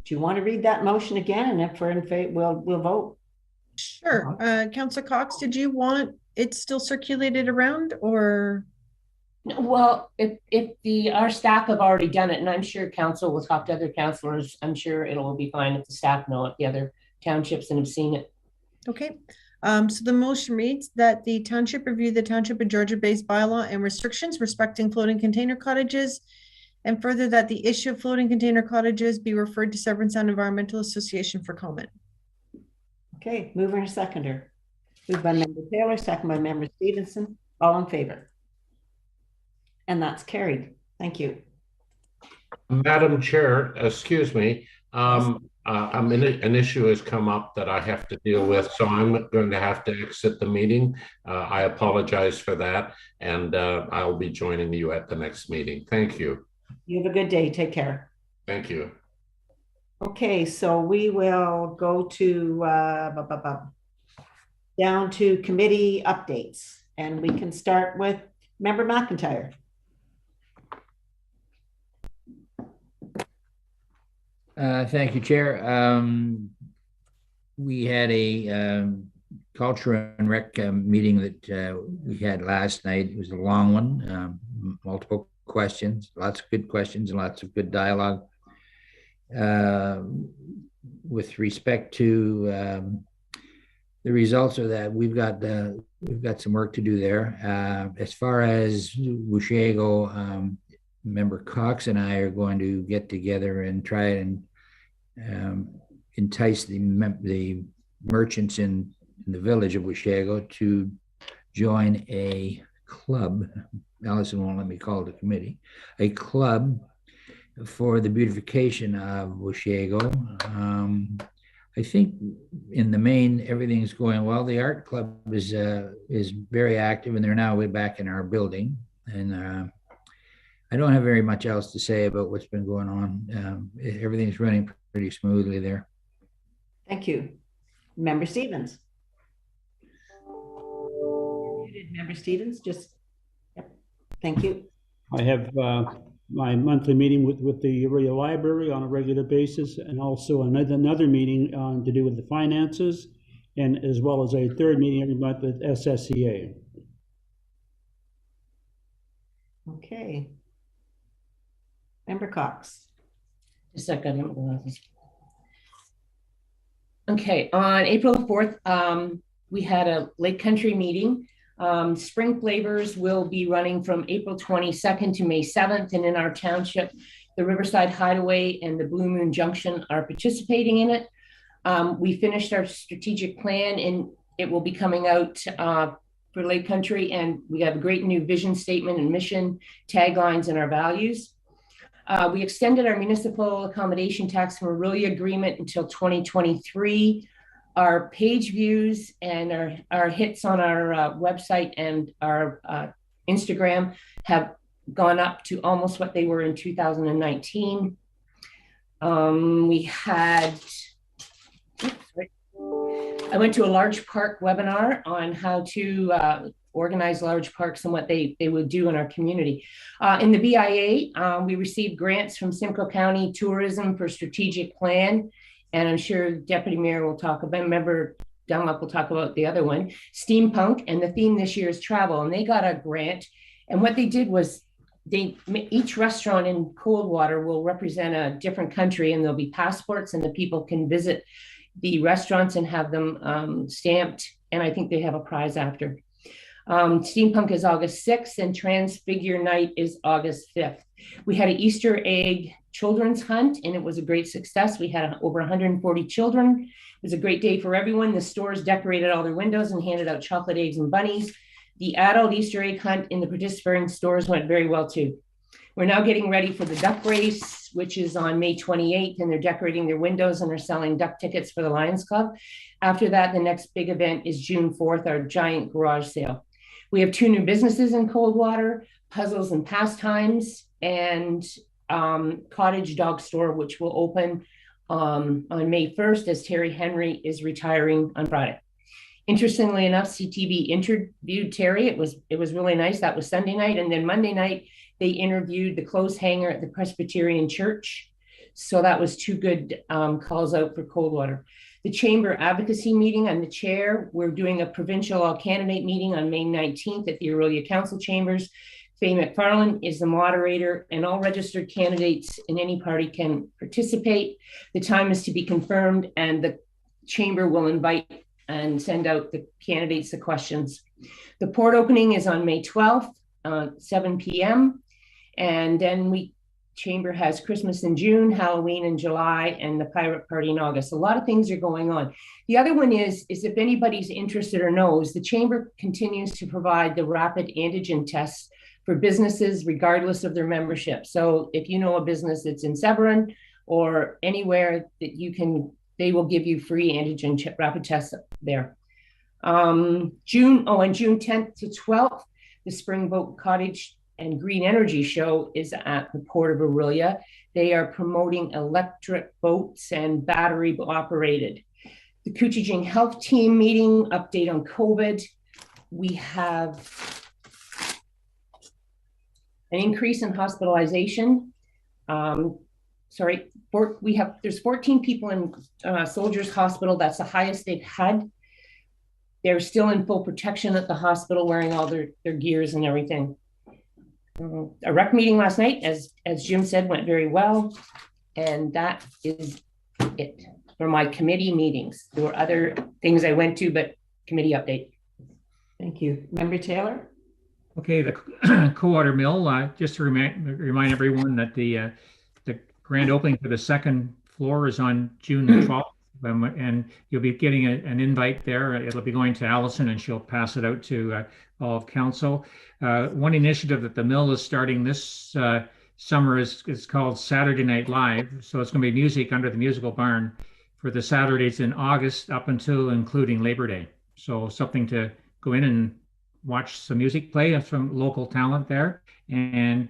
do you want to read that motion again? And if we're in favor, we'll vote. Sure. Councillor Cox, did you want it still circulated around, or? Well, if our staff have already done it, and I'm sure council will talk to other councillors, I'm sure it'll be fine if the staff know it, the other townships and have seen it. Okay. So the motion reads that the township review the Township of Georgia-based bylaw and restrictions respecting floating container cottages, and further that the issue of floating container cottages be referred to Severn Sound Environmental Association for comment. Okay, mover and seconder. Moved by member Taylor, second by member Stevenson. All in favor? And that's carried. Thank you. Madam Chair, excuse me. An issue has come up that I have to deal with, so I'm going to have to exit the meeting. I apologize for that, and I'll be joining you at the next meeting. Thank you. You have a good day. Take care. Thank you. Okay, so we will go to down to committee updates, and we can start with member McIntyre. Thank you, Chair. We had a culture and rec meeting that we had last night. It was a long one, multiple questions, lots of good questions and lots of good dialogue. With respect to the results of that, we've got some work to do there. As far as Washago, Member Cox and I are going to get together and try and entice the merchants in the village of Washago to join a club. Allison won't let me call it a committee, a club for the beautification of Washago. I think in the main, everything's going well. The art club is very active, and they're now way back in our building. And I don't have very much else to say about what's been going on. Everything's running pretty smoothly there. Thank you. Member Stevens. Member Stevens, just, yep. Thank you. I have my monthly meeting with the area library on a regular basis, and also another meeting to do with the finances, and as well as a third meeting every month with SSEA. Okay. Member Cox. Just a second. Okay, on April the 4th, we had a Lake Country meeting. Spring Flavors will be running from April 22nd to May 7th, and in our township, the Riverside Hideaway and the Blue Moon Junction are participating in it. We finished our strategic plan, and it will be coming out for Lake Country, and we have a great new vision statement and mission, taglines, and our values. We extended our municipal accommodation tax from Aurelia agreement until 2023. Our page views and our hits on our website and our Instagram have gone up to almost what they were in 2019. We had, I went to a large park webinar on how to organize large parks and what they would do in our community. In the BIA, we received grants from Simcoe County Tourism for strategic plan. And I'm sure Deputy Mayor will talk about, Member Dunlop will talk about the other one, Steampunk, and the theme this year is travel. And they got a grant. And what they did was each restaurant in Coldwater will represent a different country, and there'll be passports, and the people can visit the restaurants and have them stamped. And I think they have a prize after. Steampunk is August 6th, and Transfigure Night is August 5th. We had an Easter egg children's hunt, and it was a great success. We had over 140 children. It was a great day for everyone. The stores decorated all their windows and handed out chocolate eggs and bunnies. The adult Easter egg hunt in the participating stores went very well too. We're now getting ready for the duck race, which is on May 28th, and they're decorating their windows and are selling duck tickets for the Lions Club. After that, the next big event is June 4th, our giant garage sale. We have 2 new businesses in Coldwater, Puzzles and Pastimes, and Cottage Dog Store, which will open on May 1st as Terry Henry is retiring on Friday. Interestingly enough, CTV interviewed Terry. It was really nice. That was Sunday night. And then Monday night, they interviewed the clothes hanger at the Presbyterian Church. So that was 2 good calls out for Coldwater. The Chamber Advocacy meeting, I'm the chair. We're doing a provincial candidate meeting on May 19th at the Aurelia Council Chambers. Faye McFarland is the moderator, and all registered candidates in any party can participate. The time is to be confirmed, and the chamber will invite and send out the candidates the questions. The port opening is on May 12th, 7 p.m. And then chamber has Christmas in June, Halloween in July, and the pirate party in August. A lot of things are going on. The other one is if anybody's interested or knows, the chamber continues to provide the rapid antigen tests for businesses regardless of their membership. So if you know a business that's in Severn or anywhere that they will give you free antigen rapid tests there. On June 10th to 12th, the Springboat Cottage and Green Energy Show is at the Port of Aurelia. They are promoting electric boats and battery operated. The Coutageing Health Team meeting, update on COVID. We have an increase in hospitalization. There's 14 people in Soldiers Hospital. That's the highest they've had. They're still in full protection at the hospital, wearing all their gears and everything. A rec meeting last night, as Jim said, went very well. And that is it for my committee meetings. There were other things I went to, but committee update. Thank you. Member Taylor? Okay, the Cowater Mill, just to remind everyone that the grand opening for the second floor is on June the 12th. And you'll be getting an invite there. It'll be going to Allison, and she'll pass it out to all of council. One initiative that the mill is starting this summer is called Saturday Night Live. So it's going to be music under the musical barn for the Saturdays in August up until including Labor Day. So something to go in and watch some music play from local talent there. And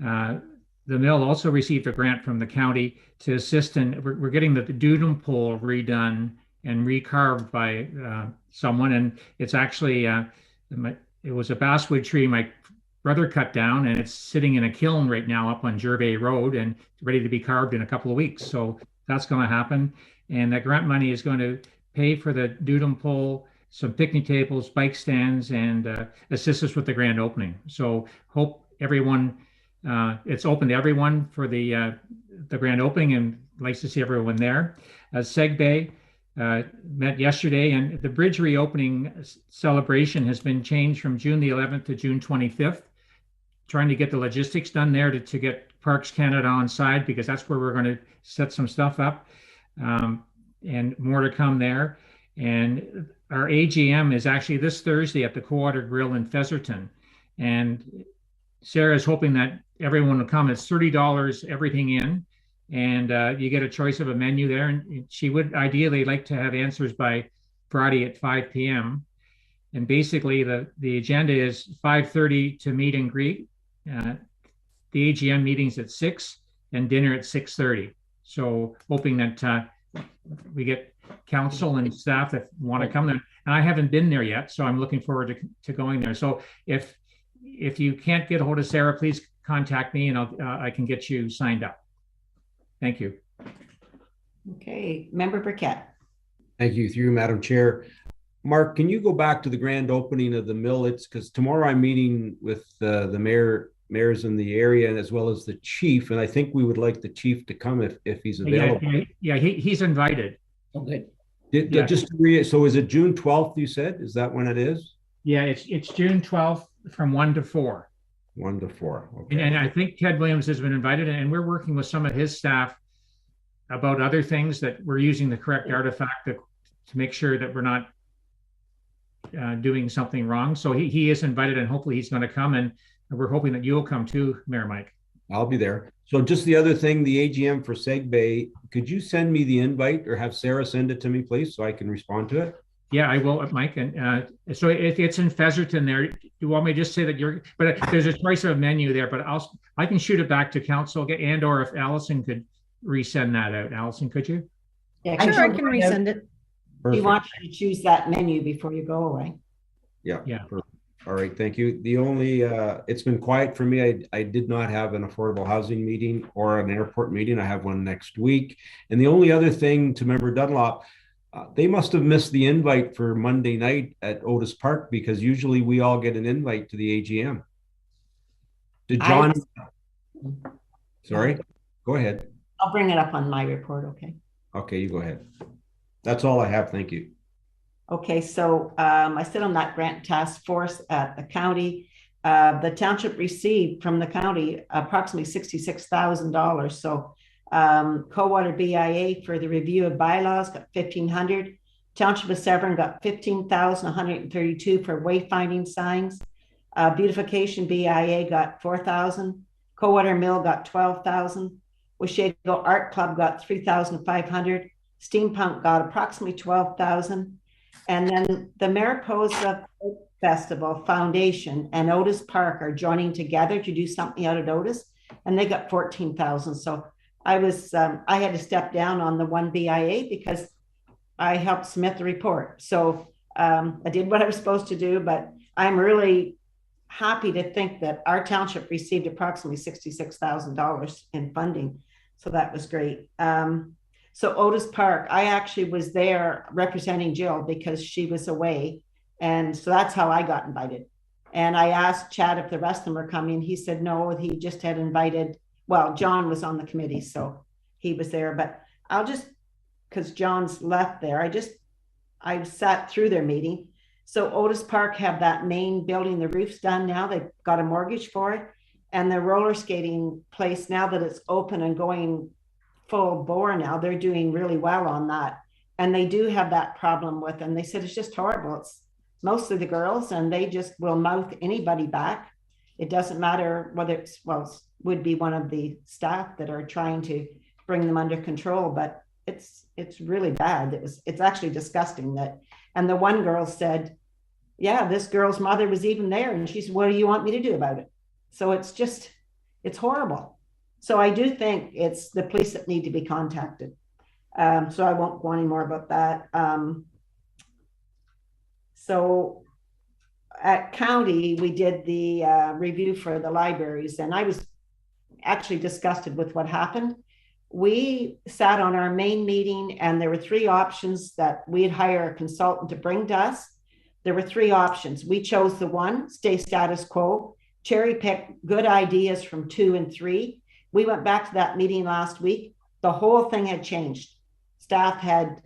the mill also received a grant from the county to assist in, we're getting the doodle pole redone and recarved by someone. And it's actually, it was a basswood tree my brother cut down, and it's sitting in a kiln right now up on Gervais Road and ready to be carved in a couple of weeks. So that's going to happen. And that grant money is going to pay for the doodle pole, some picnic tables, bike stands, and assist us with the grand opening. So hope everyone, it's open to everyone for the grand opening, and nice to see everyone there. Segbay met yesterday, and the bridge reopening celebration has been changed from June the 11th to June 25th, trying to get the logistics done there to get Parks Canada on side, because that's where we're going to set some stuff up, and more to come there. And our AGM is actually this Thursday at the Cowater Grill in Featherton. And Sarah is hoping that everyone will come. It's $30 everything in, and you get a choice of a menu there. And she would ideally like to have answers by Friday at 5 p.m. And basically the agenda is 5:30 to meet and greet. The AGM meeting's at 6 and dinner at 6:30. So hoping that we get council and staff that want to come there. And I haven't been there yet, so I'm looking forward to going there. So if you can't get a hold of Sarah, please contact me, and I can get you signed up. Thank you. Okay, Member Burkett. Thank you, through you, Madam Chair. Mark, can you go back to the grand opening of the mill? It's because tomorrow I'm meeting with the mayors in the area, as well as the chief, and I think we would like the chief to come if he's available. Yeah, he's invited. Oh, good. So is it June 12th, you said? Is that when it is? Yeah, it's June 12th from 1 to 4. 1 to 4. Okay. And I think Ted Williams has been invited, and we're working with some of his staff about other things, that we're using the correct artifact to make sure that we're not doing something wrong. So he is invited, and hopefully he's going to come, and we're hoping that you'll come too, Mayor Mike. I'll be there. So just the other thing, the AGM for Segbay, could you send me the invite or have Sarah send it to me, please, so I can respond to it? Yeah, I will, Mike. And so it's in Featherton there. You want me to just say that but there's a choice of a menu there, but I can shoot it back to council and or if Allison could resend that out. Allison, could you? Yeah, Sure, I can resend it. We want you to choose that menu before you go away. Yeah. Yeah. Perfect. All right, thank you. The only, it's been quiet for me. I did not have an affordable housing meeting or an airport meeting. I have one next week. And the only other thing to Member Dunlop, they must have missed the invite for Monday night at Otis Park because usually we all get an invite to the AGM. Did John? Sorry, go ahead. I'll bring it up on my report, okay? Okay, you go ahead. That's all I have. Thank you. Okay, so I sit on that grant task force at the county. The township received from the county approximately $66,000. So Cowater BIA for the review of bylaws got $1,500. Township of Severn got $15,132 for wayfinding signs. Beautification BIA got $4,000. Cowater Mill got $12,000. Washago Art Club got $3,500. Steampunk got approximately $12,000. And then the Mariposa Festival Foundation and Otis Park are joining together to do something out at Otis, and they got $14,000. So I had to step down on the one BIA because I helped submit the report. So I did what I was supposed to do, but I'm really happy to think that our township received approximately $66,000 in funding. So that was great. So Otis Park, I actually was there representing Jill because she was away. And so that's how I got invited. And I asked Chad if the rest of them were coming. He said, no, he just had invited, well, John was on the committee, so he was there. But I'll just, because John's left there, I sat through their meeting. So Otis Park have that main building, the roof's done now. They've got a mortgage for it. And the roller skating place, now that it's open and going full bore now, they're doing really well on that. And they do have that problem with them. They said it's just horrible. It's mostly the girls and they just will mouth anybody back. It doesn't matter whether it's, well, would be one of the staff that are trying to bring them under control, but it's really bad. It's actually disgusting that. And the one girl said, yeah, this girl's mother was even there. And she said, what do you want me to do about it? So it's horrible. So I do think it's the police that need to be contacted. So I won't go any more about that. So at county, we did the review for the libraries, and I was actually disgusted with what happened. We sat on our main meeting and there were three options that we'd hire a consultant to bring to us. There were three options. We chose the one, stay status quo, cherry pick good ideas from 2 and 3. We went back to that meeting last week. The whole thing had changed. Staff had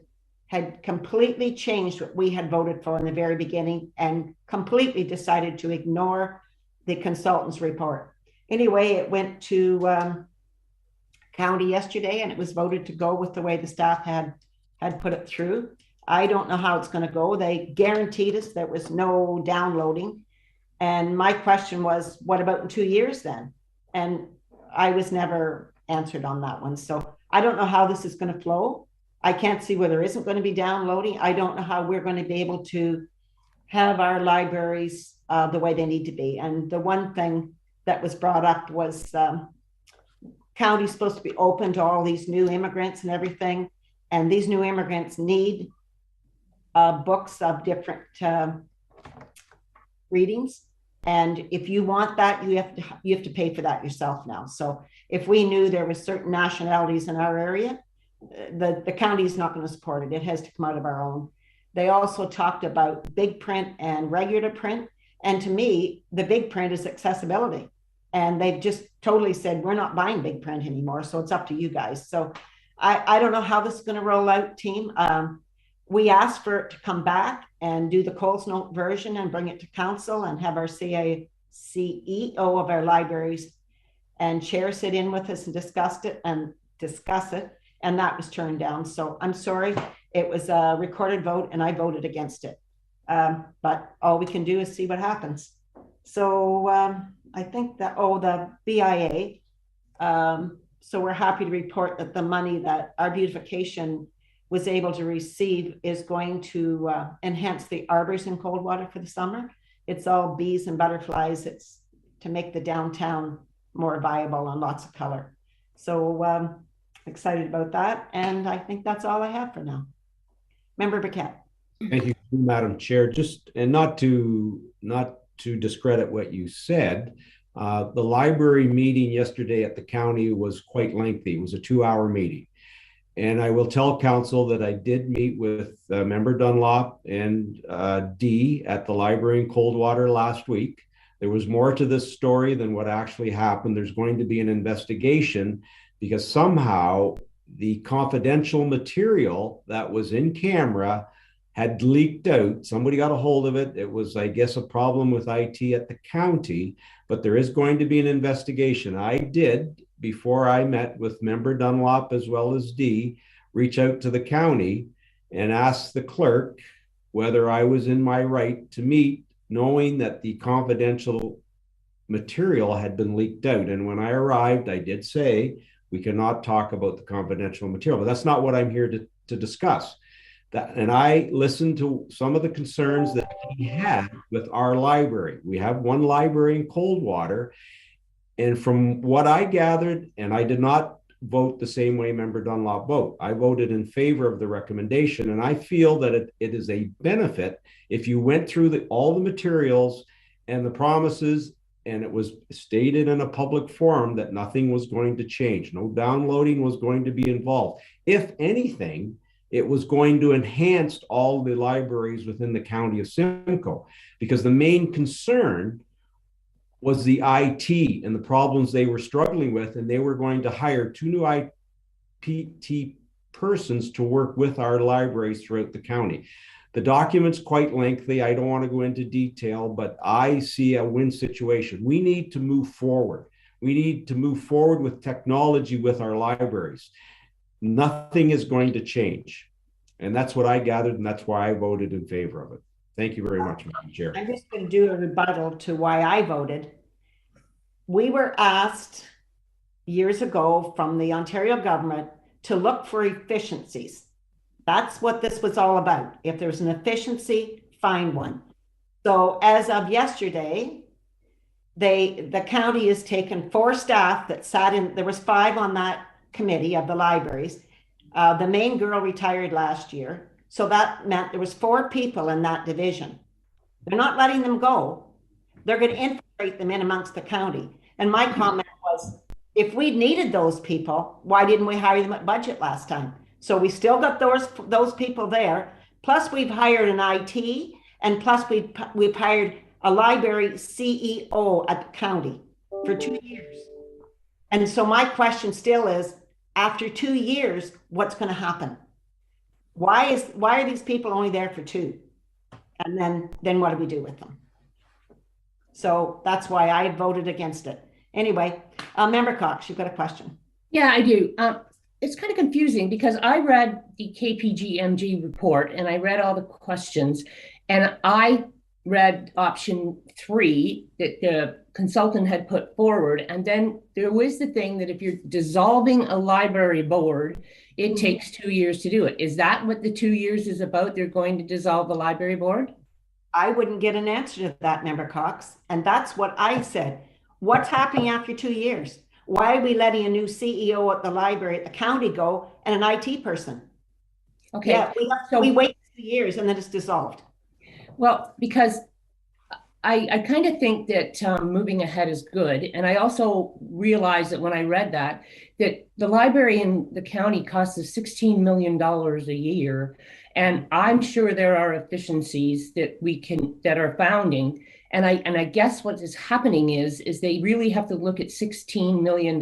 completely changed what we had voted for in the very beginning and completely decided to ignore the consultant's report. Anyway, it went to county yesterday and it was voted to go with the way the staff had put it through. I don't know how it's going to go. They guaranteed us there was no downloading. And my question was, what about in 2 years then? And I was never answered on that one. So I don't know how this is going to flow. I can't see where there isn't going to be downloading. I don't know how we're going to be able to have our libraries the way they need to be. And the one thing that was brought up was county's supposed to be open to all these new immigrants and everything. And these new immigrants need books of different readings. And if you want that, you have to pay for that yourself now. So if we knew there were certain nationalities in our area, the county is not going to support it. It has to come out of our own. They also talked about big print and regular print. And to me, the big print is accessibility. And they've just totally said, we're not buying big print anymore. So it's up to you guys. So I don't know how this is going to roll out, team. We asked for it to come back and do the Coles Note version and bring it to council and have our CEO of our libraries and chair sit in with us and discuss it. And that was turned down. So I'm sorry, it was a recorded vote and I voted against it. But all we can do is see what happens. So I think that, the BIA, So we're happy to report that the money that our beautification was able to receive is going to enhance the arbors in Coldwater for the summer. It's all bees and butterflies. It's to make the downtown more viable and lots of color. So excited about that. And I think that's all I have for now. Member Burkett. Thank you, Madam Chair. Just, and not to discredit what you said, the library meeting yesterday at the county was quite lengthy. It was a 2-hour meeting. And I will tell council that I did meet with Member Dunlop and Dee at the library in Coldwater last week. There was more to this story than what actually happened. There's going to be an investigation because somehow the confidential material that was in camera had leaked out. Somebody got a hold of it. It was, I guess, a problem with IT at the county, but there is going to be an investigation. I did, before I met with Member Dunlop as well as Dee, reach out to the county and ask the clerk whether I was in my right to meet, knowing that the confidential material had been leaked out. And when I arrived, I did say, we cannot talk about the confidential material, but that's not what I'm here to discuss. And I listened to some of the concerns that he had with our library. We have one library in Coldwater. And from what I gathered, and I did not vote the same way Member Dunlop voted. I voted in favor of the recommendation. And I feel that it is a benefit if you went through all the materials and the promises, and it was stated in a public forum that nothing was going to change. No downloading was going to be involved. If anything, it was going to enhance all the libraries within the county of Simcoe, because the main concern was the IT and the problems they were struggling with, and they were going to hire 2 new IT persons to work with our libraries throughout the county. The document's quite lengthy. I don't want to go into detail, but I see a win situation. We need to move forward. We need to move forward with technology with our libraries. Nothing is going to change. And that's what I gathered, and that's why I voted in favor of it. Thank you very much, Madam Chair. I'm just going to do a rebuttal to why I voted. We were asked years ago from the Ontario government to look for efficiencies. That's what this was all about. If there's an efficiency, find one. So as of yesterday, the county has taken 4 staff that sat in, there was 5 on that committee of the libraries. The main girl retired last year. So that meant there was 4 people in that division. They're not letting them go. They're going to integrate them in amongst the county. And my comment was, if we needed those people, why didn't we hire them at budget last time? So we still got those people there. Plus we've hired an IT, and plus we've hired a library CEO at the county for 2 years. And so my question still is, after 2 years, what's going to happen? Why are these people only there for 2? And then what do we do with them? So that's why I voted against it. Anyway, Member Cox, you've got a question. Yeah, I do. It's kind of confusing because I read the KPGMG report and I read all the questions, and I read option 3 that the consultant had put forward. And then there was the thing that if you're dissolving a library board, it takes 2 years to do it. Is that what the 2 years is about? They're going to dissolve the library board? I wouldn't get an answer to that, Member Cox. And that's what I said. What's happening after 2 years? Why are we letting a new CEO at the library at the county go and an IT person? Okay. Yeah, we wait 2 years and then it's dissolved. Well, because I kind of think that moving ahead is good. And I also realized that when I read that the library in the county costs us $16 million a year. And I'm sure there are efficiencies that are founding. And I guess what is happening is they really have to look at $16 million,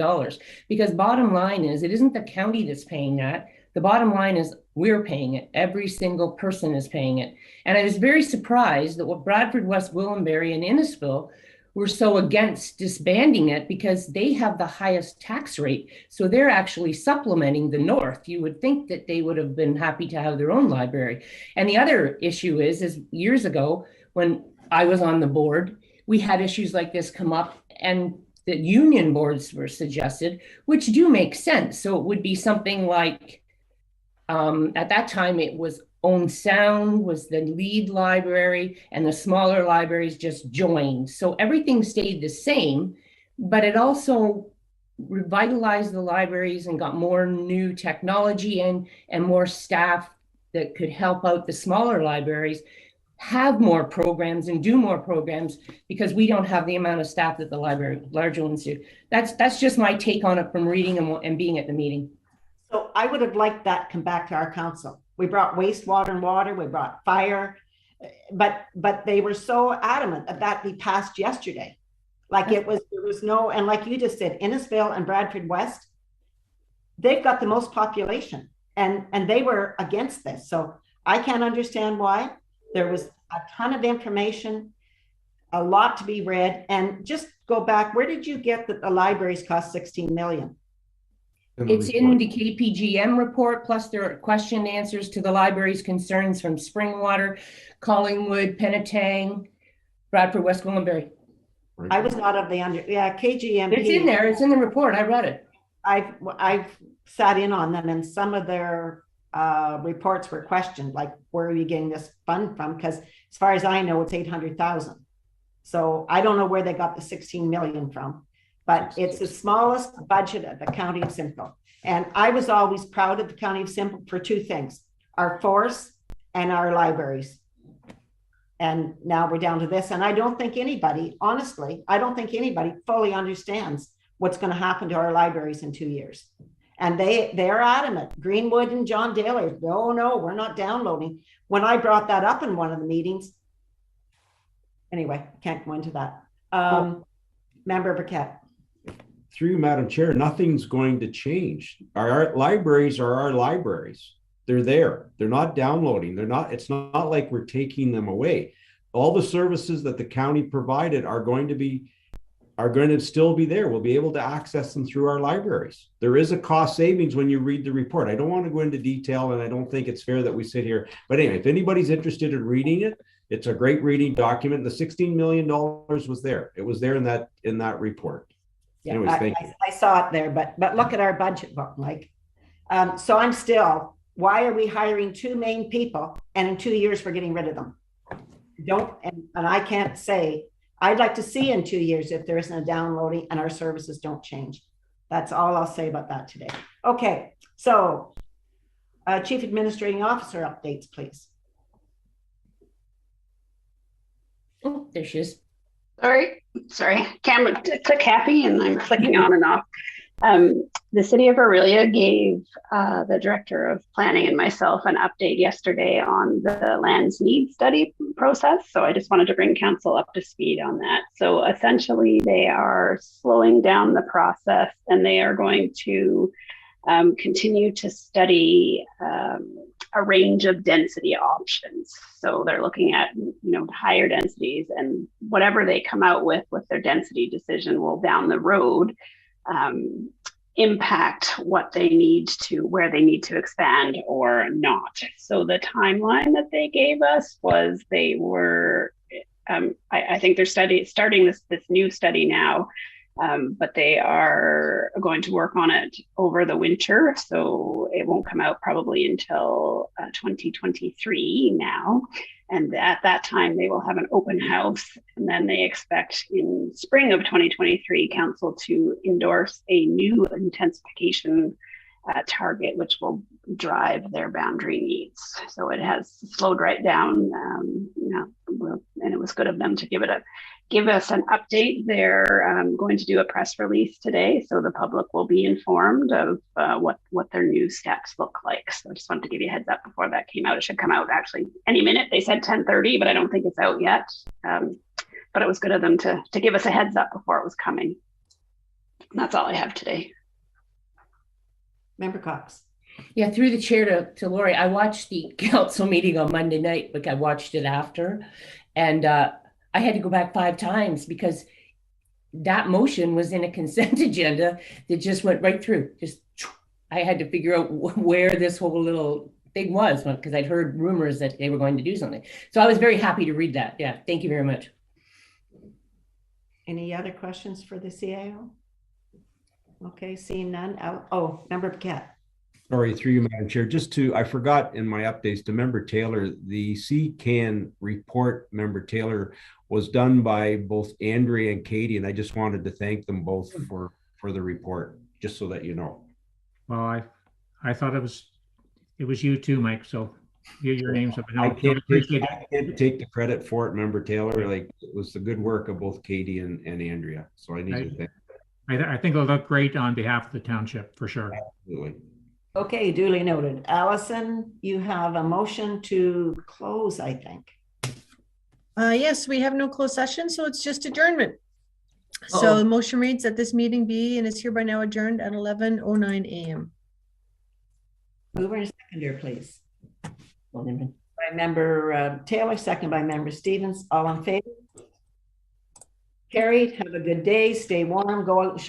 because bottom line is, it isn't the county that's paying that. The bottom line is we're paying it. Every single person is paying it. And I was very surprised that what Bradford, West Willamberry, and Innisfil were so against disbanding it, because they have the highest tax rate. So they're actually supplementing the North. You would think that they would have been happy to have their own library. And the other issue is years ago, when I was on the board, we had issues like this come up, and that union boards were suggested, which do make sense. So it would be something like, at that time it was Own Sound was the lead library and the smaller libraries just joined. So everything stayed the same, but it also revitalized the libraries and got more new technology in and more staff that could help out the smaller libraries have more programs and do more programs, because we don't have the amount of staff that the larger ones do. That's just my take on it from reading and being at the meeting. So I would have liked that come back to our council. We brought wastewater and water, we brought fire, but they were so adamant that that be passed yesterday. Like there was no, and like you just said, Innisfail and Bradford West, they've got the most population, and they were against this. So I can't understand why. There was a ton of information, a lot to be read. And just go back, where did you get that the libraries cost 16 million? It's in the KPGM report, plus there are question and answers to the library's concerns from Springwater, Collingwood, Penetang, Bradford, West Gwillimbury. I was not of the KGMP. It's in there. It's in the report. I read it. I've sat in on them, and some of their reports were questioned, like, where are you getting this fund from? Because as far as I know, it's 800,000. So I don't know where they got the 16 million from, but it's the smallest budget of the county of Simcoe. And I was always proud of the county of Simcoe for two things: our force and our libraries. And now we're down to this. And I don't think anybody, honestly, I don't think anybody fully understands what's going to happen to our libraries in 2 years. And they're adamant. Greenwood and John Dale are, no, we're not downloading. When I brought that up in one of the meetings, anyway, can't go into that. Member Burkett. Through you, Madam Chair, nothing's going to change. Our libraries are our libraries. They're there. They're not downloading. It's not like we're taking them away. All the services that the county provided are going to still be there. We'll be able to access them through our libraries. There is a cost savings when you read the report. I don't want to go into detail, and I don't think it's fair that we sit here. But anyway, if anybody's interested in reading it, it's a great reading document. The $16 million was there. It was there in that report. Yeah, anyways, thank you. I saw it there, but look at our budget book, Mike. So I'm still, why are we hiring two main people and in 2 years we're getting rid of them? And I can't say, I'd like to see in 2 years if there isn't a downloading and our services don't change. That's all I'll say about that today. Okay, so Chief Administrating Officer updates, please. Oh, there she is. Sorry. Camera, click happy, and I'm clicking on and off. The city of Aurelia gave the director of planning and myself an update yesterday on the lands need study process. So I just wanted to bring council up to speed on that. So essentially they are slowing down the process, and they are going to continue to study a range of density options. So they're looking at, higher densities, and whatever they come out with their density decision will down the road impact where they need to expand or not. So the timeline that they gave us was they were, I think they're starting this new study now, but they are going to work on it over the winter. So it won't come out probably until 2023 now. And at that time, they will have an open house. And then they expect in spring of 2023, council to endorse a new intensification target, which will drive their boundary needs. So it has slowed right down, and it was good of them to give us an update. They're going to do a press release today, so the public will be informed of what their new steps look like. So I just wanted to give you a heads up before that came out. It should come out actually any minute. They said 10:30, but I don't think it's out yet. But it was good of them to give us a heads up before it was coming. And that's all I have today. Member Cox. Yeah, through the chair to Lori, I watched the council meeting on Monday night, like I watched it after, and I had to go back 5 times because that motion was in a consent agenda that just went right through. I had to figure out where this whole little thing was, because I'd heard rumors that they were going to do something. So I was very happy to read that. Yeah, thank you very much. Any other questions for the CAO? Okay, seeing none. Member Paquette. Sorry, through you, Madam Chair. I forgot in my updates to Member Taylor, the CCAN report, Member Taylor, was done by both Andrea and Katie, and I just wanted to thank them both for the report, just so that you know. Well, I thought it was you too, Mike. So your name's up. I can't take the credit for it, Member Taylor. Like, it was the good work of both Katie and Andrea. So I need to thank. I think it'll look great on behalf of the township for sure. Absolutely. Okay, duly noted. Allison, you have a motion to close, I think. Yes, we have no closed session, so it's just adjournment. So the motion reads that this meeting be and is hereby now adjourned at 11:09 a.m. Mover and seconder, please. By Member Taylor, second by Member Stevens. All in favor? Carried. Have a good day. Stay warm. Go out and